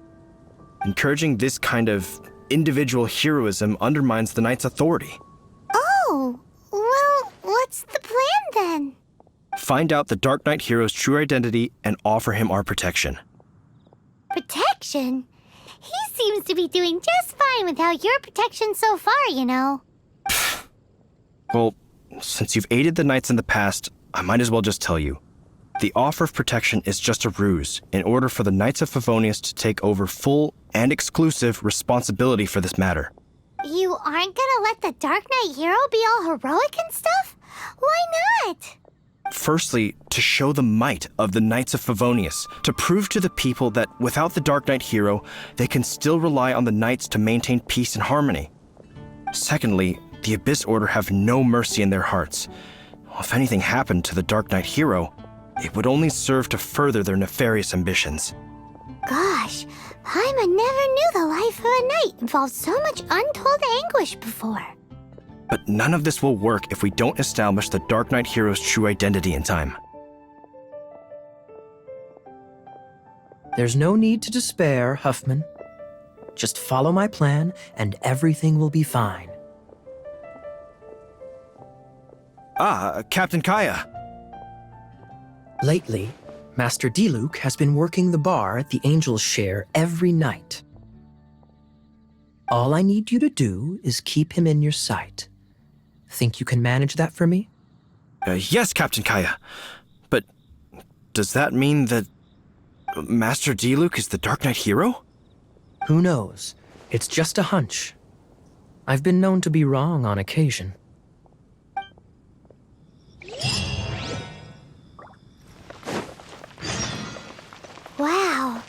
Encouraging this kind of individual heroism undermines the Knights' authority. Oh, well, what's the plan then? Find out the Dark Knight hero's true identity and offer him our protection. Protection? He seems to be doing just fine without your protection so far, you know. Well, since you've aided the Knights in the past, I might as well just tell you. The offer of protection is just a ruse in order for the Knights of Favonius to take over full and exclusive responsibility for this matter. You aren't gonna let the Dark Knight hero be all heroic and stuff? Why not? Firstly, to show the might of the Knights of Favonius, to prove to the people that without the Dark Knight hero, they can still rely on the Knights to maintain peace and harmony. Secondly, the Abyss Order have no mercy in their hearts. If anything happened to the Dark Knight hero, it would only serve to further their nefarious ambitions. Gosh, Paimon never knew the life of a knight involved so much untold anguish before. But none of this will work if we don't establish the Dark Knight hero's true identity in time. There's no need to despair, Huffman. Just follow my plan and everything will be fine. Ah, Captain Kaya. Lately, Master Diluc has been working the bar at the Angel's Share every night. All I need you to do is keep him in your sight. Think you can manage that for me? Yes, Captain Kaya. But does that mean that Master Diluc is the Dark Knight hero? Who knows? It's just a hunch. I've been known to be wrong on occasion. Wow,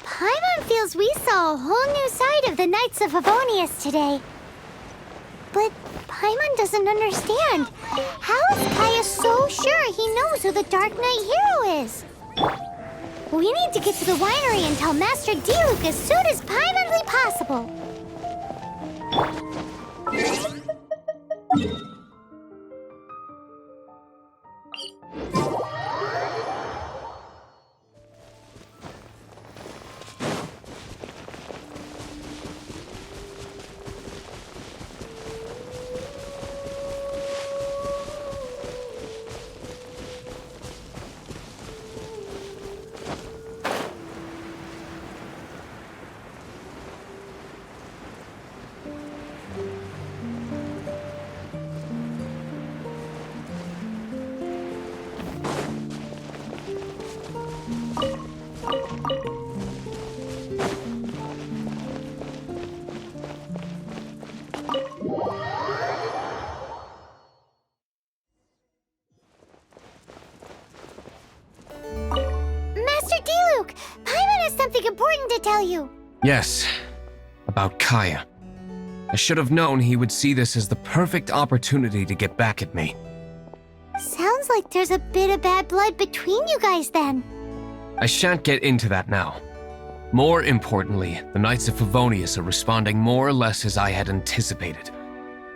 Paimon feels we saw a whole new side of the Knights of Favonius today. But Paimon doesn't understand. How is Kaya so sure he knows who the Dark Knight hero is? We need to get to the winery and tell Master Diluc as soon as Paimonly possible. Important to tell you. Yes, about Kaya. I should have known he would see this as the perfect opportunity to get back at me. Sounds like there's a bit of bad blood between you guys then. I shan't get into that now. More importantly, the Knights of Favonius are responding more or less as I had anticipated.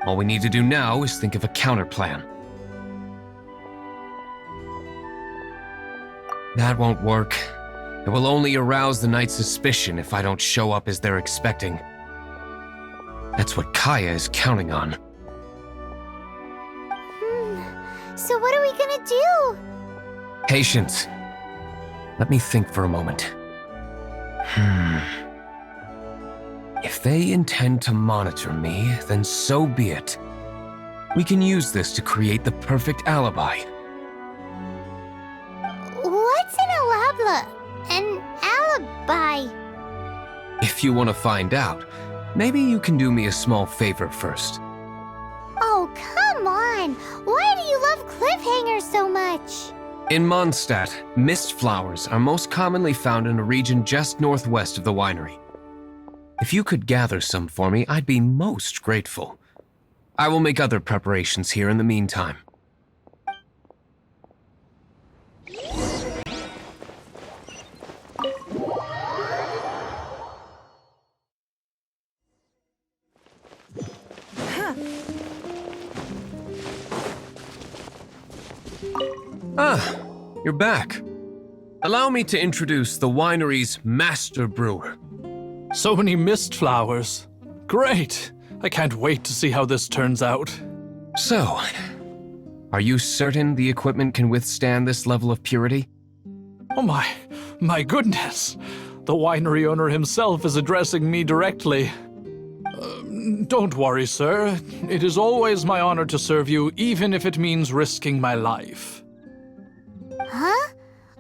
All we need to do now is think of a counterplan. That won't work. It will only arouse the Knights' suspicion if I don't show up as they're expecting. That's what Kaya is counting on. So what are we gonna do? Patience. Let me think for a moment. If they intend to monitor me, then so be it. We can use this to create the perfect alibi. What's an alabla? An alibi? If you want to find out, maybe you can do me a small favor first. Oh, come on! Why do you love cliffhangers so much? In Mondstadt, mist flowers are most commonly found in a region just northwest of the winery. If you could gather some for me, I'd be most grateful. I will make other preparations here in the meantime. Ah, you're back. Allow me to introduce the winery's master brewer. So many mist flowers. Great! I can't wait to see how this turns out. So, are you certain the equipment can withstand this level of purity? Oh my goodness! The winery owner himself is addressing me directly. Don't worry, sir. It is always my honor to serve you, even if it means risking my life. Huh?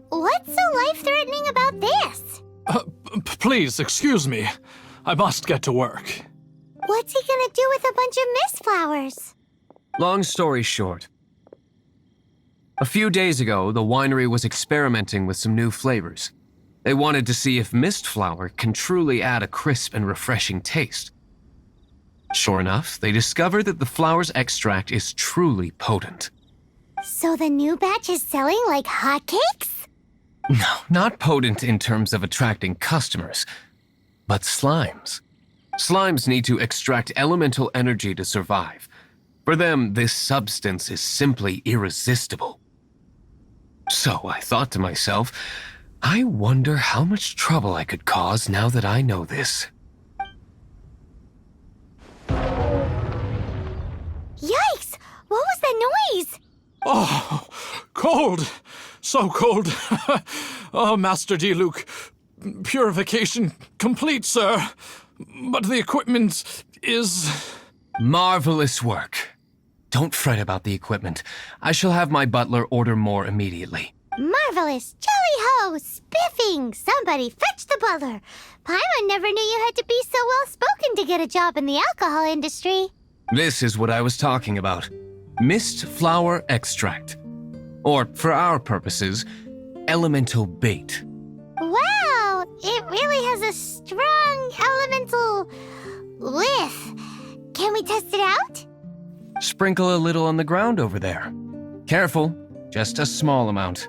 What's so life-threatening about this? Please, excuse me. I must get to work. What's he gonna do with a bunch of mist flowers? Long story short. A few days ago, the winery was experimenting with some new flavors. They wanted to see if mist flower can truly add a crisp and refreshing taste. Sure enough, they discovered that the flower's extract is truly potent. So the new batch is selling like hotcakes? No, not potent in terms of attracting customers, but slimes. Slimes need to extract elemental energy to survive. For them, this substance is simply irresistible. So I thought to myself, I wonder how much trouble I could cause now that I know this. Yikes! What was that noise? Oh, cold! So cold! Oh, Master D. Purification complete, sir. But the equipment is... Marvelous work. Don't fret about the equipment. I shall have my butler order more immediately. Marvelous! Jolly-ho! Spiffing! Somebody fetch the butler! Paimon never knew you had to be so well-spoken to get a job in the alcohol industry. This is what I was talking about. Mist flower extract. Or, for our purposes, elemental bait. Wow! It really has a strong elemental whiff. Can we test it out? Sprinkle a little on the ground over there. Careful, just a small amount.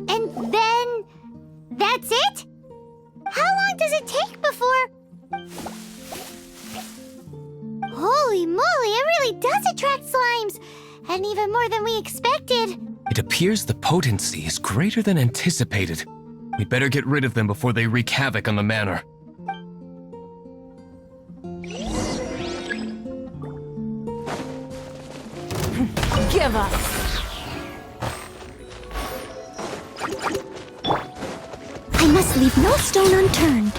And then... that's it? How long does it take before... Holy moly, it really does attract slimes! And even more than we expected. It appears the potency is greater than anticipated. We better get rid of them before they wreak havoc on the manor. Give up! I must leave no stone unturned.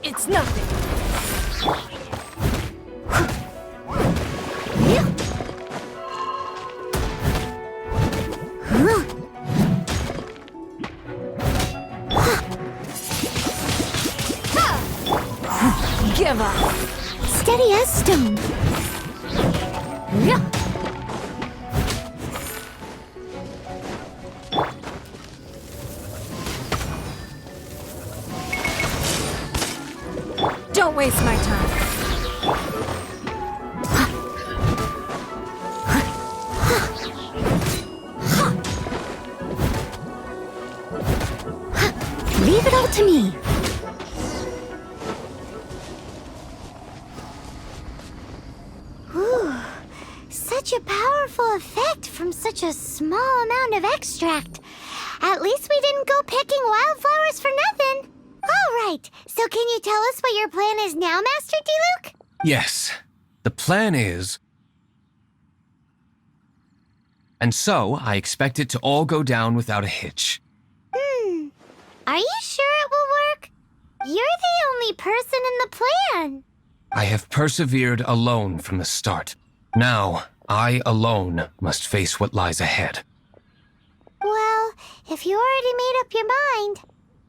It's nothing. Give up. Steady as stone. Don't waste my time. Leave it all to me. Whew. Such a powerful effect from such a small amount of extract. At least we didn't go picking wildflowers for nothing. All right, so can you tell us what your plan is now, Master D. Yes, the plan is... And so, I expect it to all go down without a hitch. Are you sure it will work? You're the only person in the plan. I have persevered alone from the start. Now, I alone must face what lies ahead. Well, if you already made up your mind.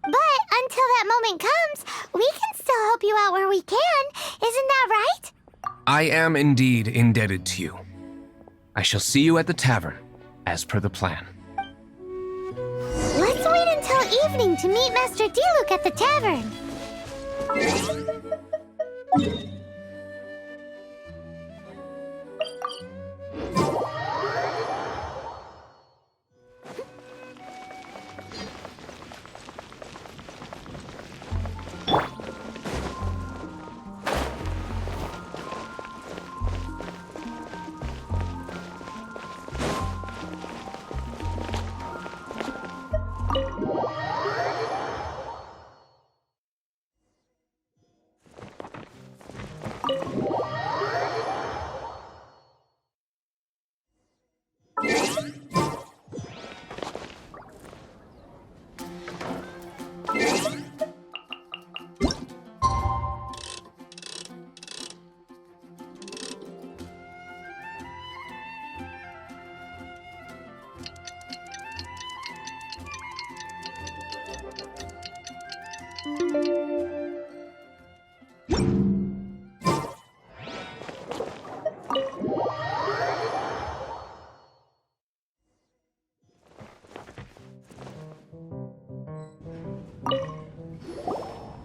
But until that moment comes, we can still help you out where we can. Isn't that right? I am indeed indebted to you. I shall see you at the tavern, as per the plan. Let's wait until evening to meet Master Diluc at the tavern.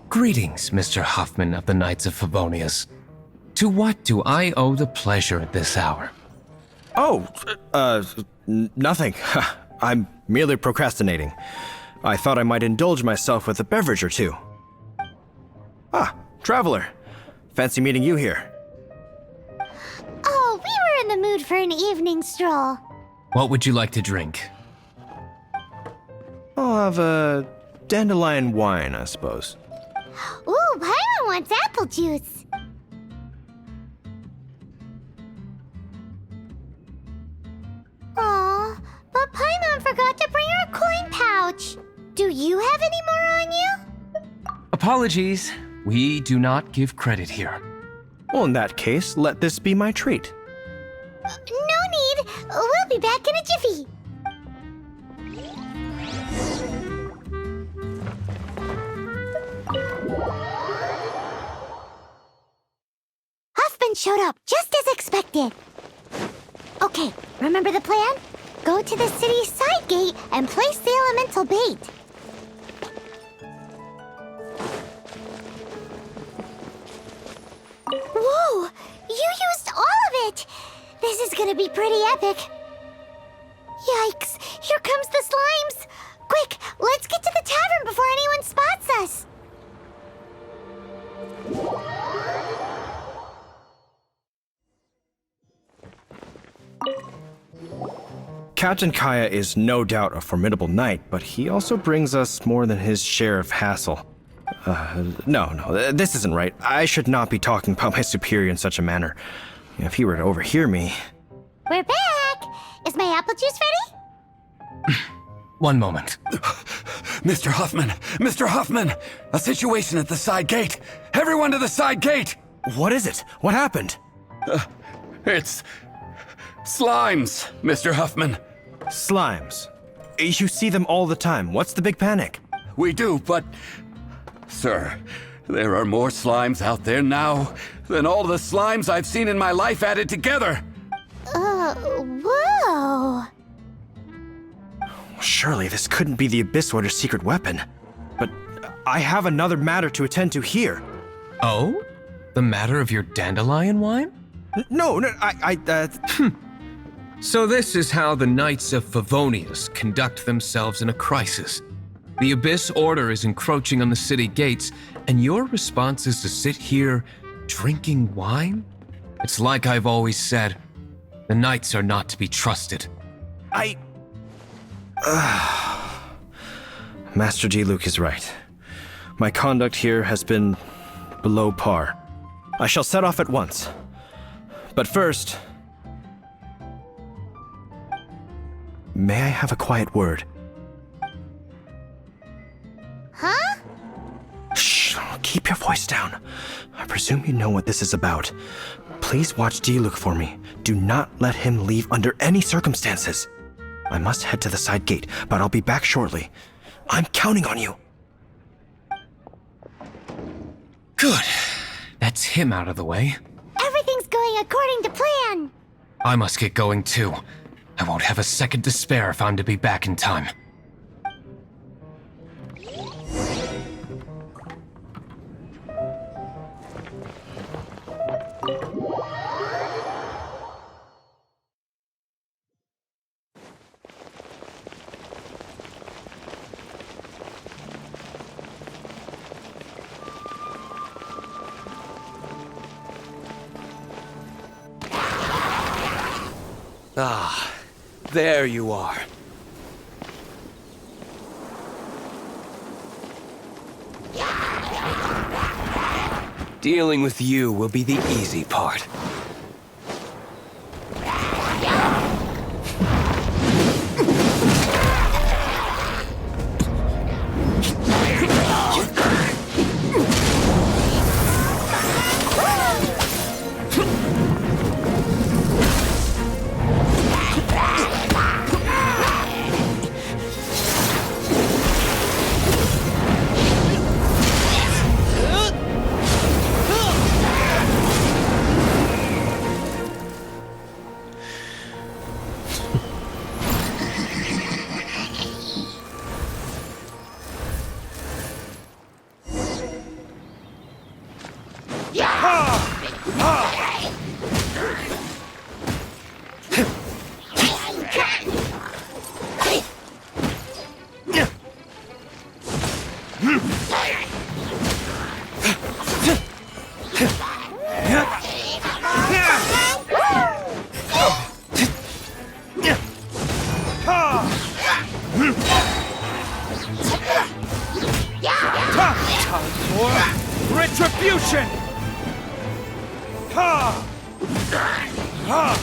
Greetings, Mr. Huffman of the Knights of Favonius. To what do I owe the pleasure at this hour? Oh, nothing. I'm merely procrastinating. I thought I might indulge myself with a beverage or two. Ah, traveler. Fancy meeting you here. Oh, we were in the mood for an evening stroll. What would you like to drink? I'll have a dandelion wine, I suppose. Ooh, Paimon wants apple juice. Aw, but Paimon forgot to bring her coin pouch. Do you have any more on you? Apologies. We do not give credit here. Well, in that case, let this be my treat. No need. We'll be back in a jiffy. Huffman showed up just as expected. Okay, remember the plan? Go to the city's side gate and place the elemental bait. Whoa! You used all of it! This is gonna be pretty epic. Yikes! Here comes the slimes! Quick, let's get to the tavern before anyone spots us! Captain Kaya is no doubt a formidable knight, but he also brings us more than his share of hassle. No, this isn't right. I should not be talking about my superior in such a manner. If he were to overhear me... We're back! Is my apple juice ready? One moment. Mr. Huffman! Mr. Huffman! A situation at the side gate! Everyone to the side gate! What is it? What happened? It's... slimes, Mr. Huffman. Slimes? You see them all the time. What's the big panic? We do, but... Sir, there are more slimes out there now than all the slimes I've seen in my life added together! Whoa! Surely this couldn't be the Abyss Order's secret weapon. But I have another matter to attend to here. Oh? The matter of your dandelion wine? No, So this is how the Knights of Favonius conduct themselves in a crisis. The Abyss Order is encroaching on the city gates, and your response is to sit here drinking wine? It's like I've always said, the Knights are not to be trusted. Master Diluc is right. My conduct here has been below par. I shall set off at once. But first... may I have a quiet word? Huh? Shh! keep your voice down. I presume you know what this is about. Please watch Diluc for me. Do not let him leave under any circumstances. I must head to the side gate, but I'll be back shortly. I'm counting on you. Good. That's him out of the way. Everything's going according to plan. I must get going too. I won't have a second to spare if I'm to be back in time. Ah, there you are. Dealing with you will be the easy part. Retribution! Ha! Ha!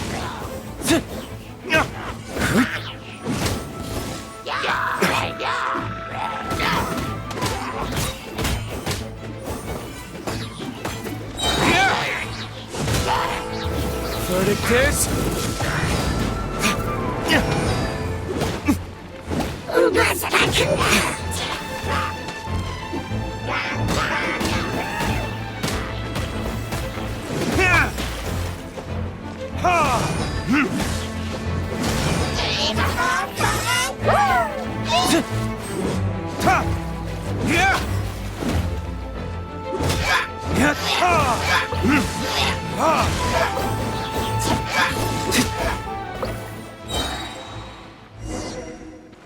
Verdict is...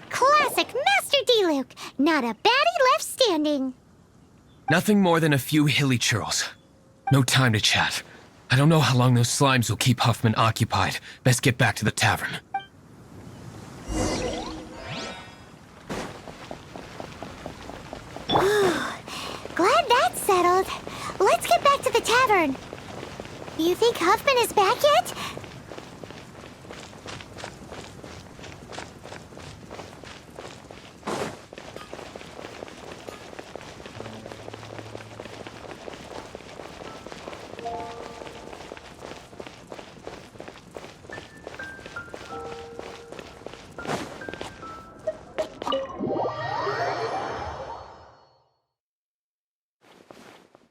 Classic Master Diluc. Not a baddie left standing. Nothing more than a few hilly churls. No time to chat. I don't know how long those slimes will keep Huffman occupied. Best get back to the tavern. Glad that's settled. Let's get back to the tavern. You think Huffman is back yet?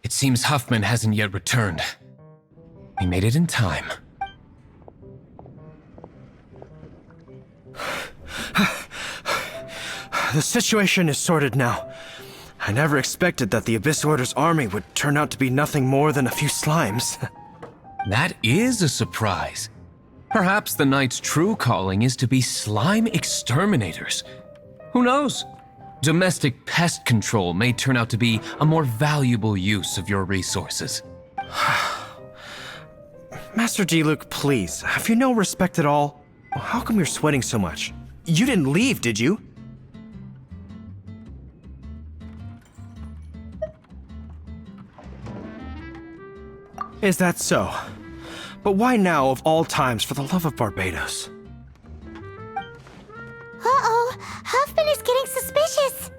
It seems Huffman hasn't yet returned. We made it in time. The situation is sorted now. I never expected that the Abyss Order's army would turn out to be nothing more than a few slimes. That is a surprise. Perhaps the Knight's true calling is to be slime exterminators. Who knows? Domestic pest control may turn out to be a more valuable use of your resources. Master Diluc, please, have you no respect at all? How come you're sweating so much? You didn't leave, did you? Is that so? But why now of all times, for the love of Barbados? Uh-oh, Huffman is getting suspicious.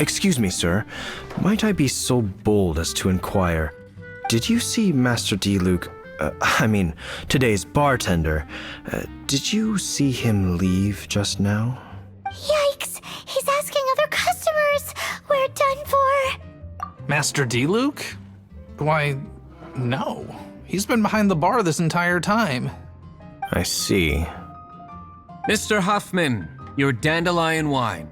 Excuse me, sir. Might I be so bold as to inquire, did you see Master D-Luke, today's bartender, did you see him leave just now? Yikes! He's asking other customers! We're done for! Master D-Luke? Why, no. He's been behind the bar this entire time. I see. Mr. Huffman, your dandelion wine.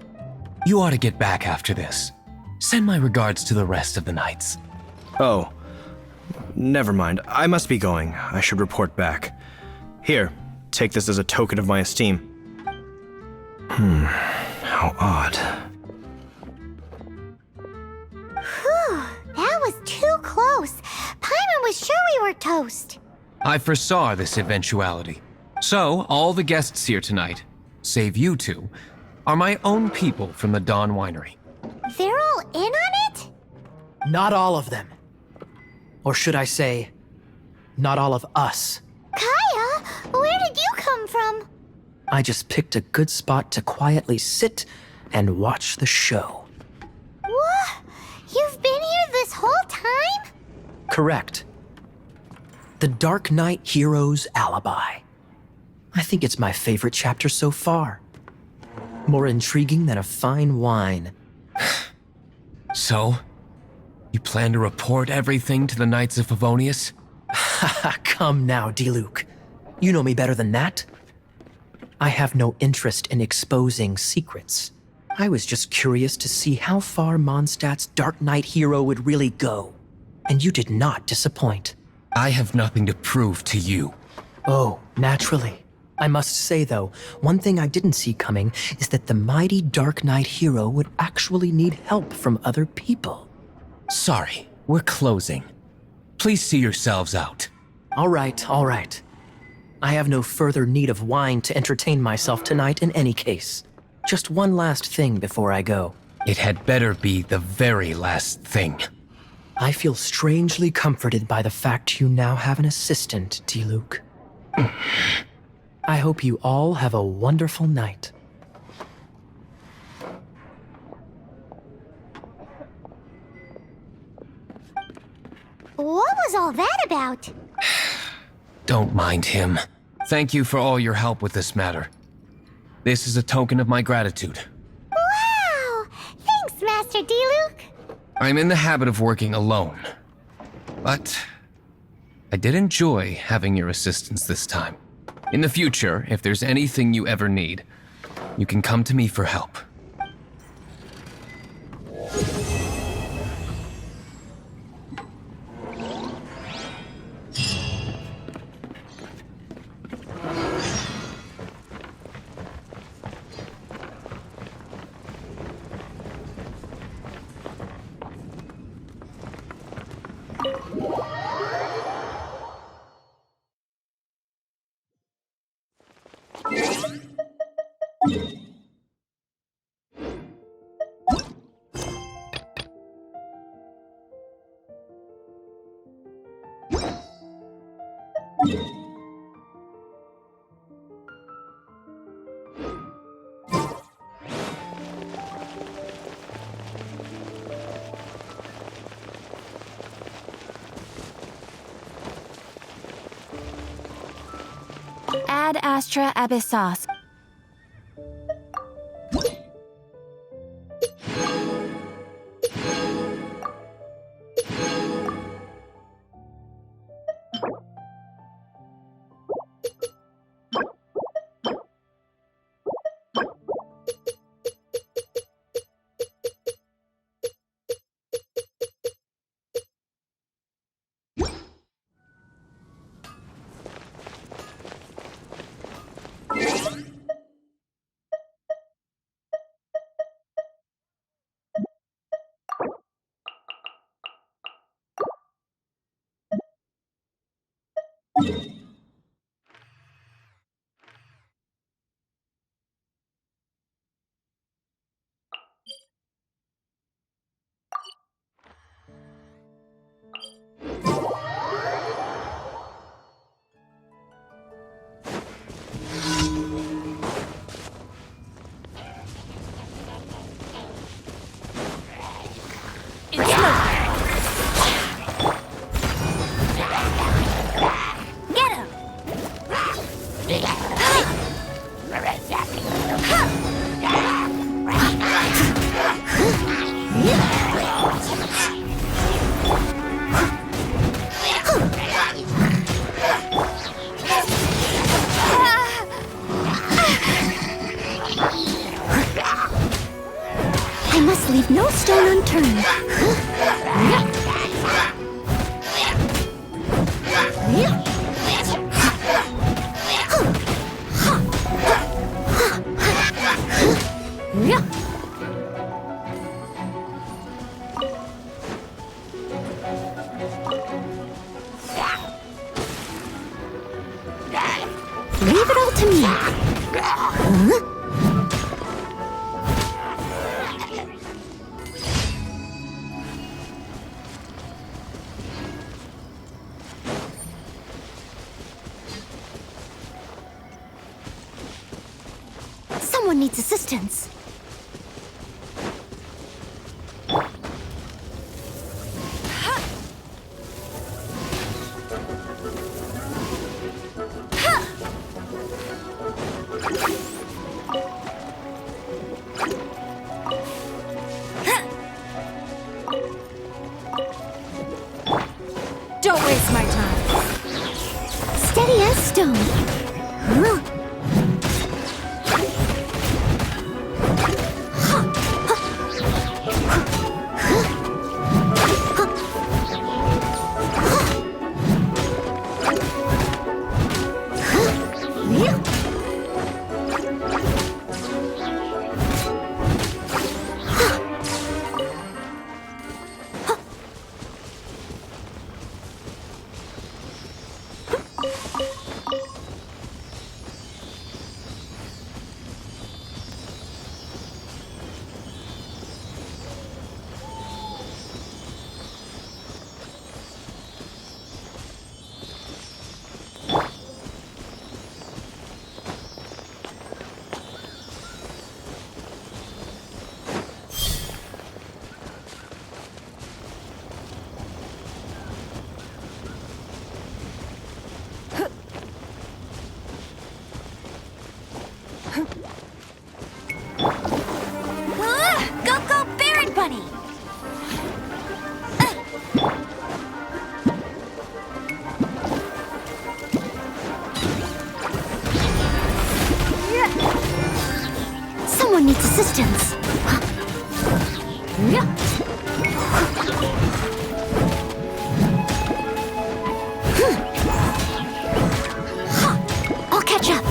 You ought to get back after this. Send my regards to the rest of the knights. Oh, never mind. I must be going. I should report back. Here, take this as a token of my esteem. How odd. Whew, that was too close. Paimon was sure we were toast. I foresaw this eventuality. So, all the guests here tonight, save you two, are my own people from the Dawn Winery. They're all in on it? Not all of them. Or should I say, not all of us. Kaya, where did you come from? I just picked a good spot to quietly sit and watch the show. What? You've been here this whole time? Correct. The Dark Knight Hero's Alibi. I think it's my favorite chapter so far. More intriguing than a fine wine. So, you plan to report everything to the Knights of Favonius? Come now, D-Luke. You know me better than that. I have no interest in exposing secrets. I was just curious to see how far Mondstadt's Dark Knight hero would really go. And you did not disappoint. I have nothing to prove to you. Oh, naturally. I must say, though, one thing I didn't see coming is that the mighty Dark Knight hero would actually need help from other people. Sorry, we're closing. Please see yourselves out. All right, all right. I have no further need of wine to entertain myself tonight in any case. Just one last thing before I go. It had better be the very last thing. I feel strangely comforted by the fact you now have an assistant, D-Luke. I hope you all have a wonderful night. What was all that about? Don't mind him. Thank you for all your help with this matter. This is a token of my gratitude. Wow! Thanks, Master D-Luke. I'm in the habit of working alone. But I did enjoy having your assistance this time. In the future, if there's anything you ever need, you can come to me for help. Ad Astra Abyssos. must leave no stone unturned. Leave it all to me. Huh? Someone needs assistance. Don't waste my time. Steady as stone. Huh? Go, go, Baron Bunny! Someone needs assistance. I'll catch up.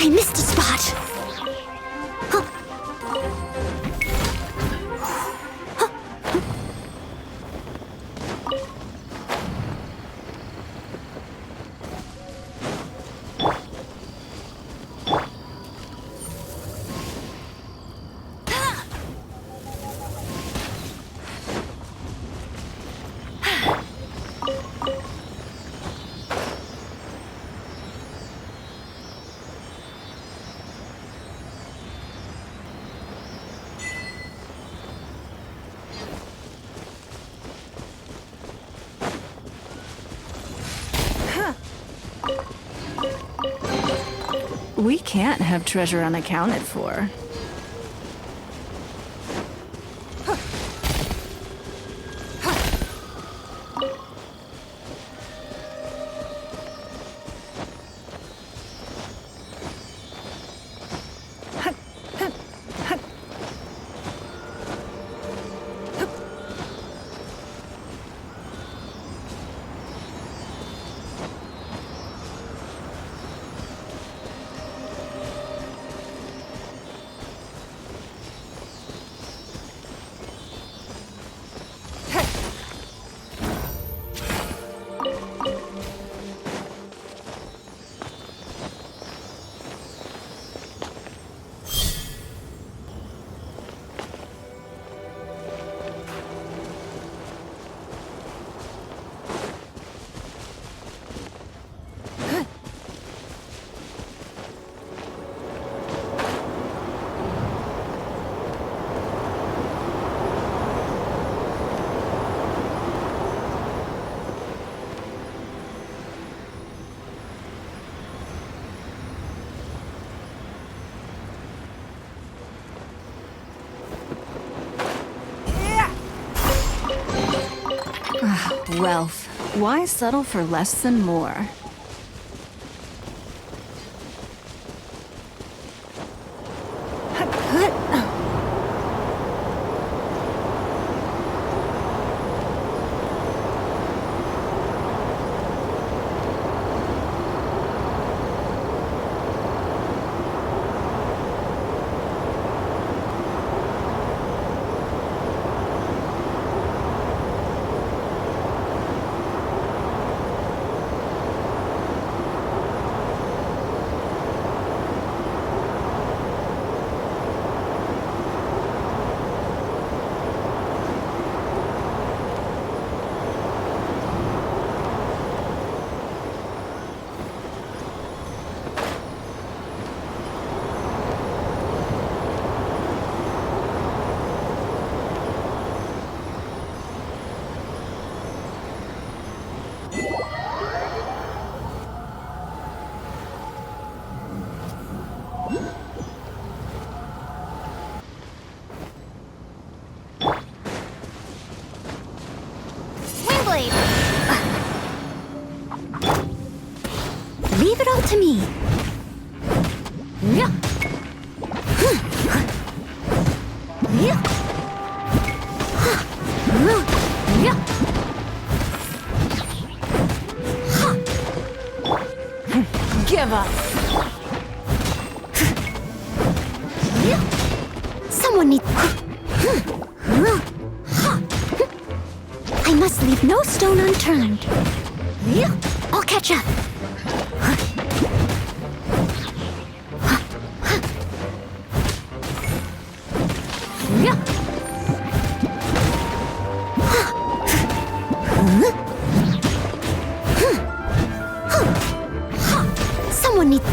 I missed a spot. We can't have treasure unaccounted for. Wealth. Why settle for less than more? Leave it all to me. Give up. Someone needs... I must leave no stone unturned. I'll catch up. Someone needs...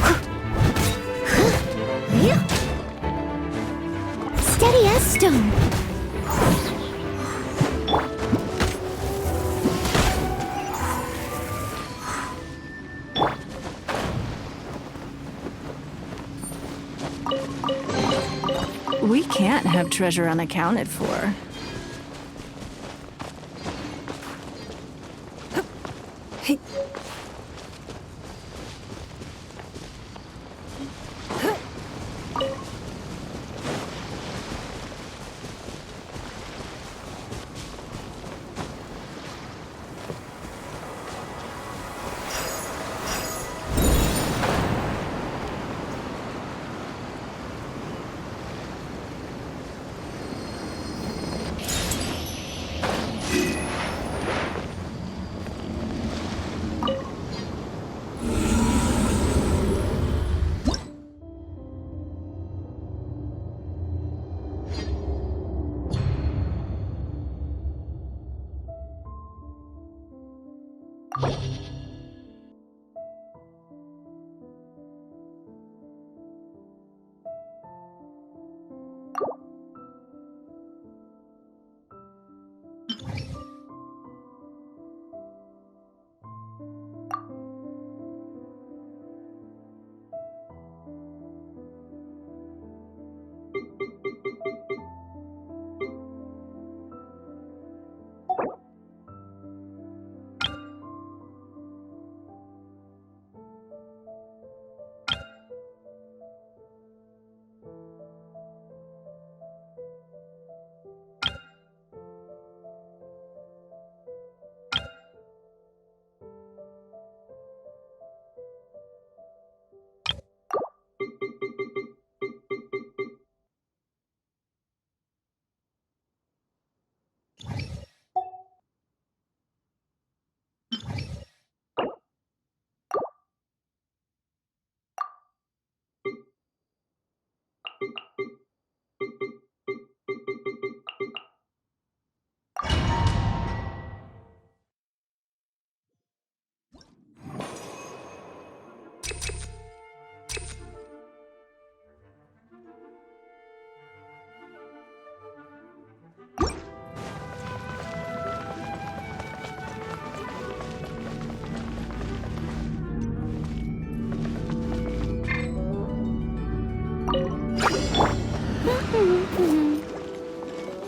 Steady as stone. We can't have treasure unaccounted for.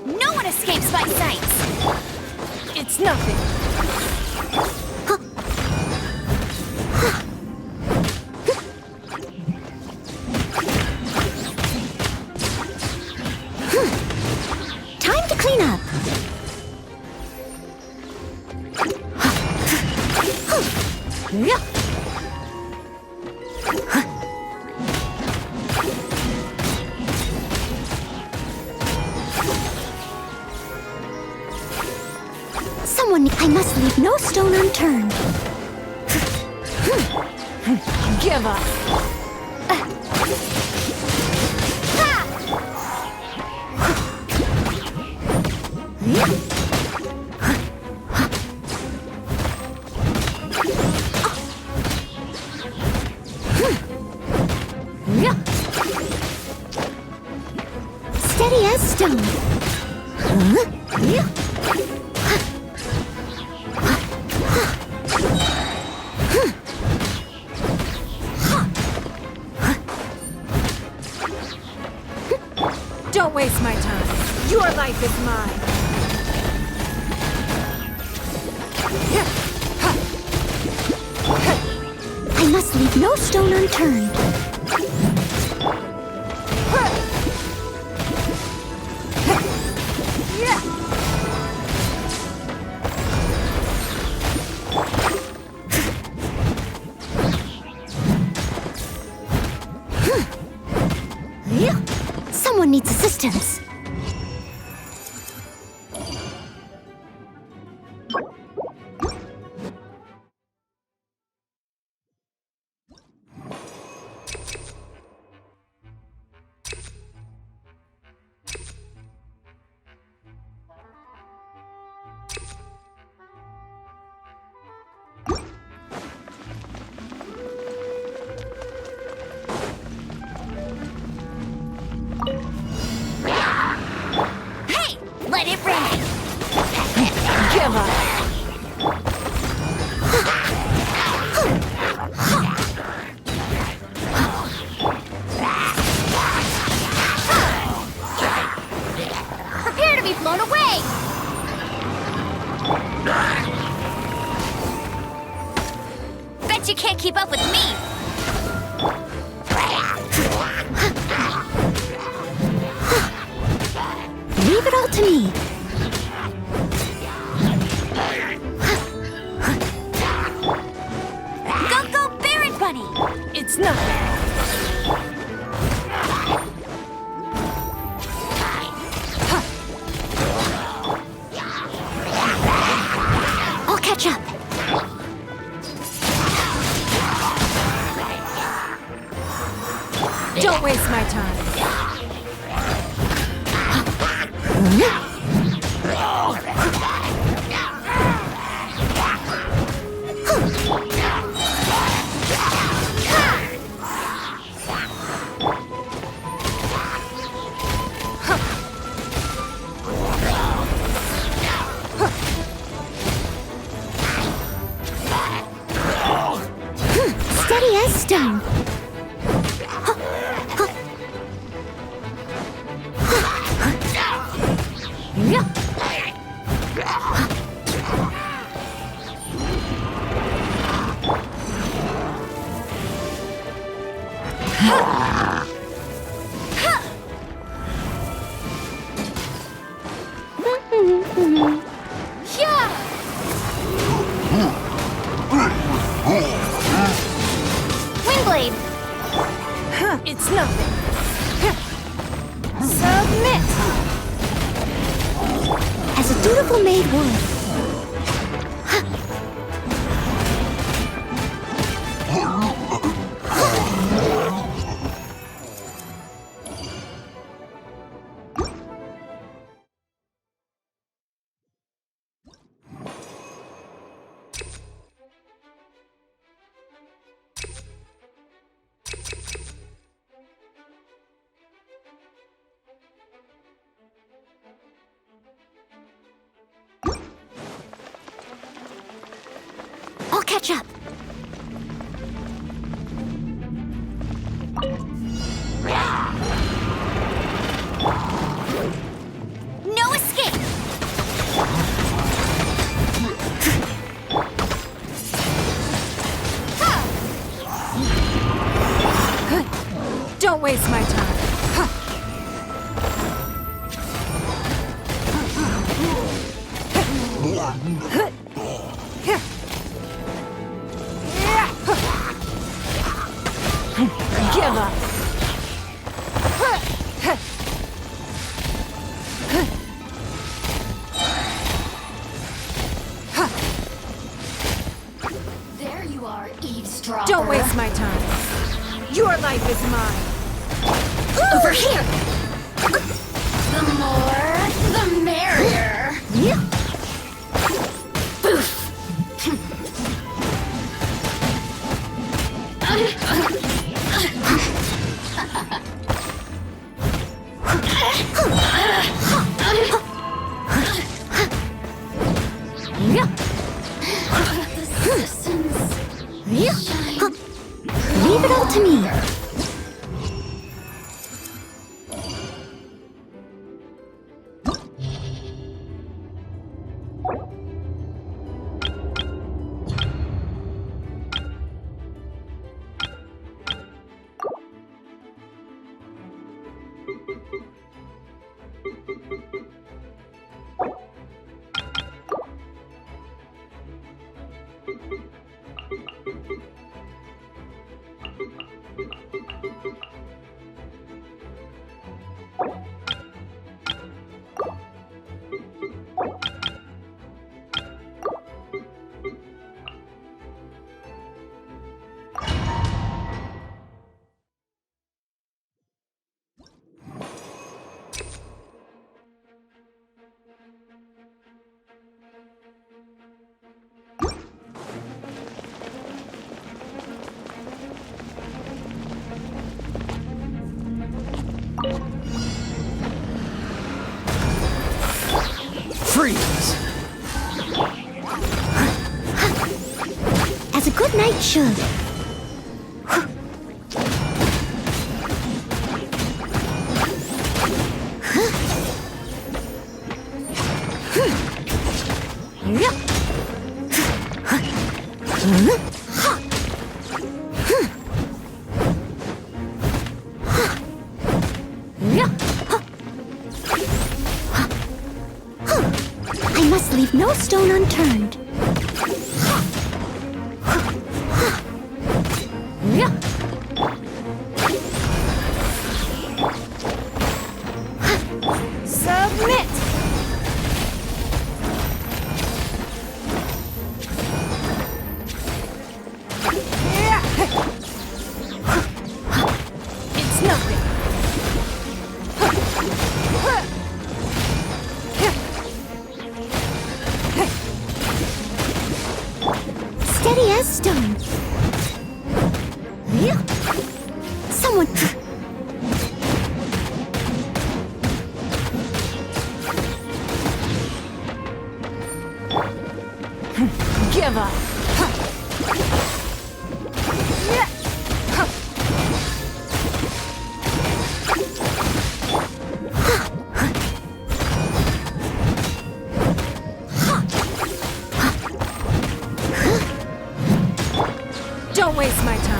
No one escapes my sight! It's nothing. I must leave no stone unturned. Give up. Steady as stone. Don't waste my time. Your life is mine. I must leave no stone unturned. Someone needs assistance. Let it rain! Give up! Prepare to be blown away! Bet you can't keep up with me! Leave it all to me. Go, Barret Bunny! It's nothing. I'll catch up. Don't waste my time. Steady as stone. Windblade! It's nothing. Submit! As a dutiful maid would. I'll catch up. No escape! Don't waste my time. are eavesdropper. Don't waste my time. Your life is mine. Over here! The more, the merrier. Boof! Leave it all to me. Freeze! As a good knight should. I must leave no stone unturned. Submit! It's nothing. Steady as stone. Someone. Give up. Don't waste my time.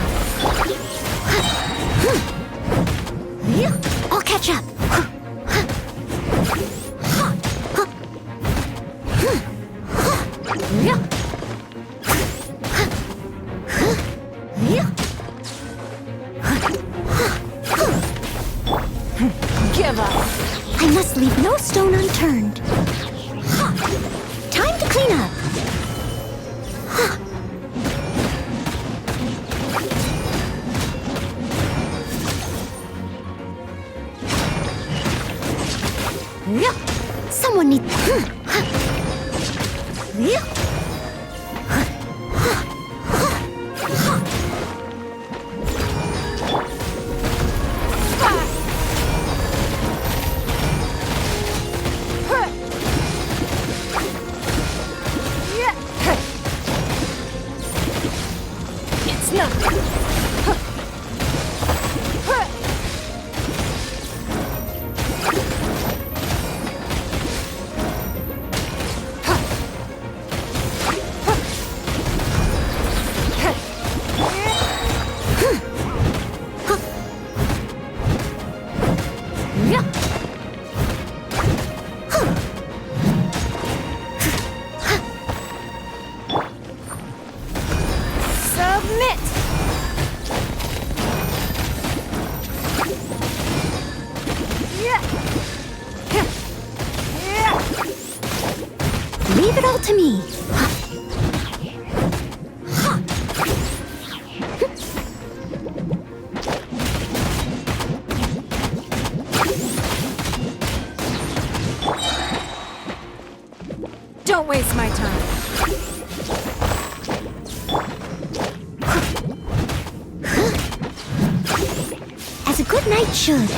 I'll catch up. Give up. I must leave no stone unturned. Time to clean up. Someone needs. It's nothing. Submit! Knight should.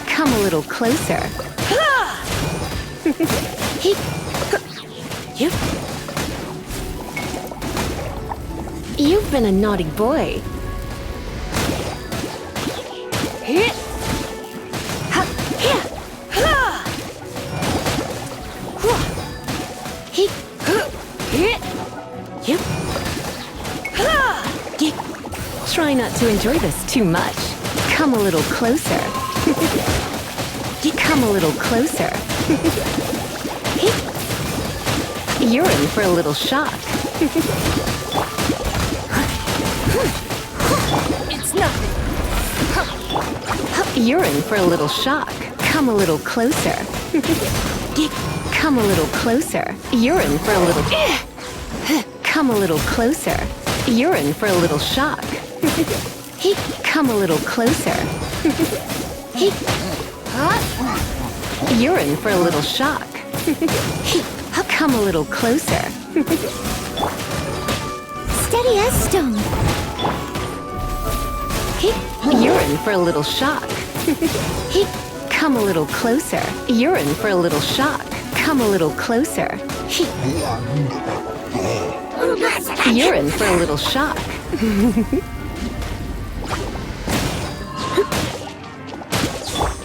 Come a little closer. You've been a naughty boy. Try not to enjoy this too much. Come a little closer. Come a little closer. You're in for a little shock. It's nothing. You're in for a little shock. Come a little closer. Come a little closer. You're in for a little... Come a little closer. You're in for a little shock. Come a little closer. You're in for a little shock. Come a little closer. Steady as stone. You're in for a little shock. Come a little closer. You're in for a little shock. Come a little closer. You're in for a little shock.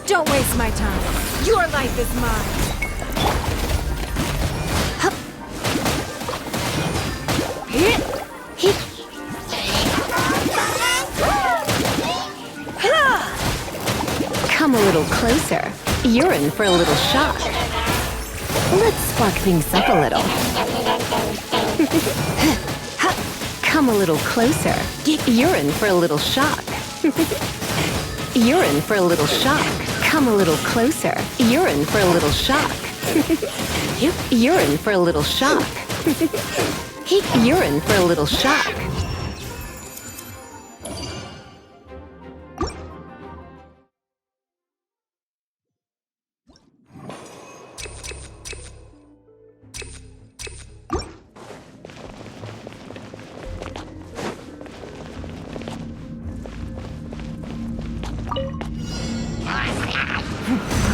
Don't waste my time. Your life is mine. Come a little closer. You're in for a little shock. Let's spark things up a little. Come a little closer. You're in for a little shock. You're in for a little shock. Come a little closer. You're in for a little shock. You're in for a little shock. You're in for a little shock.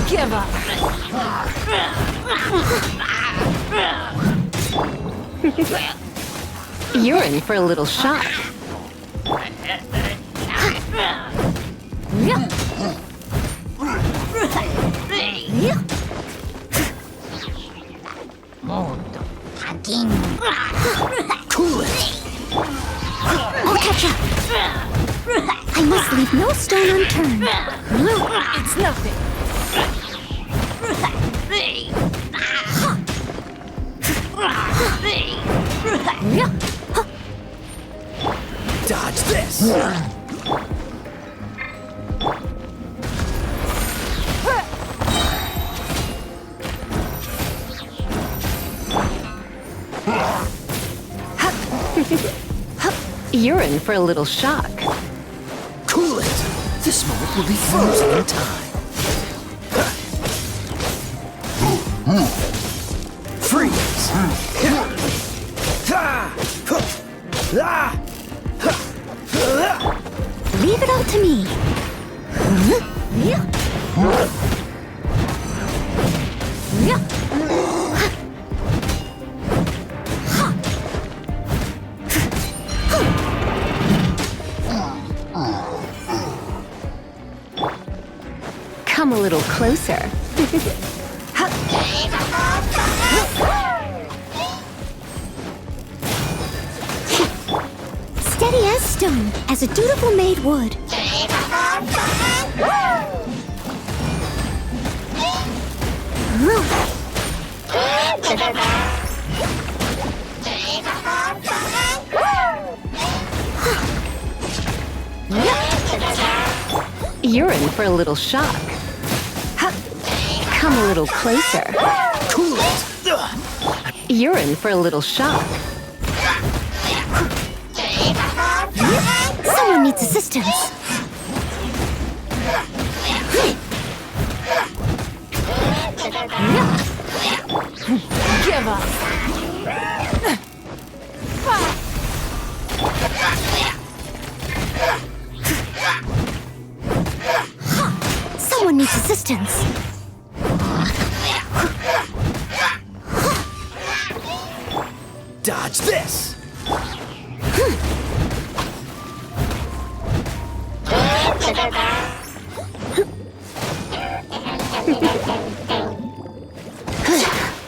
Give up. You're in for a little shock. Cool it. I'll catch up. I must leave no stone unturned. It's nothing. Dodge this! You're in for a little shock. Cool it! This moment will be frozen in time. Freeze! Leave it all to me. Come a little closer. Steady as stone, as a dutiful maid would. You're in for a little shock. Come a little closer. Cool it! You're in for a little shock. Someone needs assistance. Give up. Someone needs assistance. Dodge this!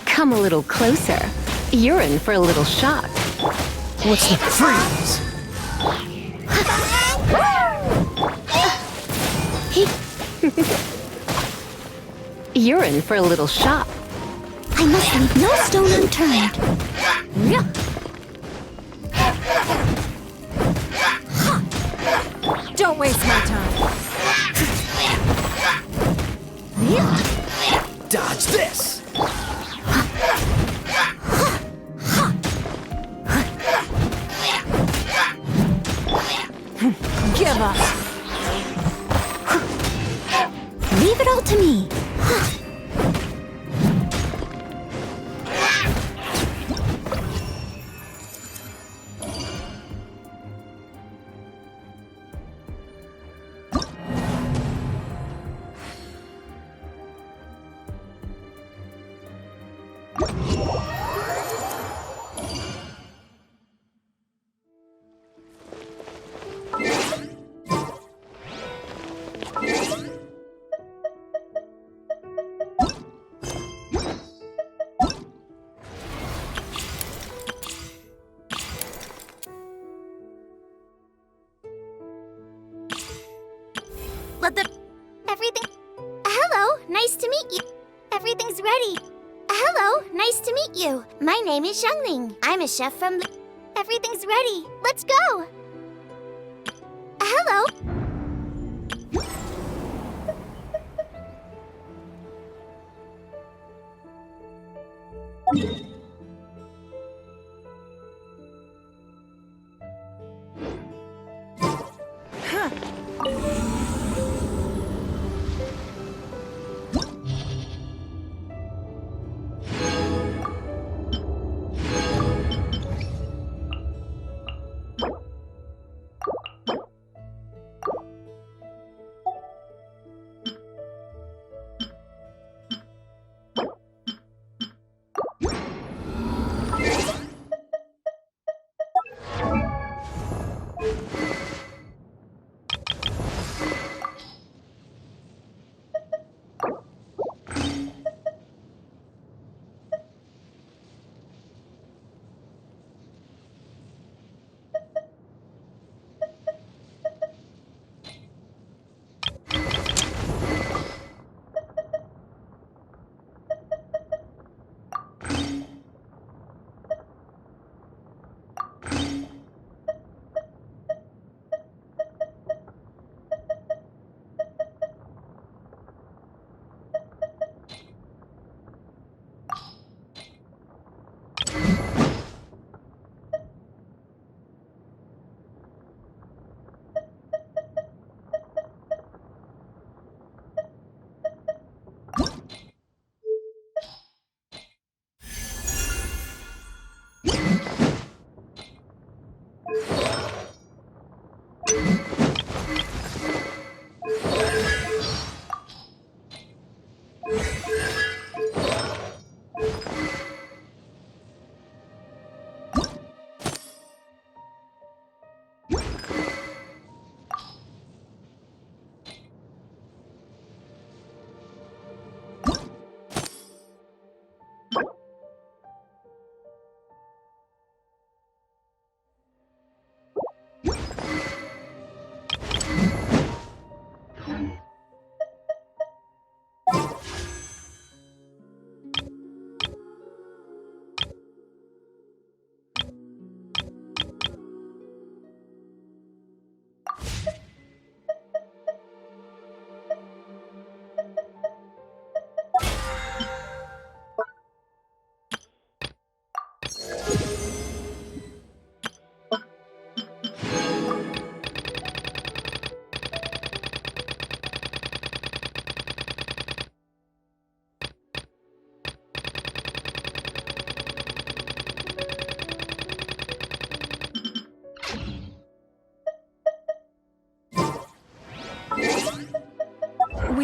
Come a little closer. You're in for a little shock. What's the freeze? You're in for a little shock. I must leave no stone unturned. Don't waste my time. Dodge this! Give up. Leave it all to me. Everything. Hello, nice to meet you. Everything's ready. Hello, nice to meet you. My name is Xiangling. I'm a chef from the. Everything's ready. Let's go. Hello.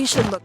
We should look.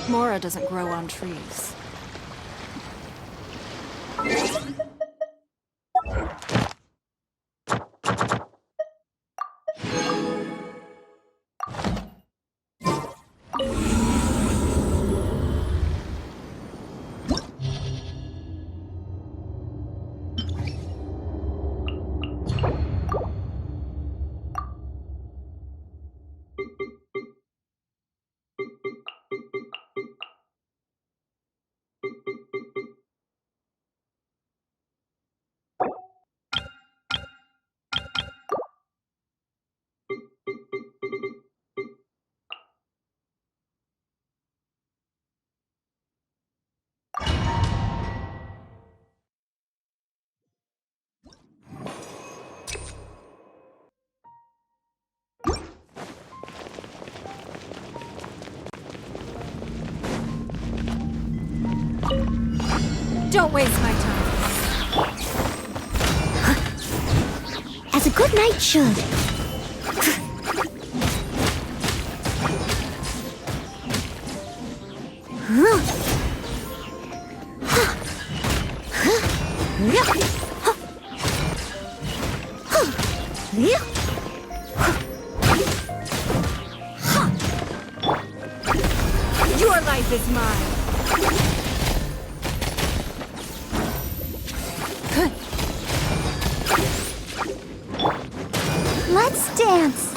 Mora doesn't grow on trees. Don't waste my time. As a good knight should. Your life is mine. Let's dance.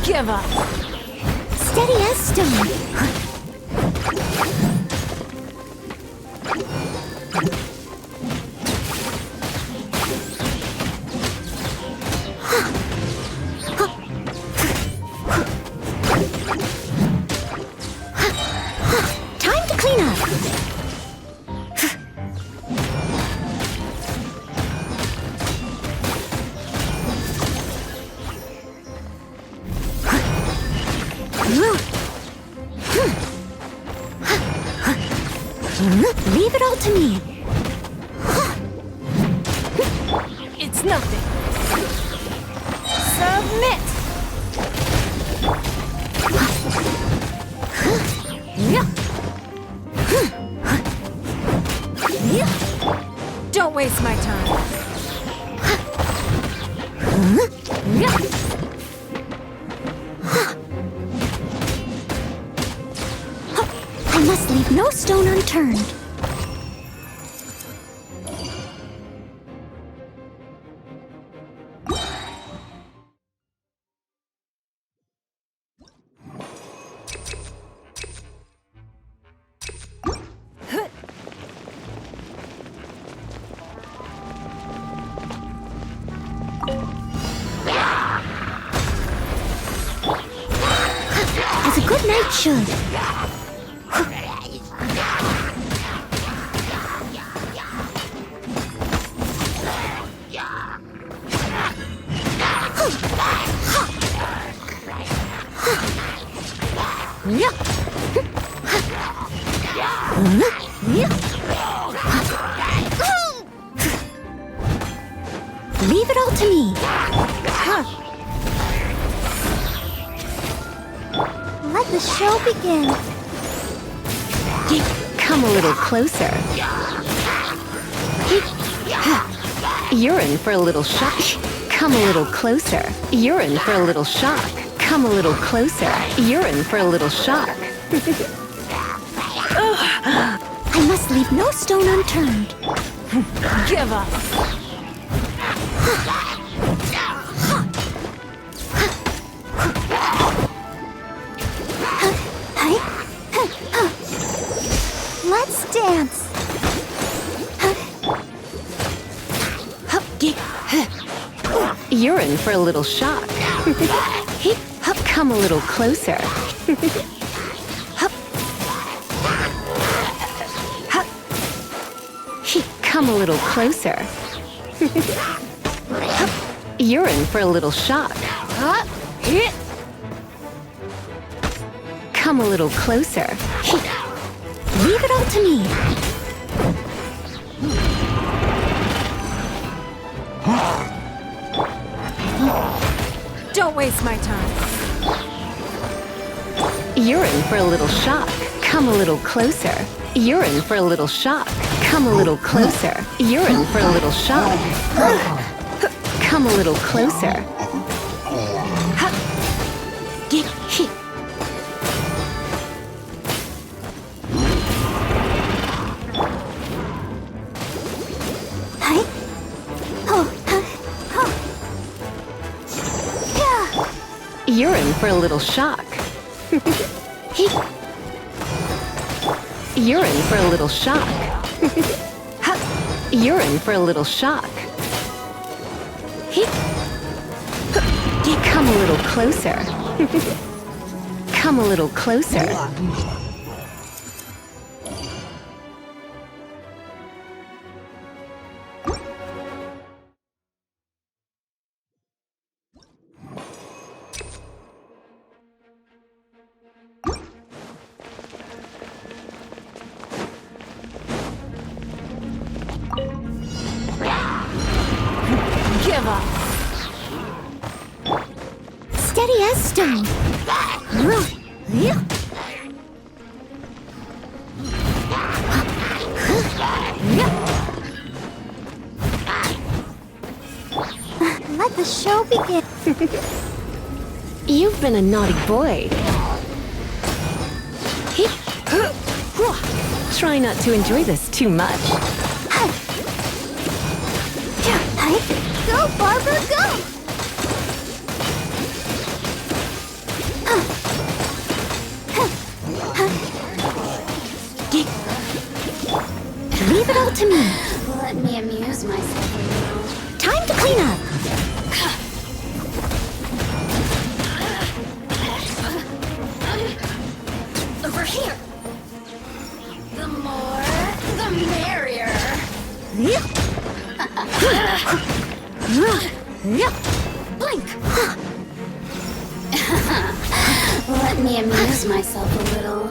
Give up. Steady as stone. Time to clean up. Leave it all to me. It's nothing. Submit. Don't waste my time. I must leave no stone unturned. As a good knight should. Leave it all to me. Let the show begin. Come a little closer. You're in for a little shock. Come a little closer. You're in for a little shock. Come a little closer. You're in for a little shock. I must leave no stone unturned. Give up. Let's dance. You're in for a little shock. Come a little closer. Come a little closer. You're in for a little shock. Come a little closer. Leave it all to me. Don't waste my time. You're in for a little shock. Come a little closer. You're in for a little shock. Come a little closer. You're in for a little shock. Come a little closer. You're in for a little shock. You're in for a little shock. You're in for a little shock. Come a little closer. Come a little closer. Give up. Steady as stone. Let the show begin. You've been a naughty boy. Try not to enjoy this too much. Go, Barbara, go! Leave it all to me. Let me amuse myself a little. Time to clean up. Over here. The more, the merrier. Blink. Let me amuse myself a little.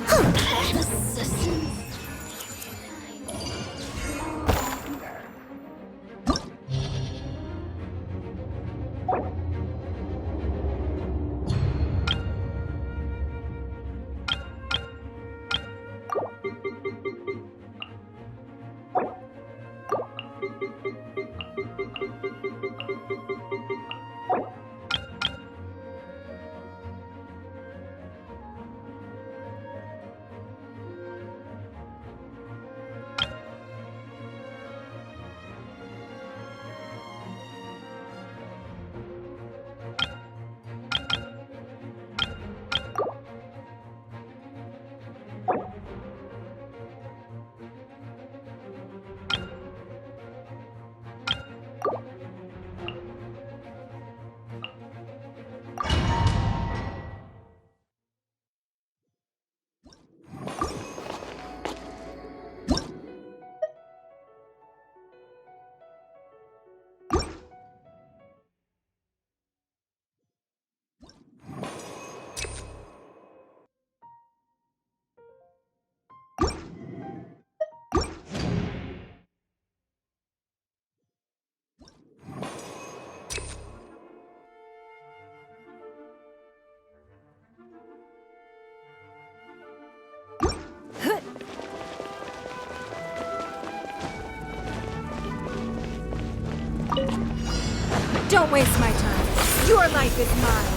Don't waste my time. Your life is mine.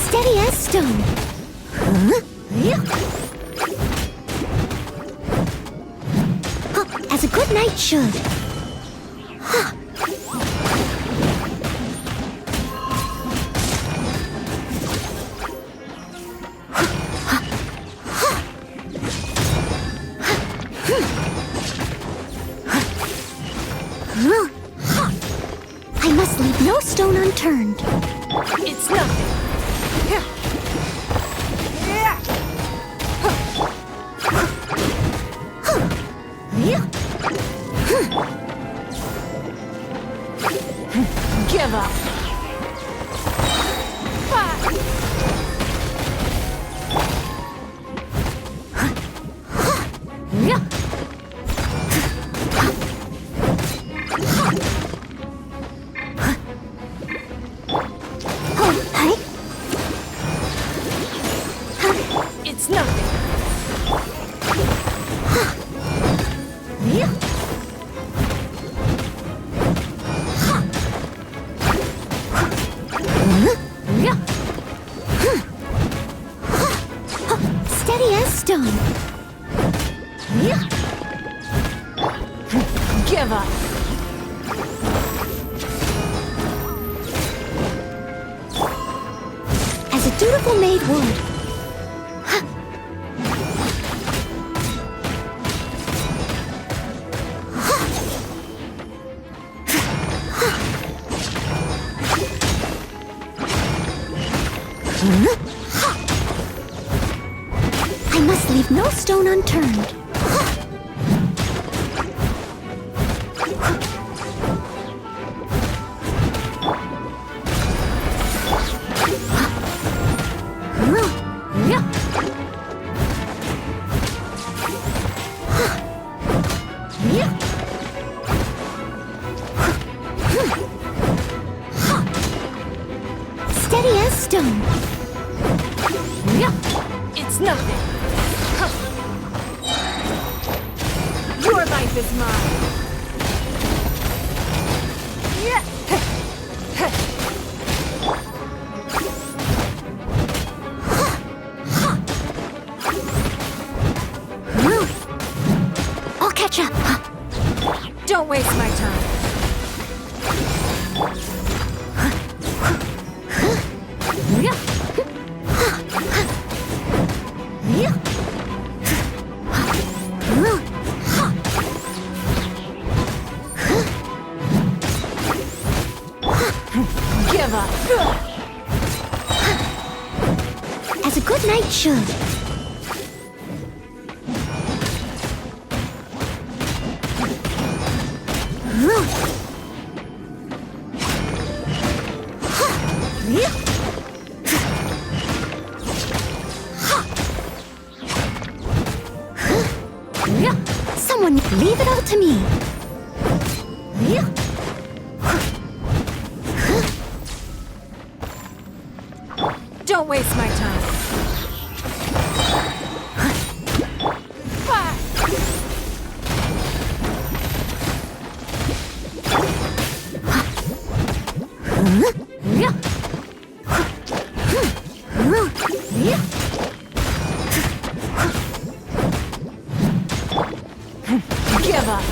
Steady as stone. Huh? Yeah. Huh, as a good knight should. Huh. I must leave no stone unturned. It's nothing. Give up. It's nothing. Steady as stone. Give up. As a dutiful maid would. I must leave no stone unturned. Steady as stone. It's nothing. Your life is mine. I'll catch up. Don't waste my time. Give up. As a good knight should. Someone leave it all to me. Don't waste my time. Give up.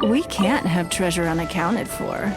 We can't have treasure unaccounted for.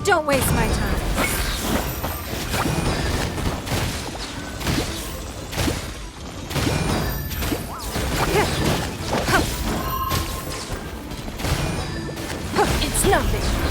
Don't waste my time. It's nothing.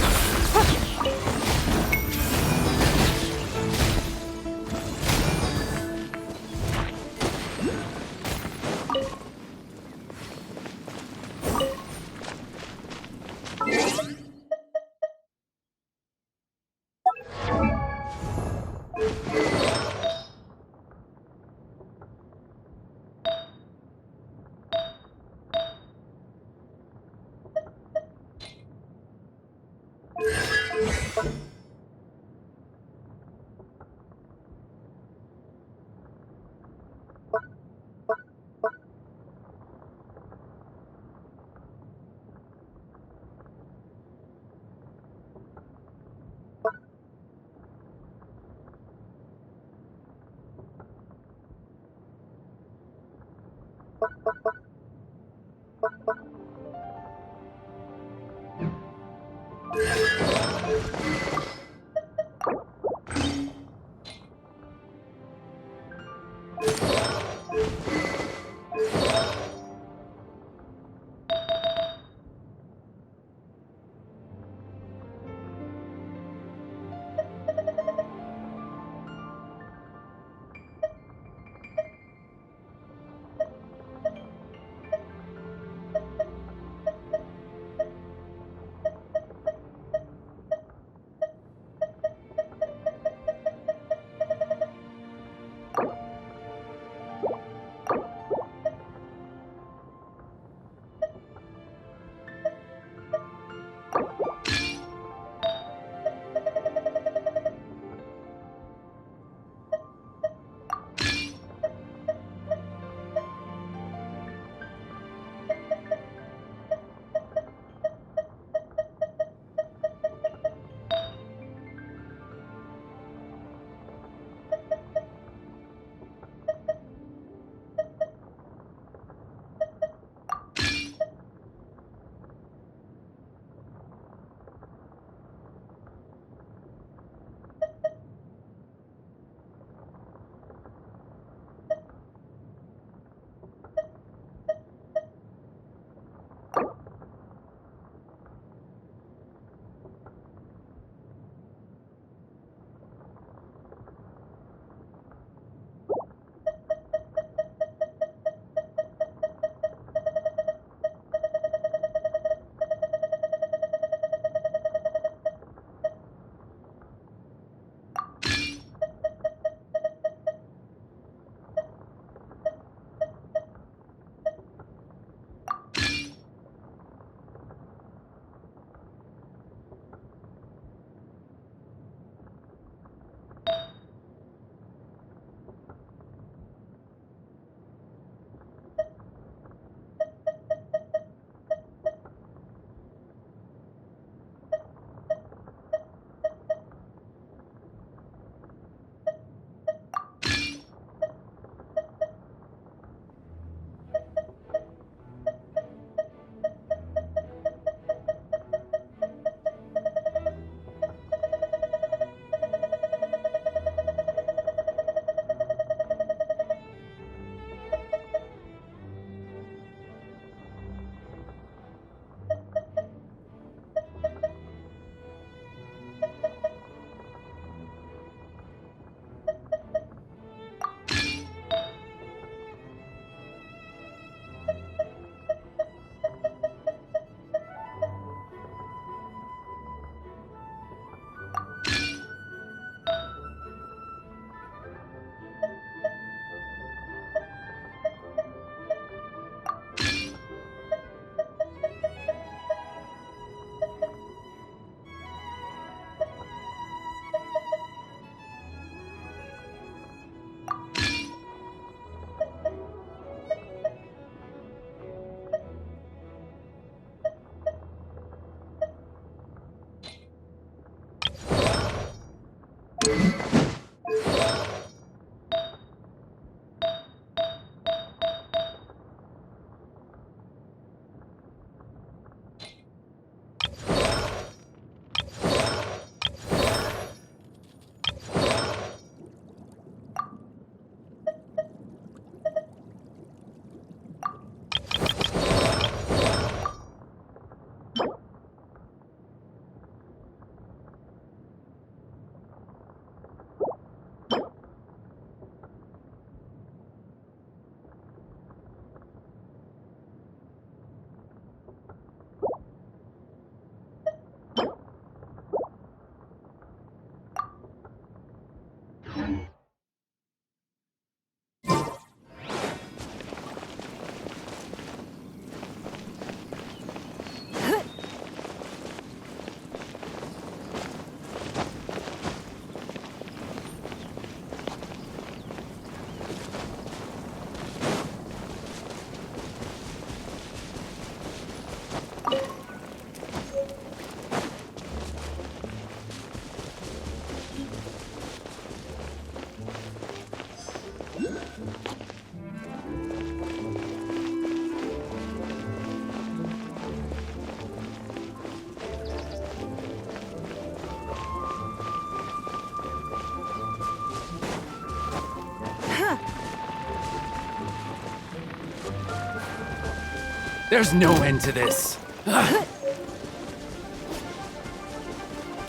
There's no end to this.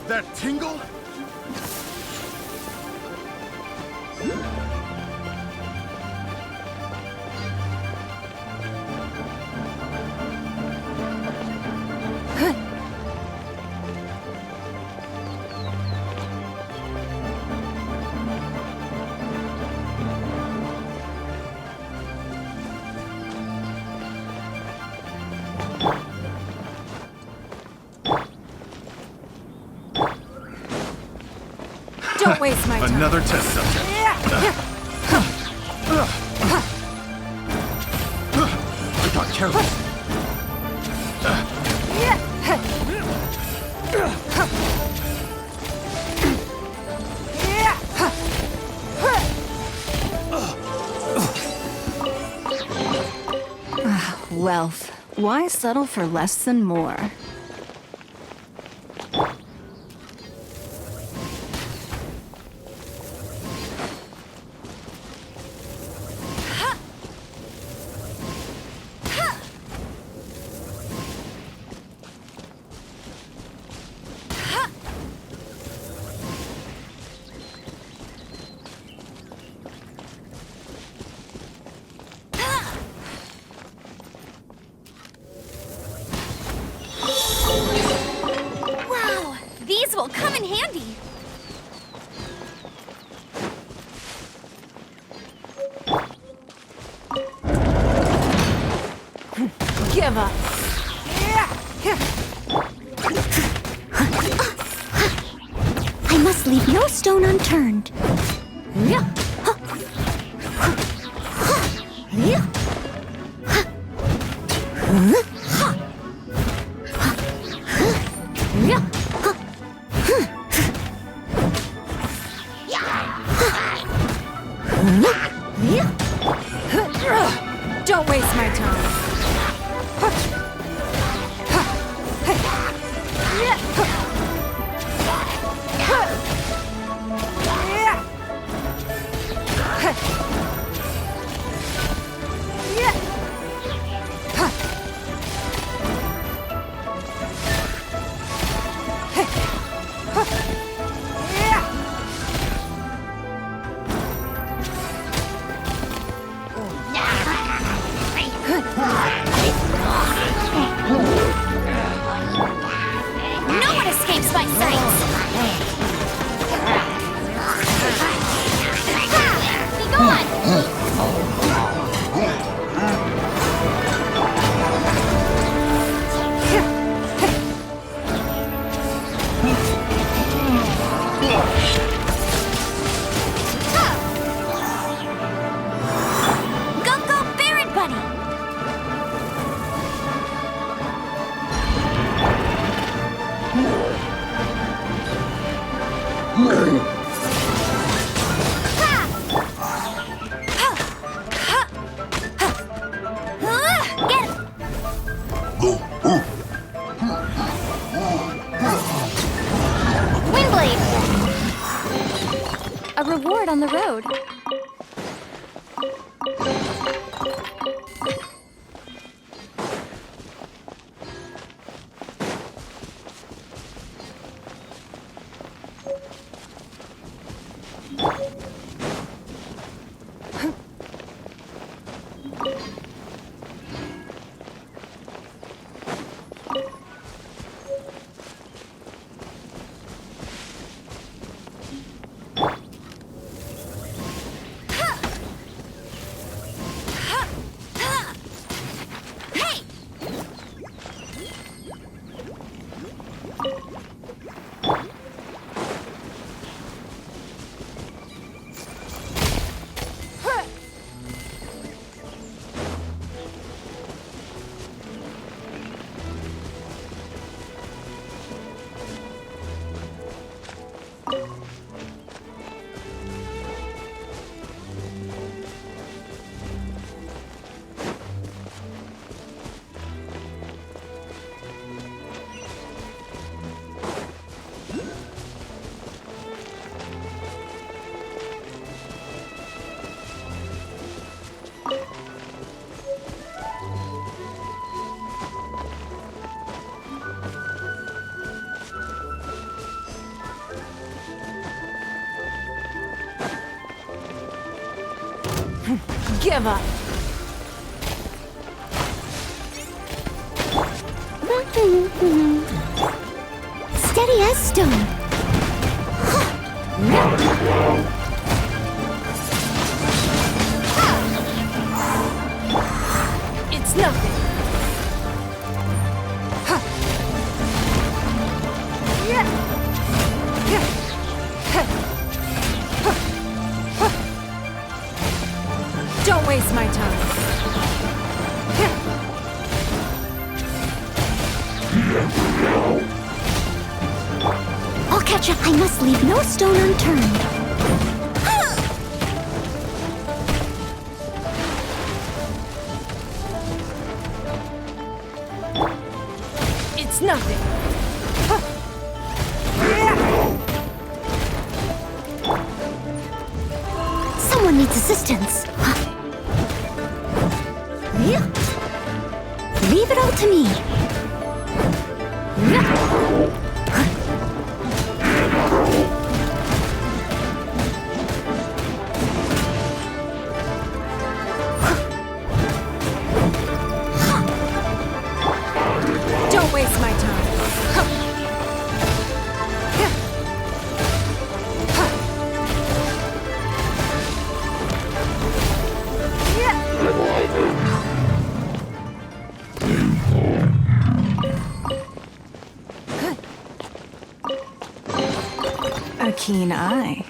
That tingle? Don't waste my time. Another test subject. I got careless. Wealth. Why settle for less than more? Wow, these will come in handy. Give up. I must leave no stone unturned. Don't waste my time. No one escapes my sight. Be gone. Go, go, Baron Bunny. Get him. Windblade. A reward on the road. Give up. Steady as stone. It's nothing. Don't waste my time. I'll catch up. I must leave no stone unturned. It's nothing. Someone needs assistance. Leave it all to me. Don't waste my time. A keen eye.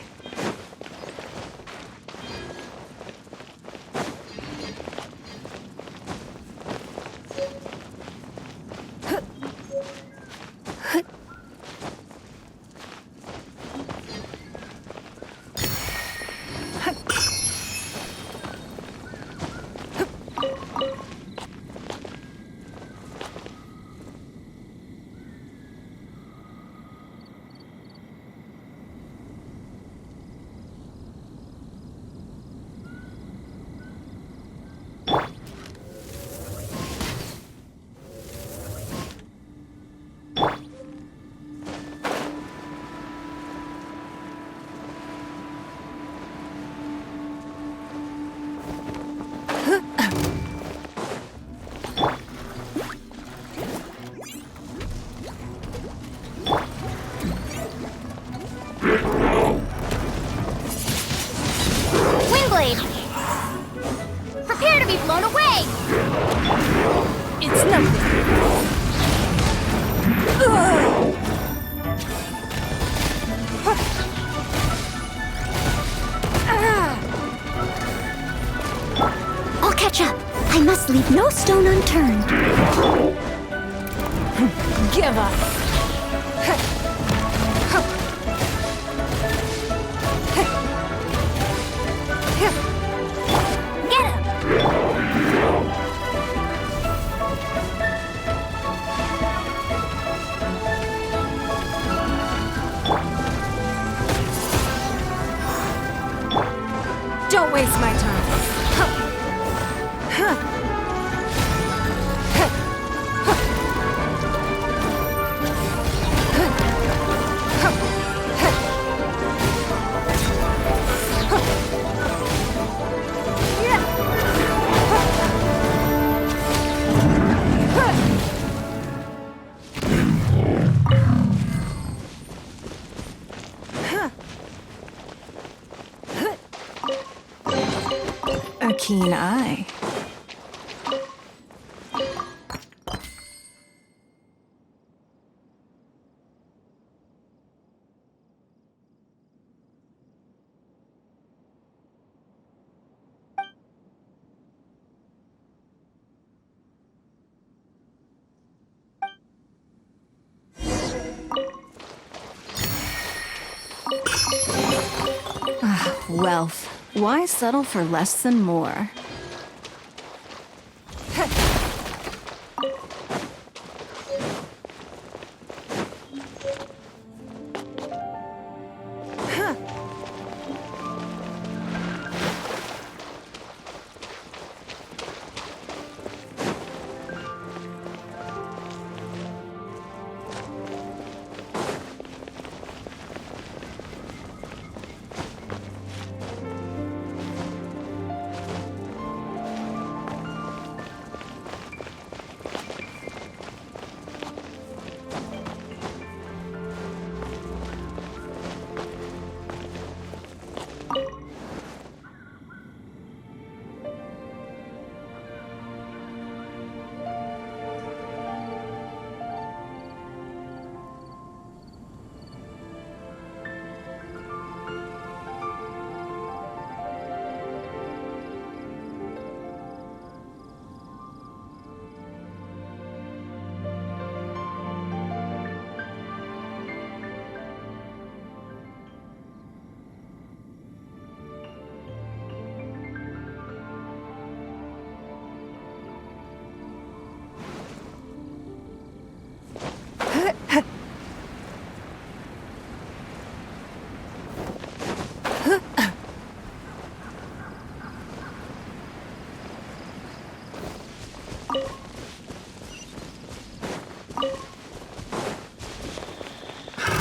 Wingblade! Prepare to be blown away! It's nothing. I'll catch up. I must leave no stone unturned. Give up. Get him! Don't waste my time. A keen eye. Wealth. Why settle for less than more?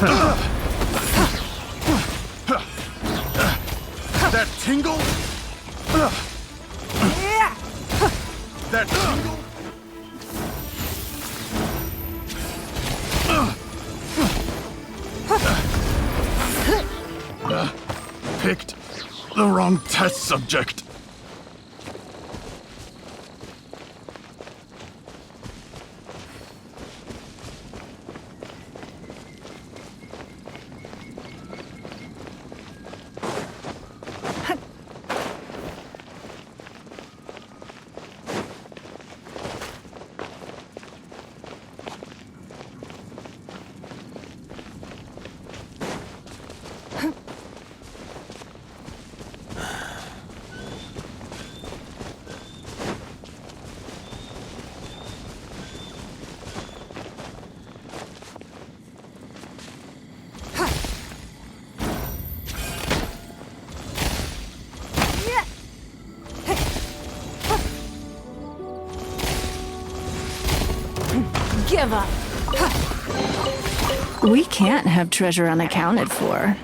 That tingle? That tingle? Picked the wrong test subject. Give up. We can't have treasure unaccounted for.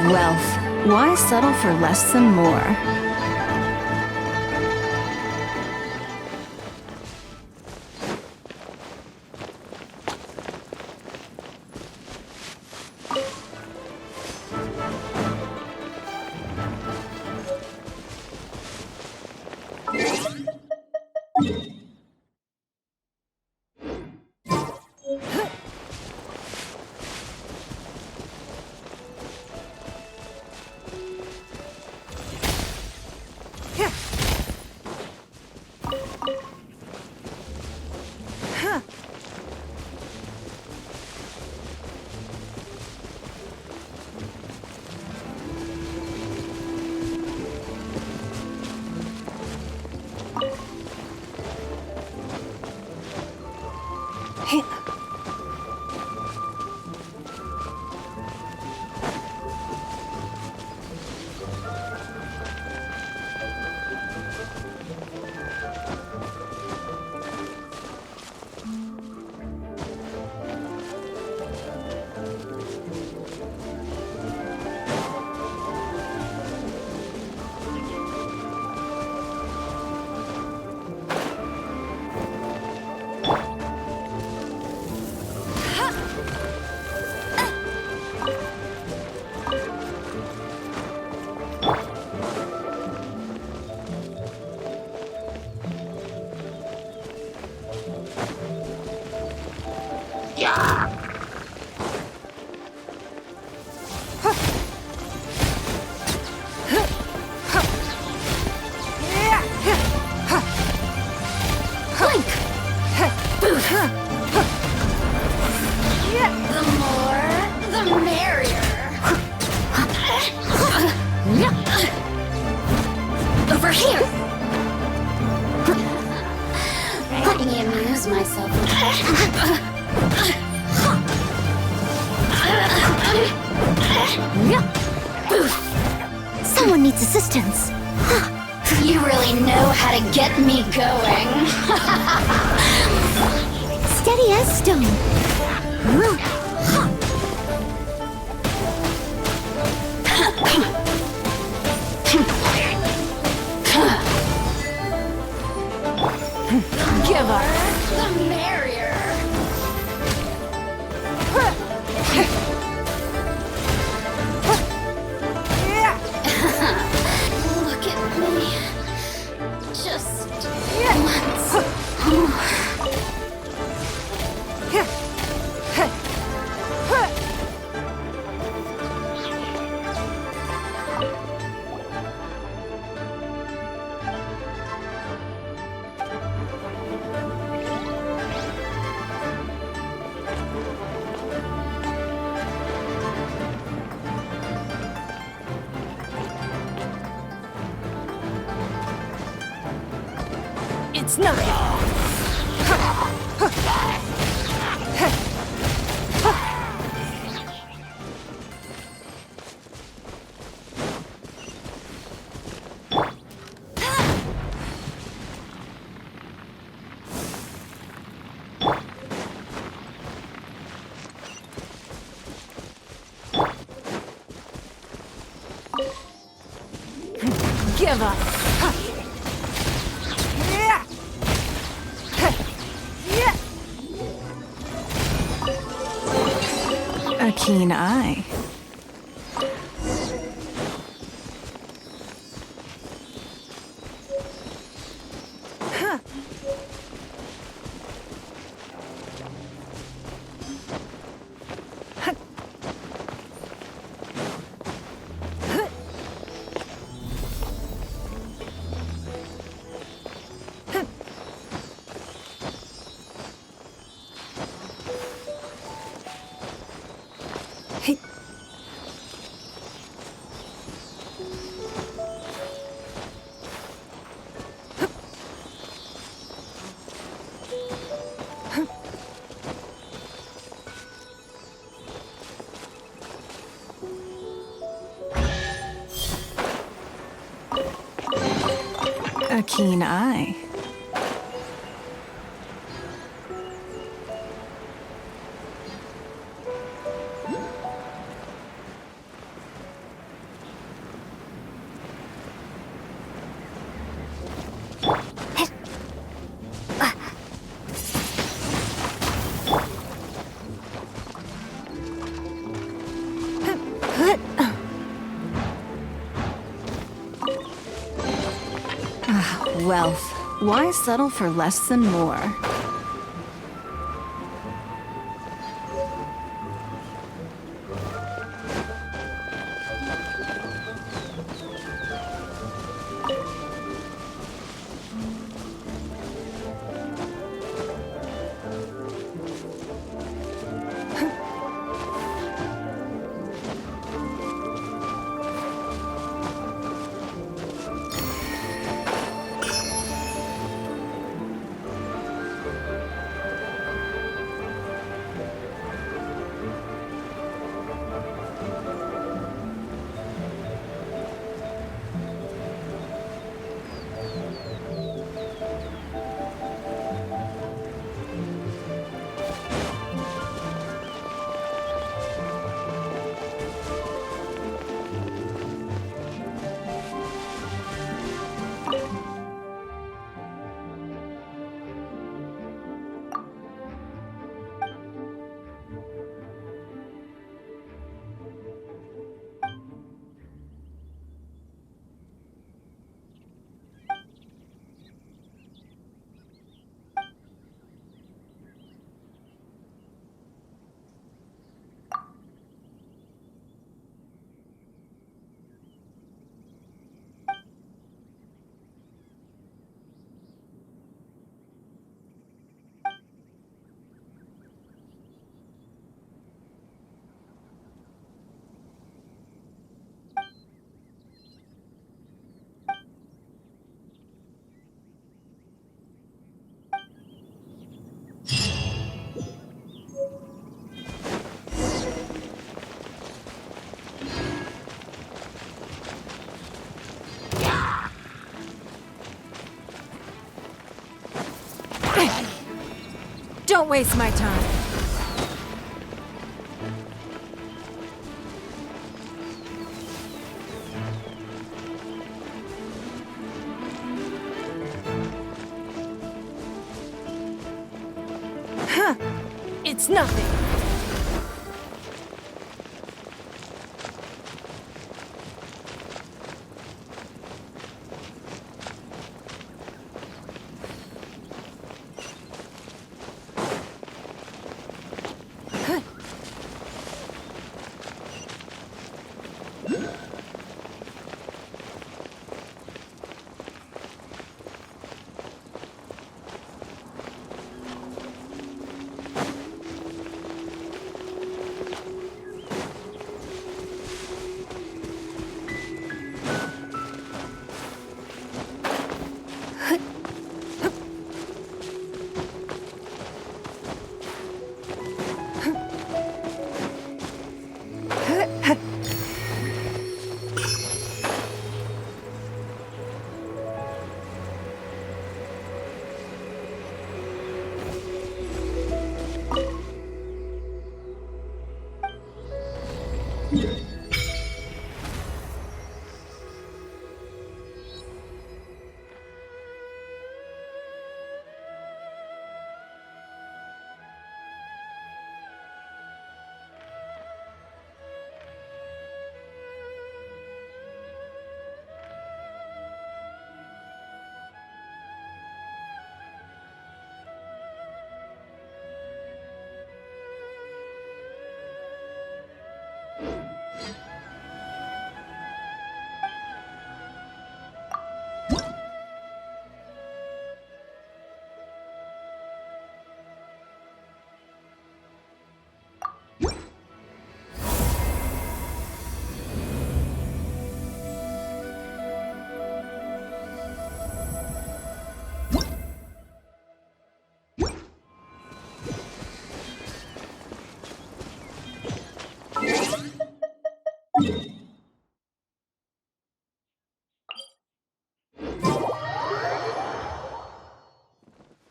Wealth. Why settle for less than more? The more, the merrier. Over here. Let me amuse myself Someone needs assistance. You really know how to get me going. Steady as stone. Give up. The merrier. Look at me. Just once. It's nothing. Give up. A keen eye. keen eye. Wealth. Why settle for less than more? Don't waste my time. Huh. It's nothing.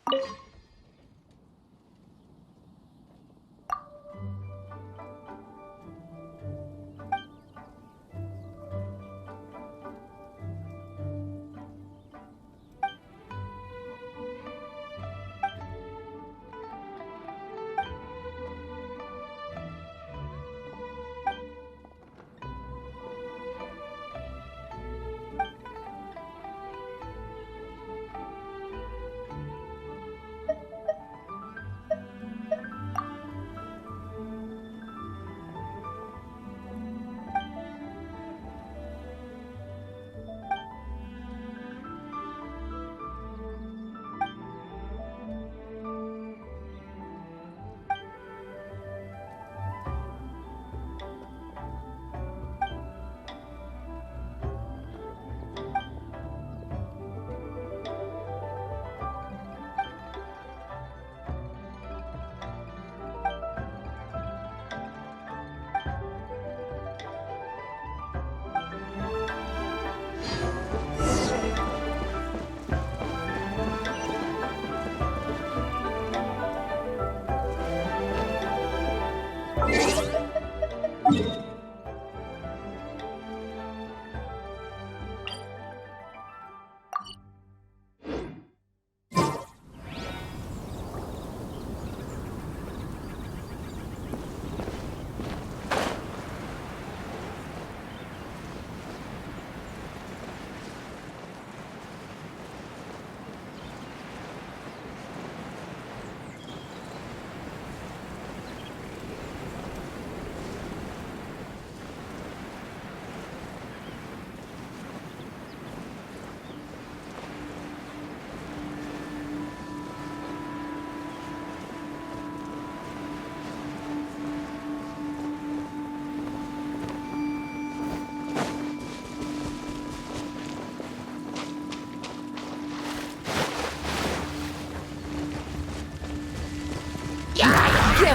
Give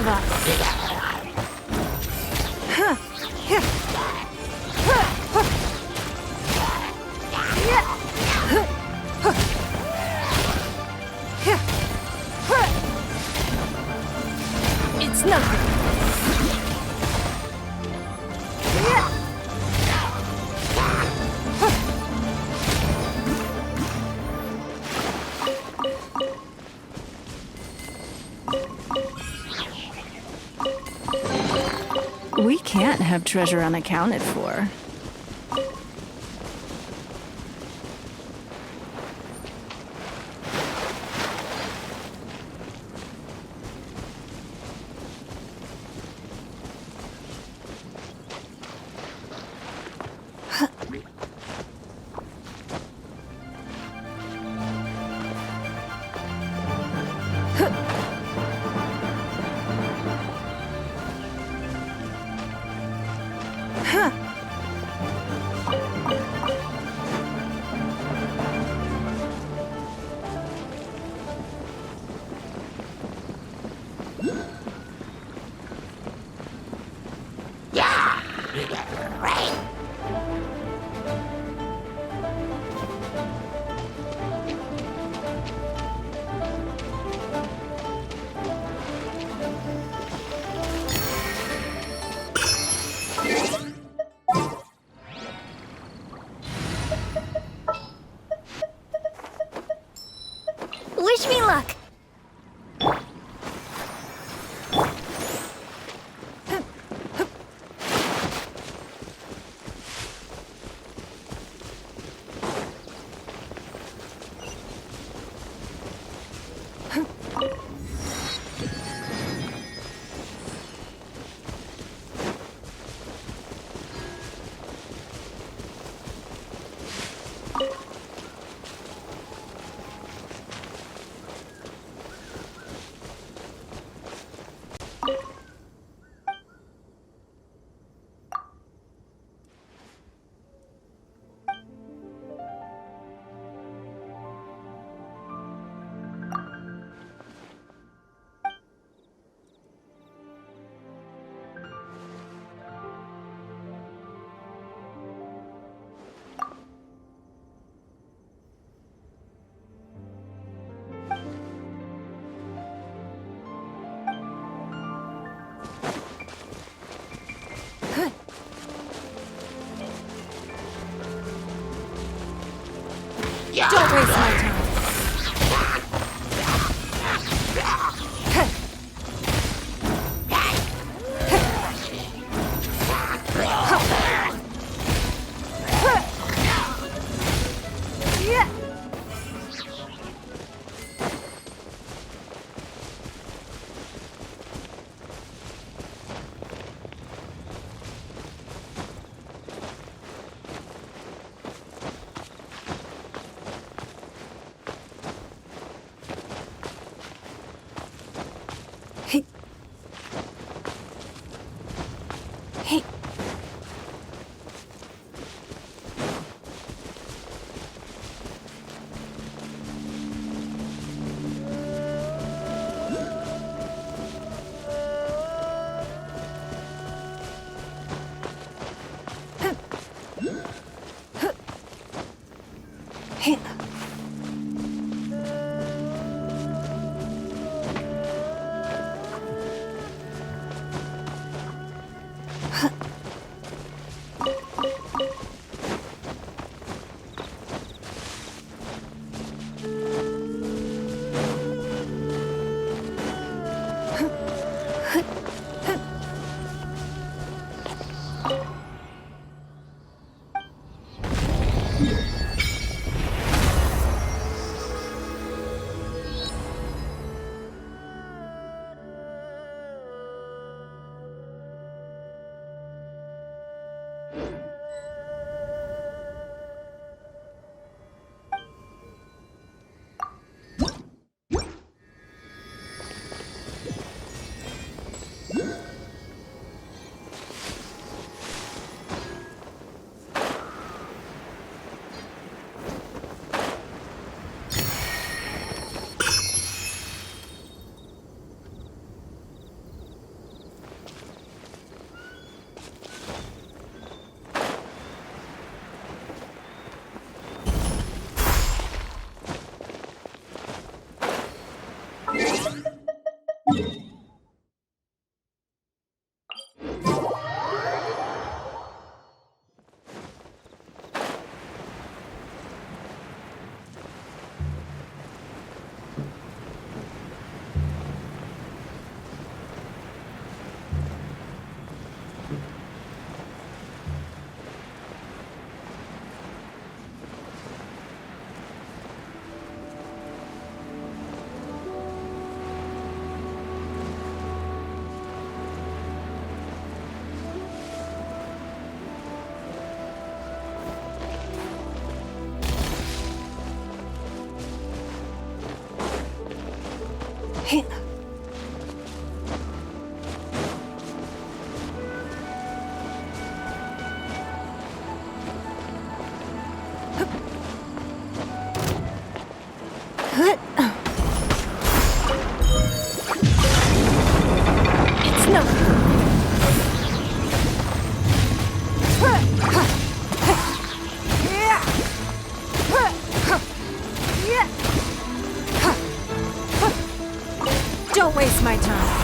up. It's nothing. We can't have treasure unaccounted for. Wish me luck. Don't waste my time. Don't waste my time.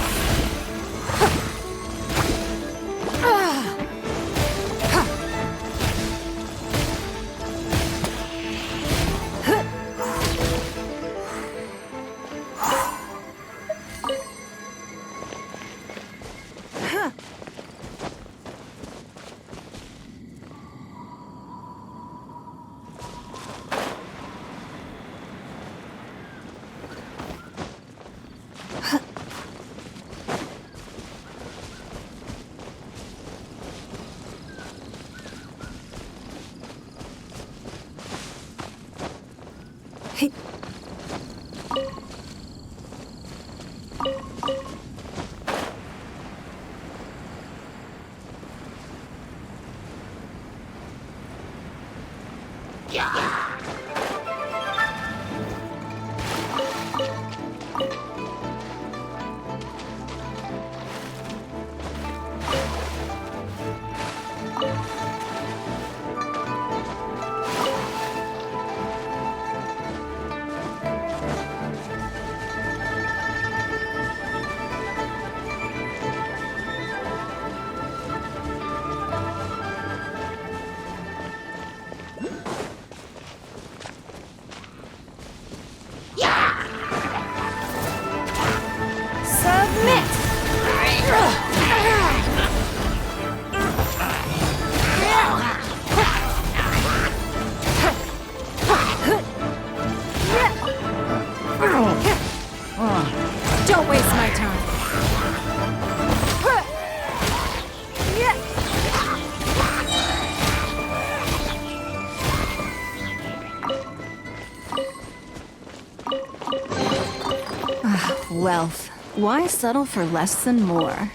Wealth. Why settle for less than more?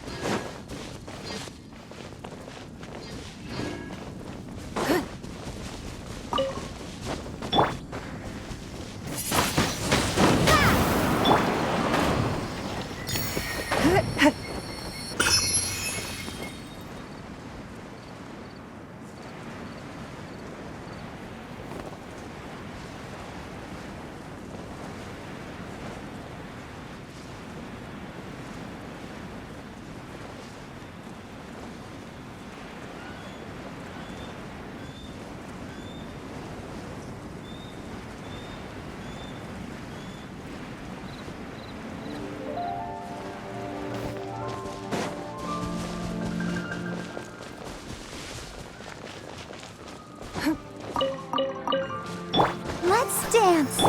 Let's dance.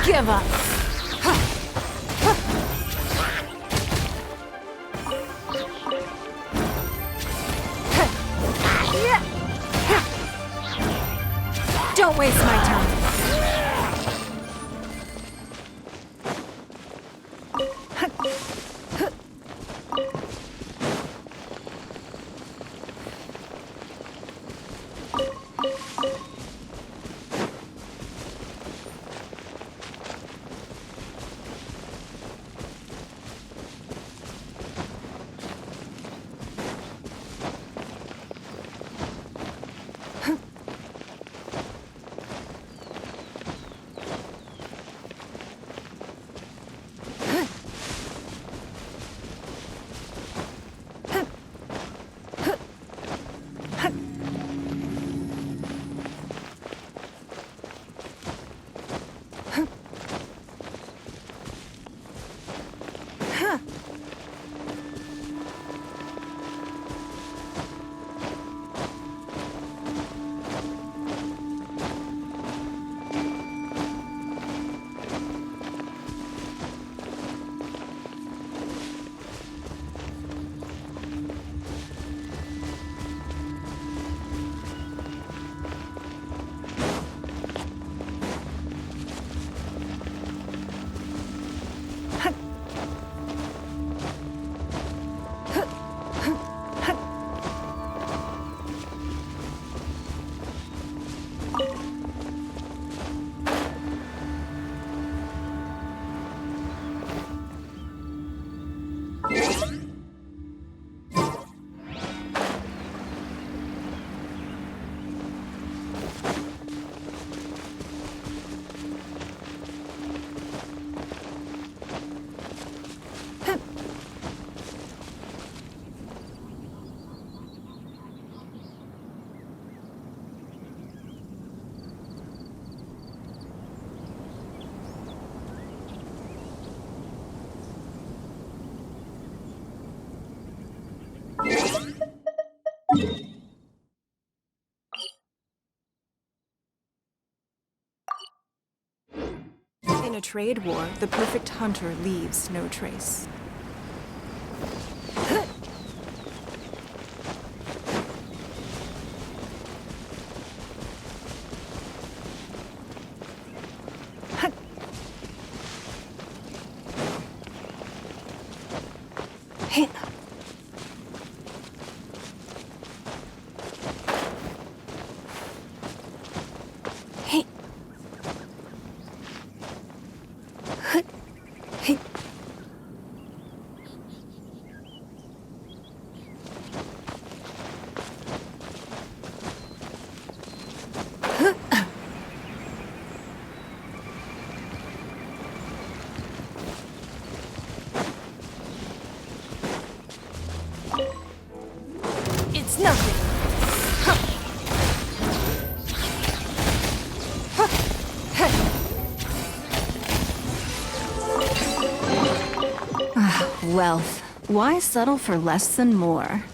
Give up. Don't waste my time. In a trade war, the perfect hunter leaves no trace. nothing. Wealth. Why settle for less than more?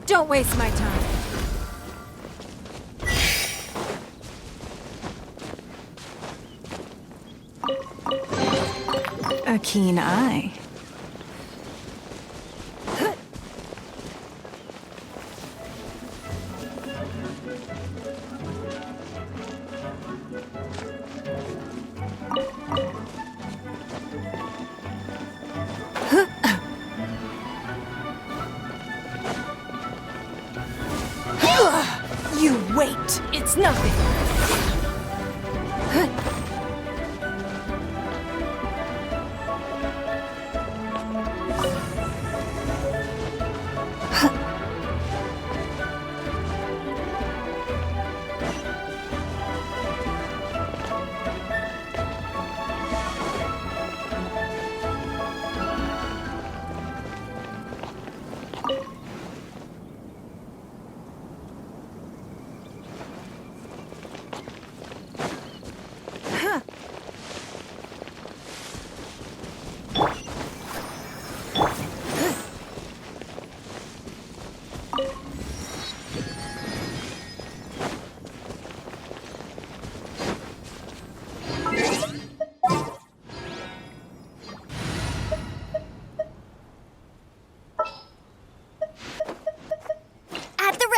Don't waste my time. A keen eye. You wait. It's nothing.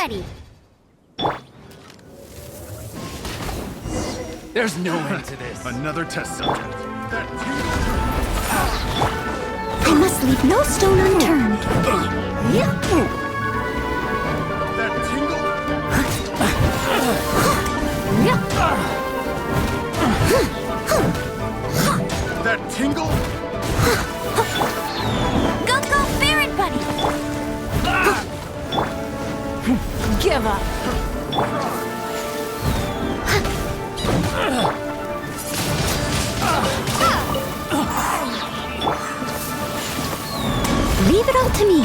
Ready. There's no end to this. Another test subject. I must leave no stone unturned. That tingle? That tingle? Go, Ferret Buddy! Give up. Leave it all to me.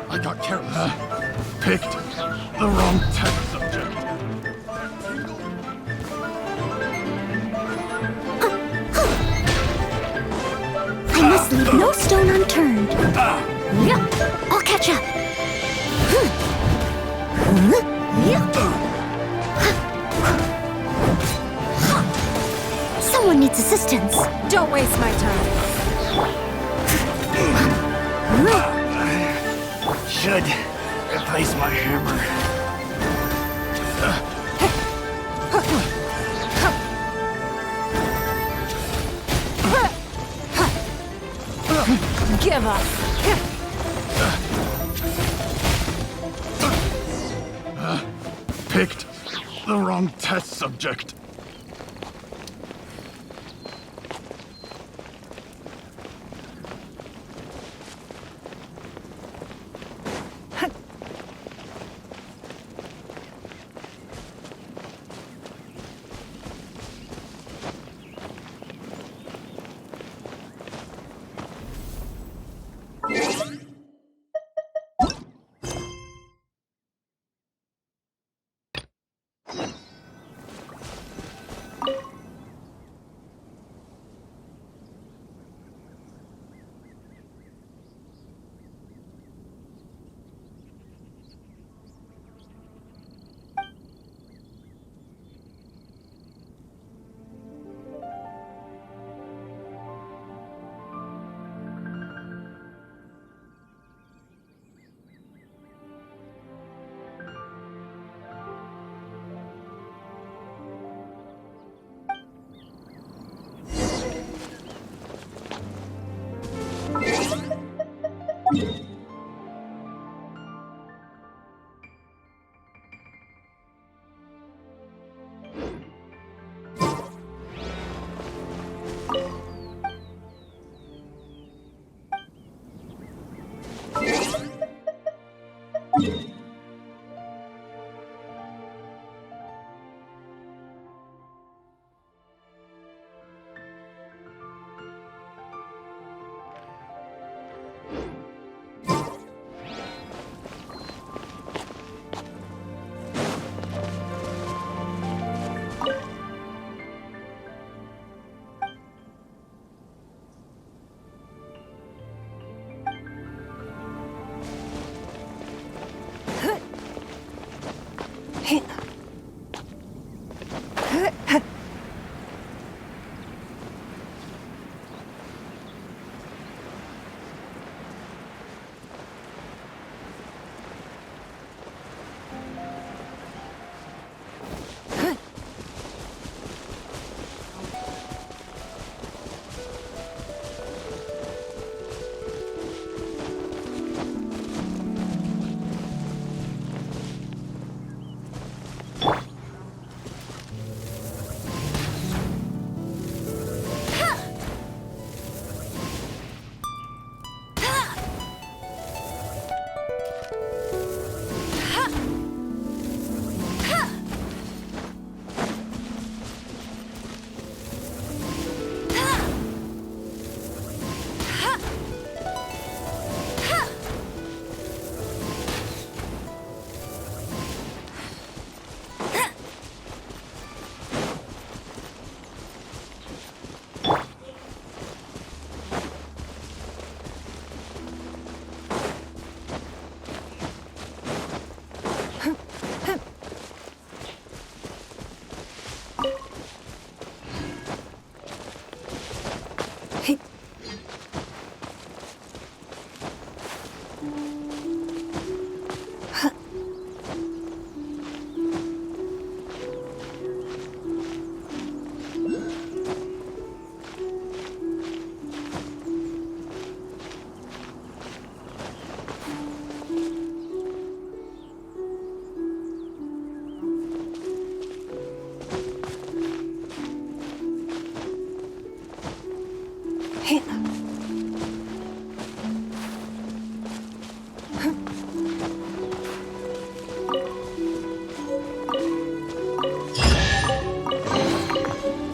I got careless. Picked the wrong test subject. I must leave no stone unturned. I'll catch up. Someone needs assistance. Don't waste my time. Should replace my hammer. Give up. Picked the wrong test subject.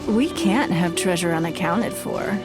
We can't have treasure unaccounted for.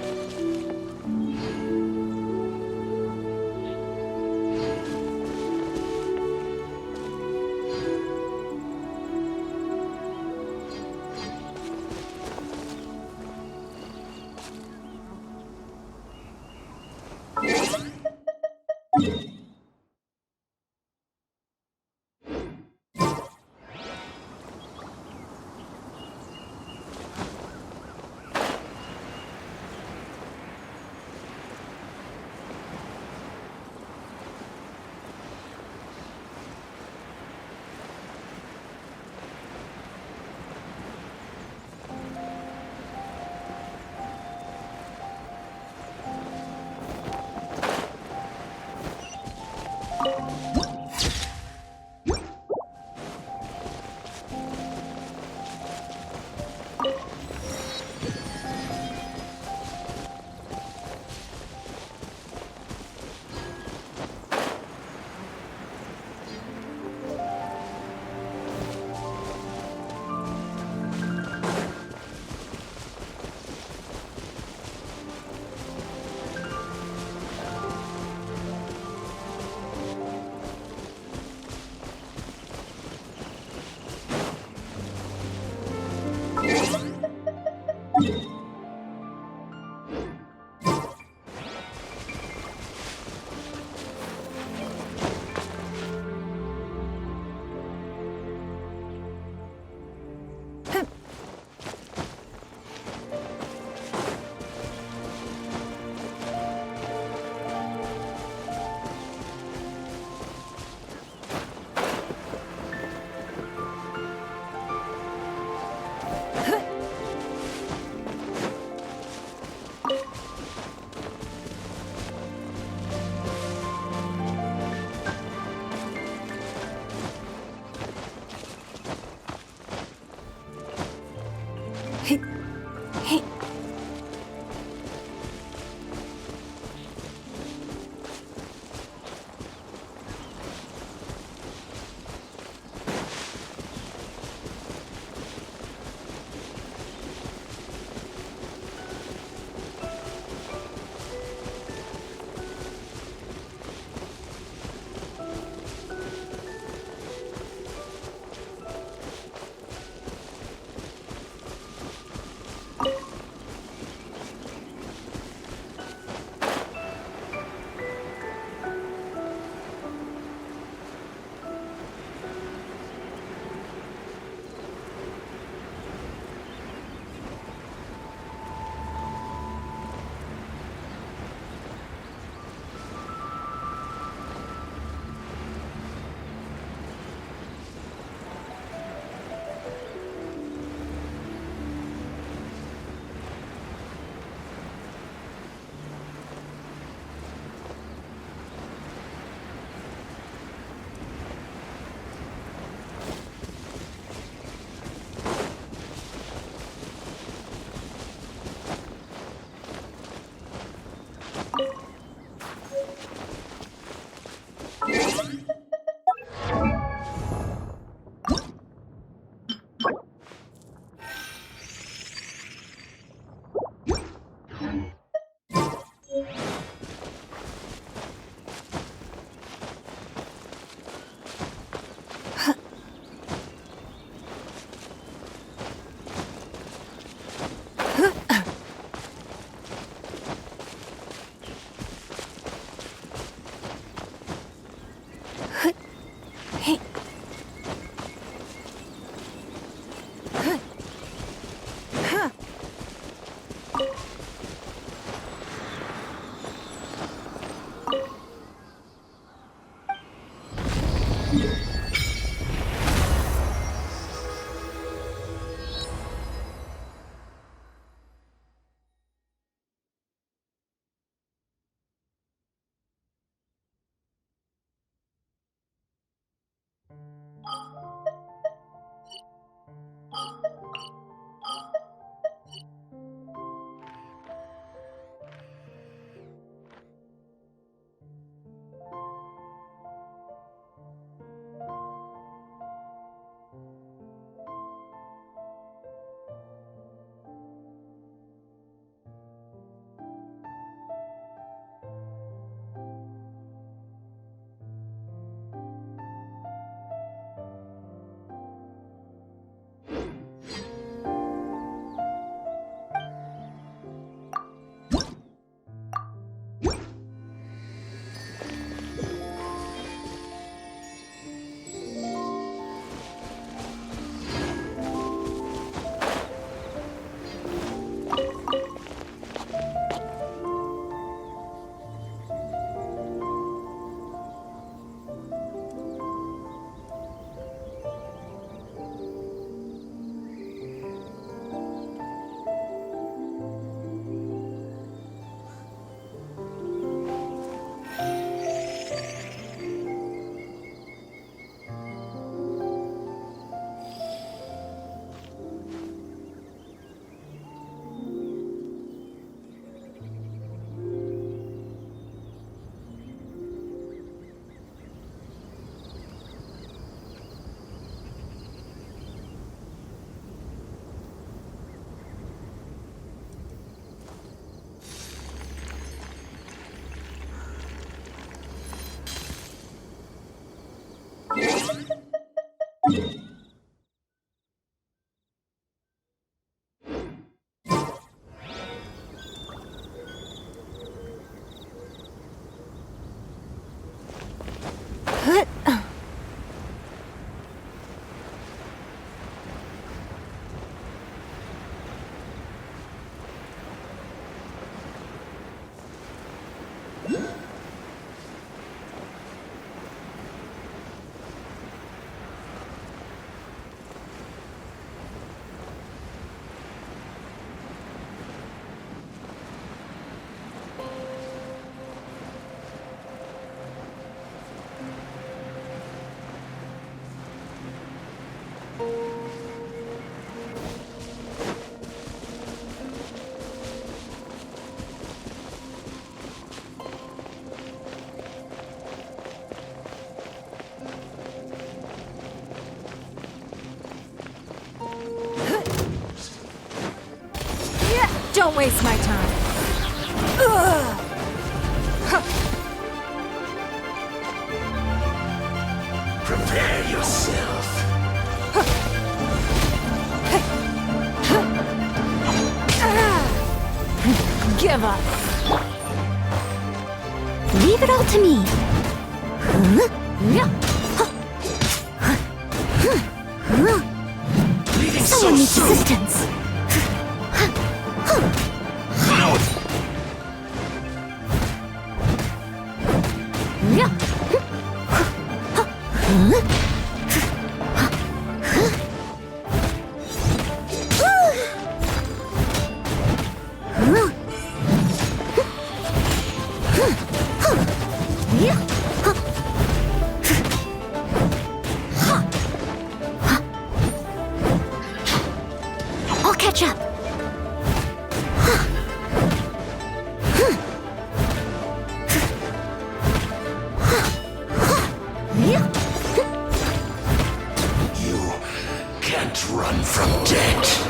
Don't waste my time. Ugh. Prepare yourself. Give up. Leave it all to me. Someone needs assistance. I'll catch up. You can't run from death.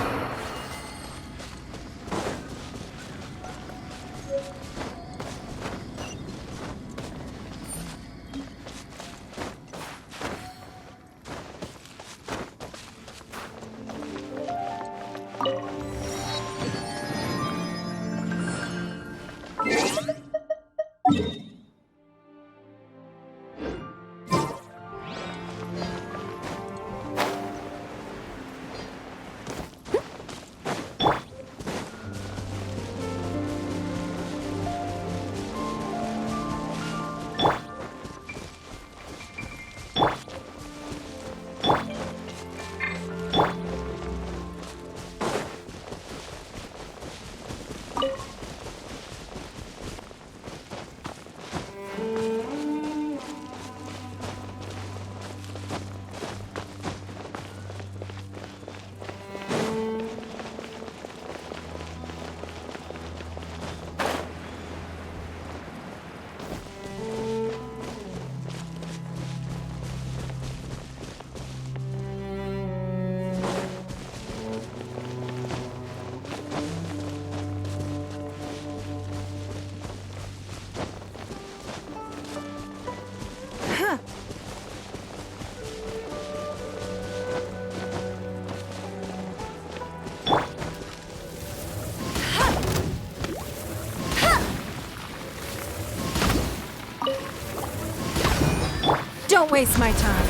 Don't waste my time.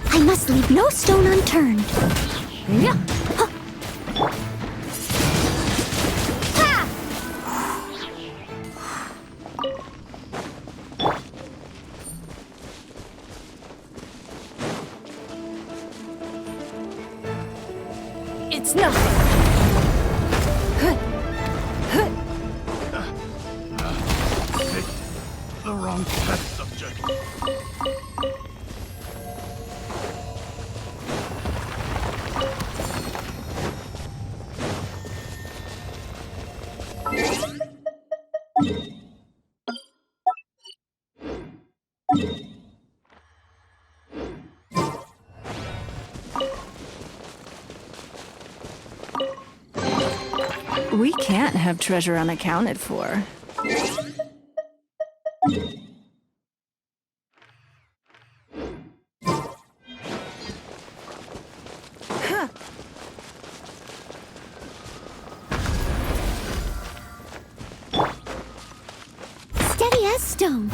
I must leave no stone unturned. Yeah. It's nothing. Picked the wrong test subject. We can't have treasure unaccounted for. Steady as stone.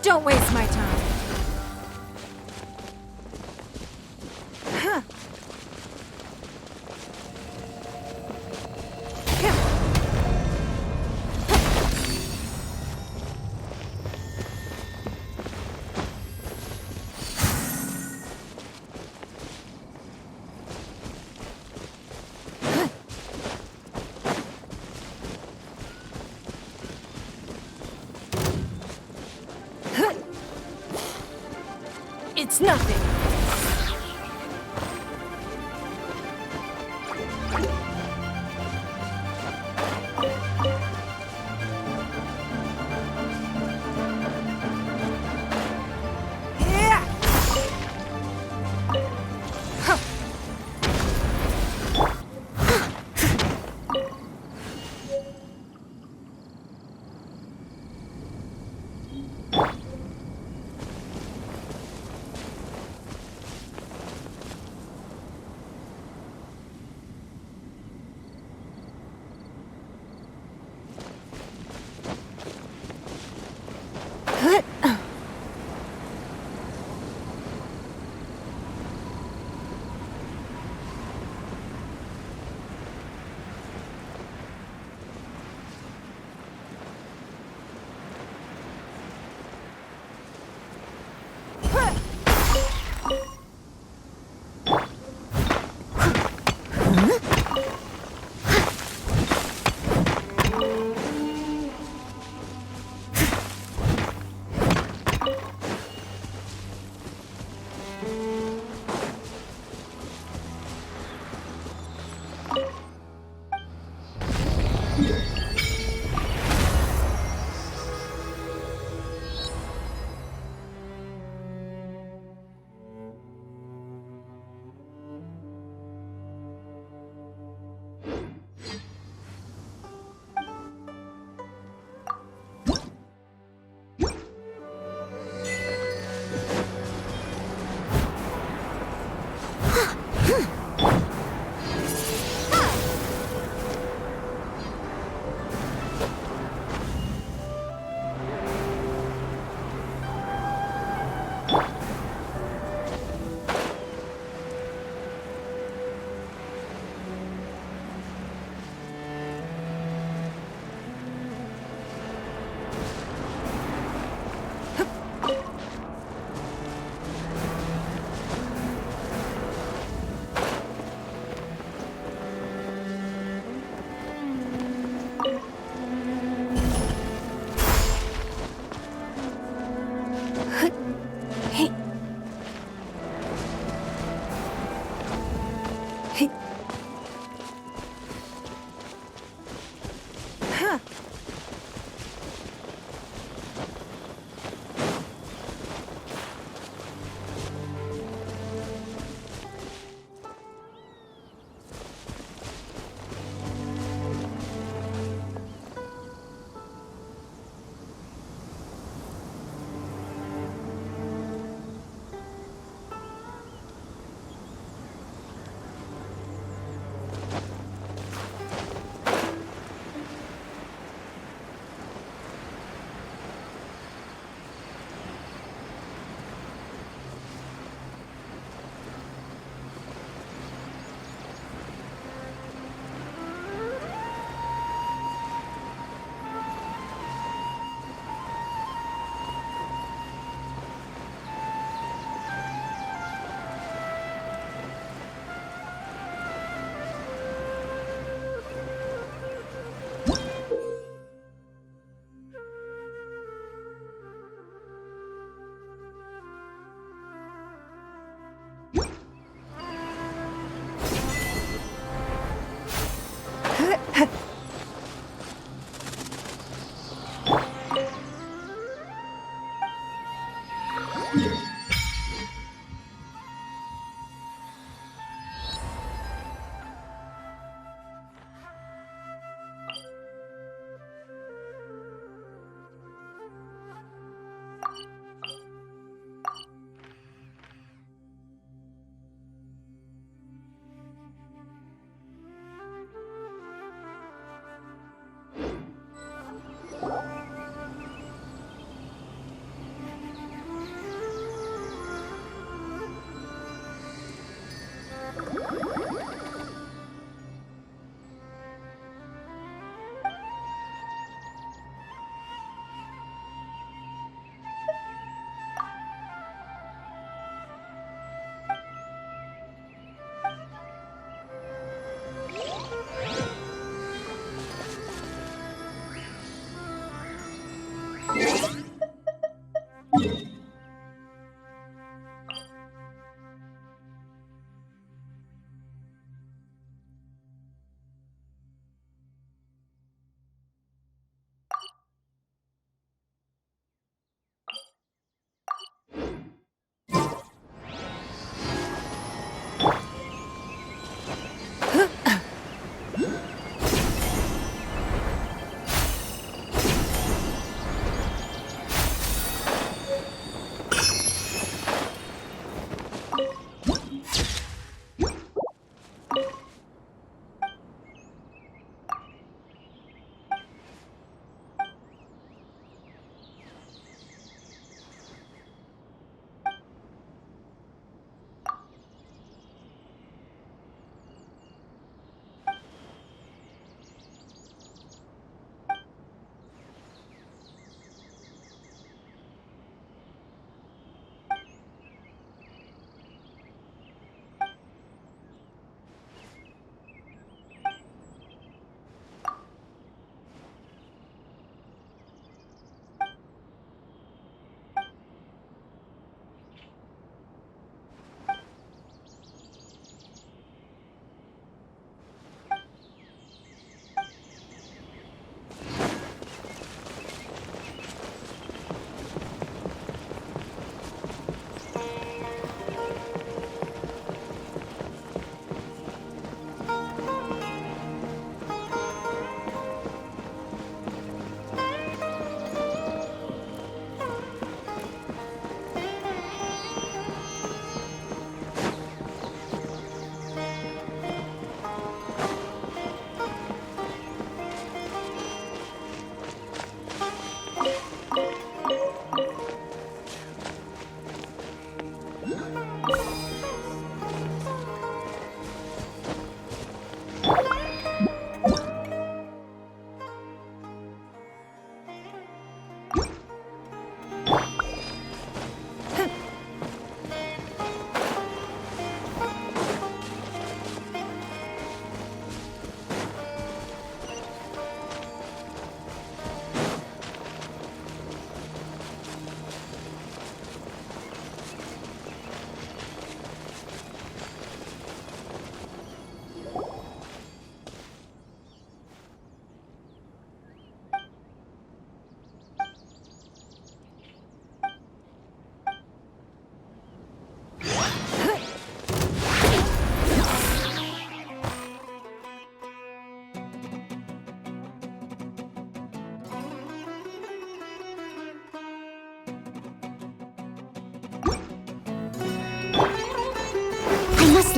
Don't waste my time. It's nothing.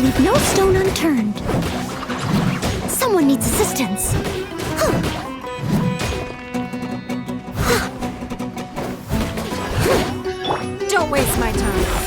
leave no stone unturned. Someone needs assistance. Don't waste my time.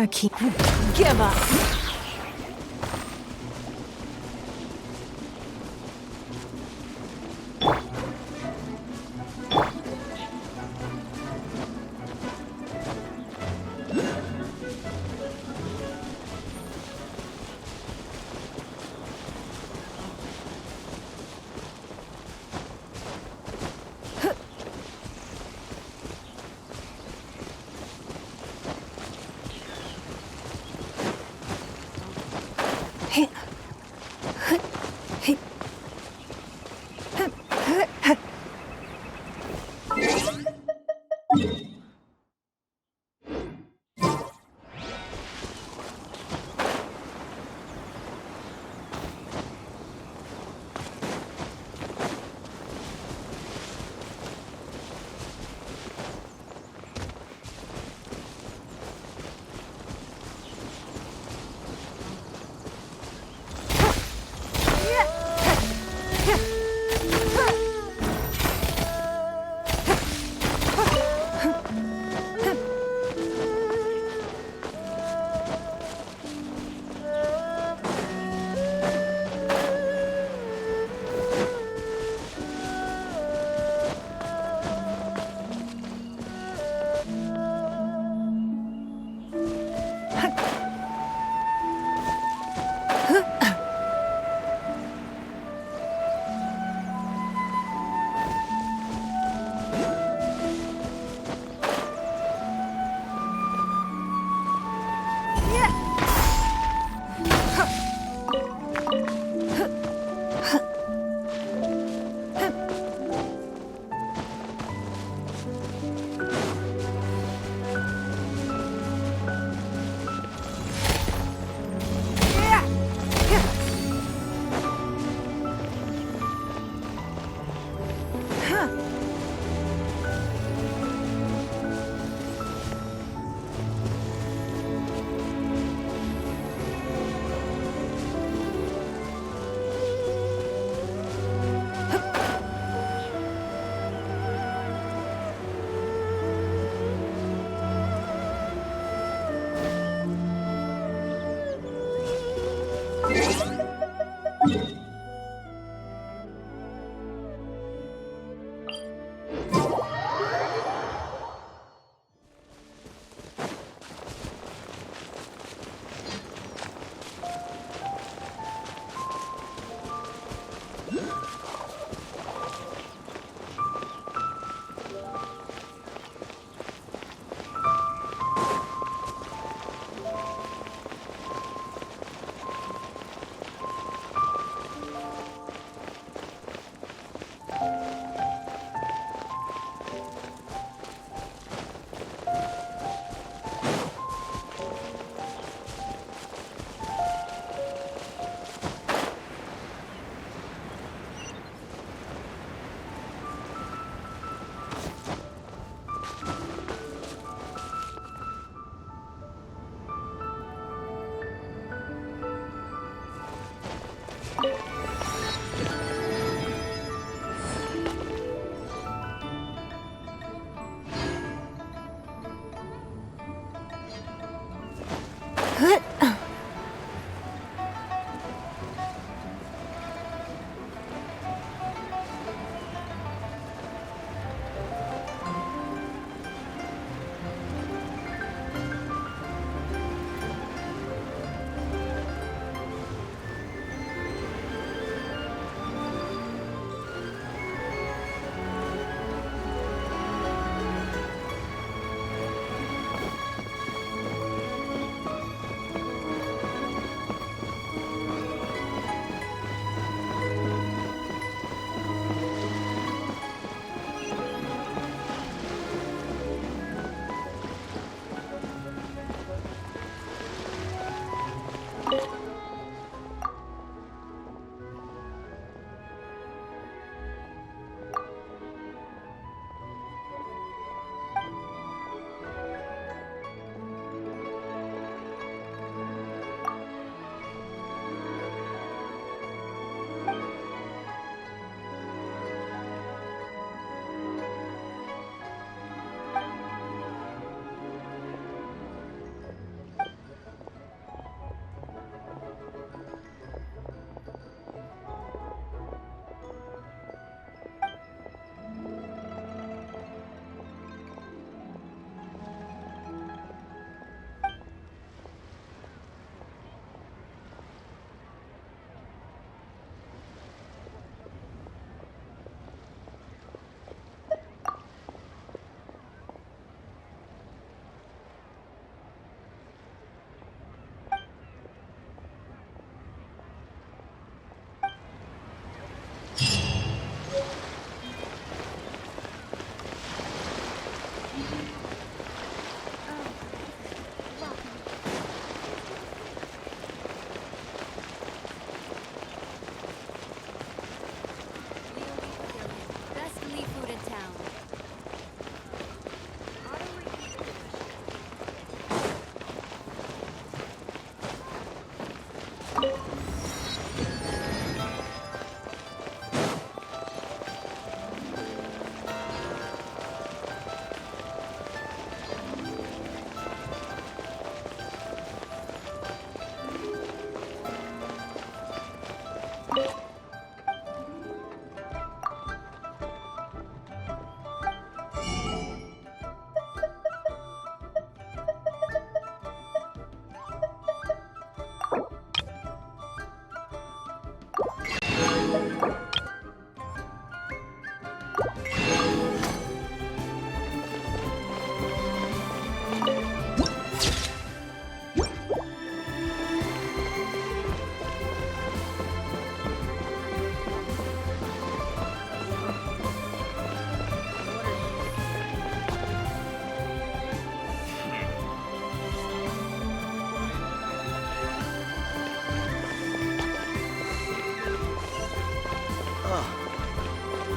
I can't give up.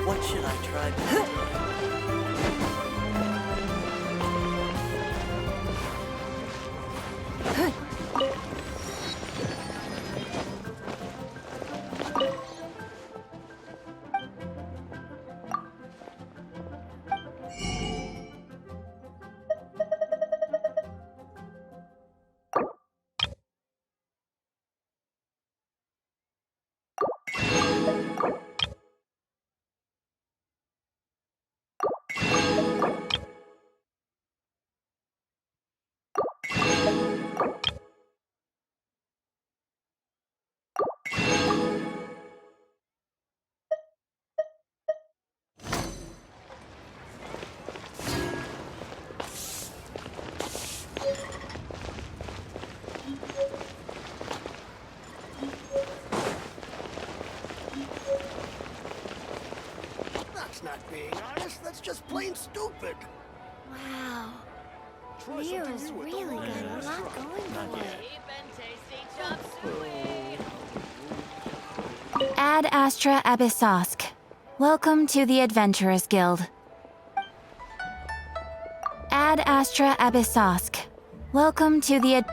What should I try? That's not being honest, that's just plain stupid. Wow. Try Nero's something new with really the got a last lot try. going Not for yet. it. Ad Astra Abyssosk. Welcome to the Adventurers Guild. Ad Astra Abyssosk. Welcome to the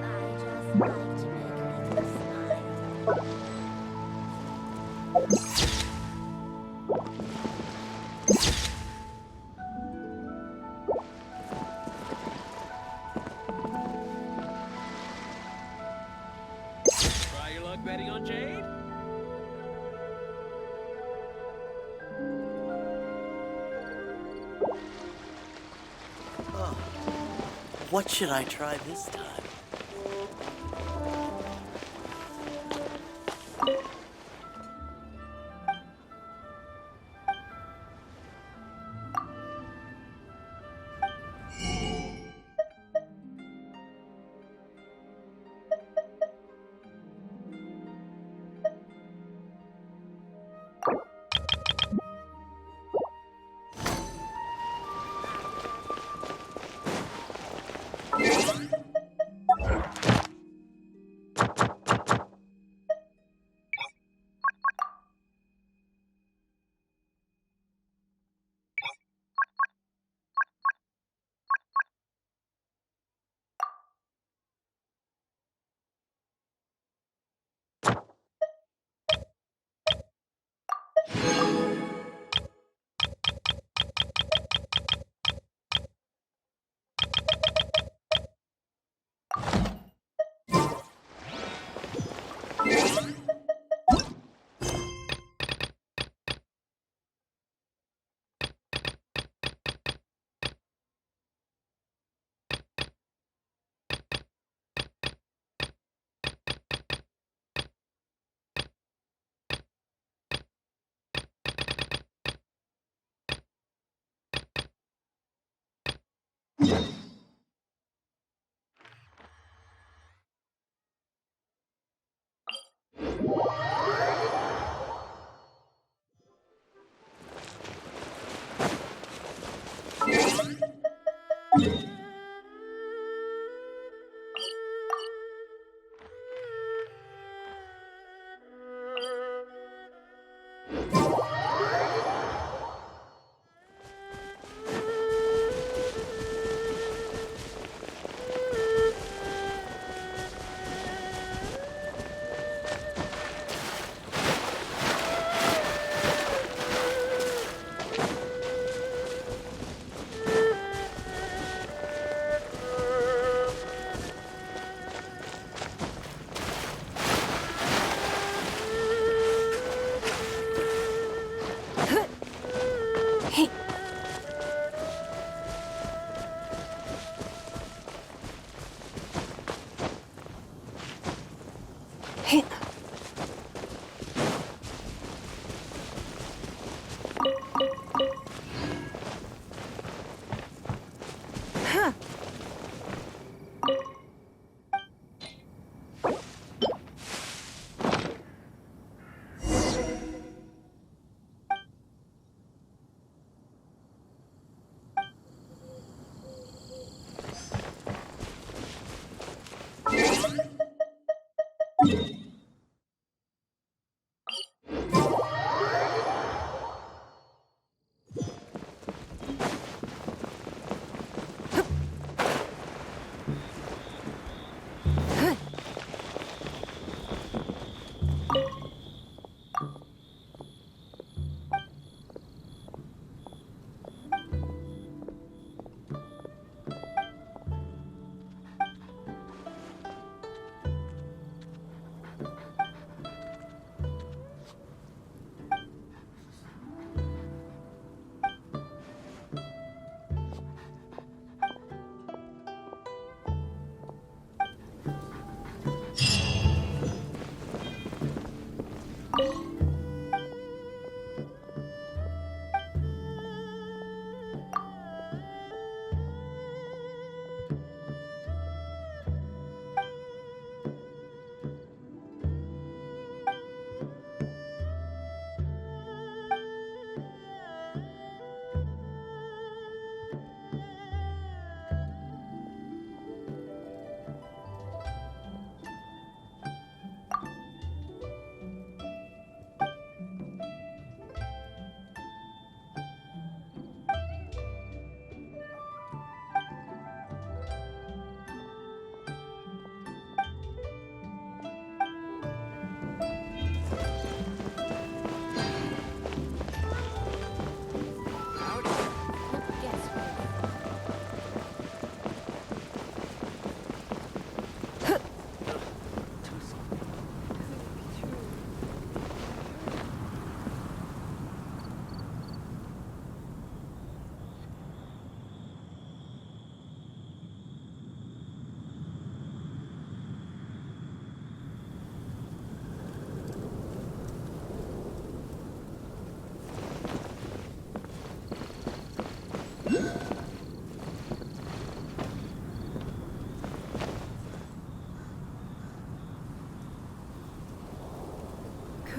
I just like to make people smile. Try your luck betting on Jade? Oh. What should I try this time?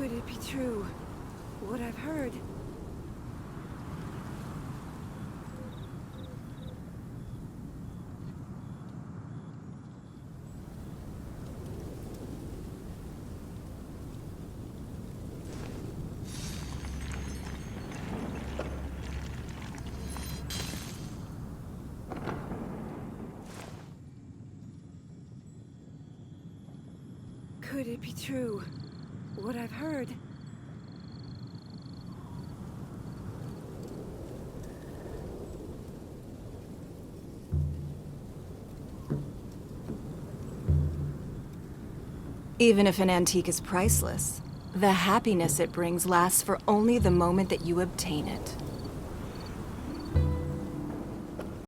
Could it be true? What I've heard? Could it be true? What I've heard? Even if an antique is priceless, the happiness it brings lasts for only the moment that you obtain it.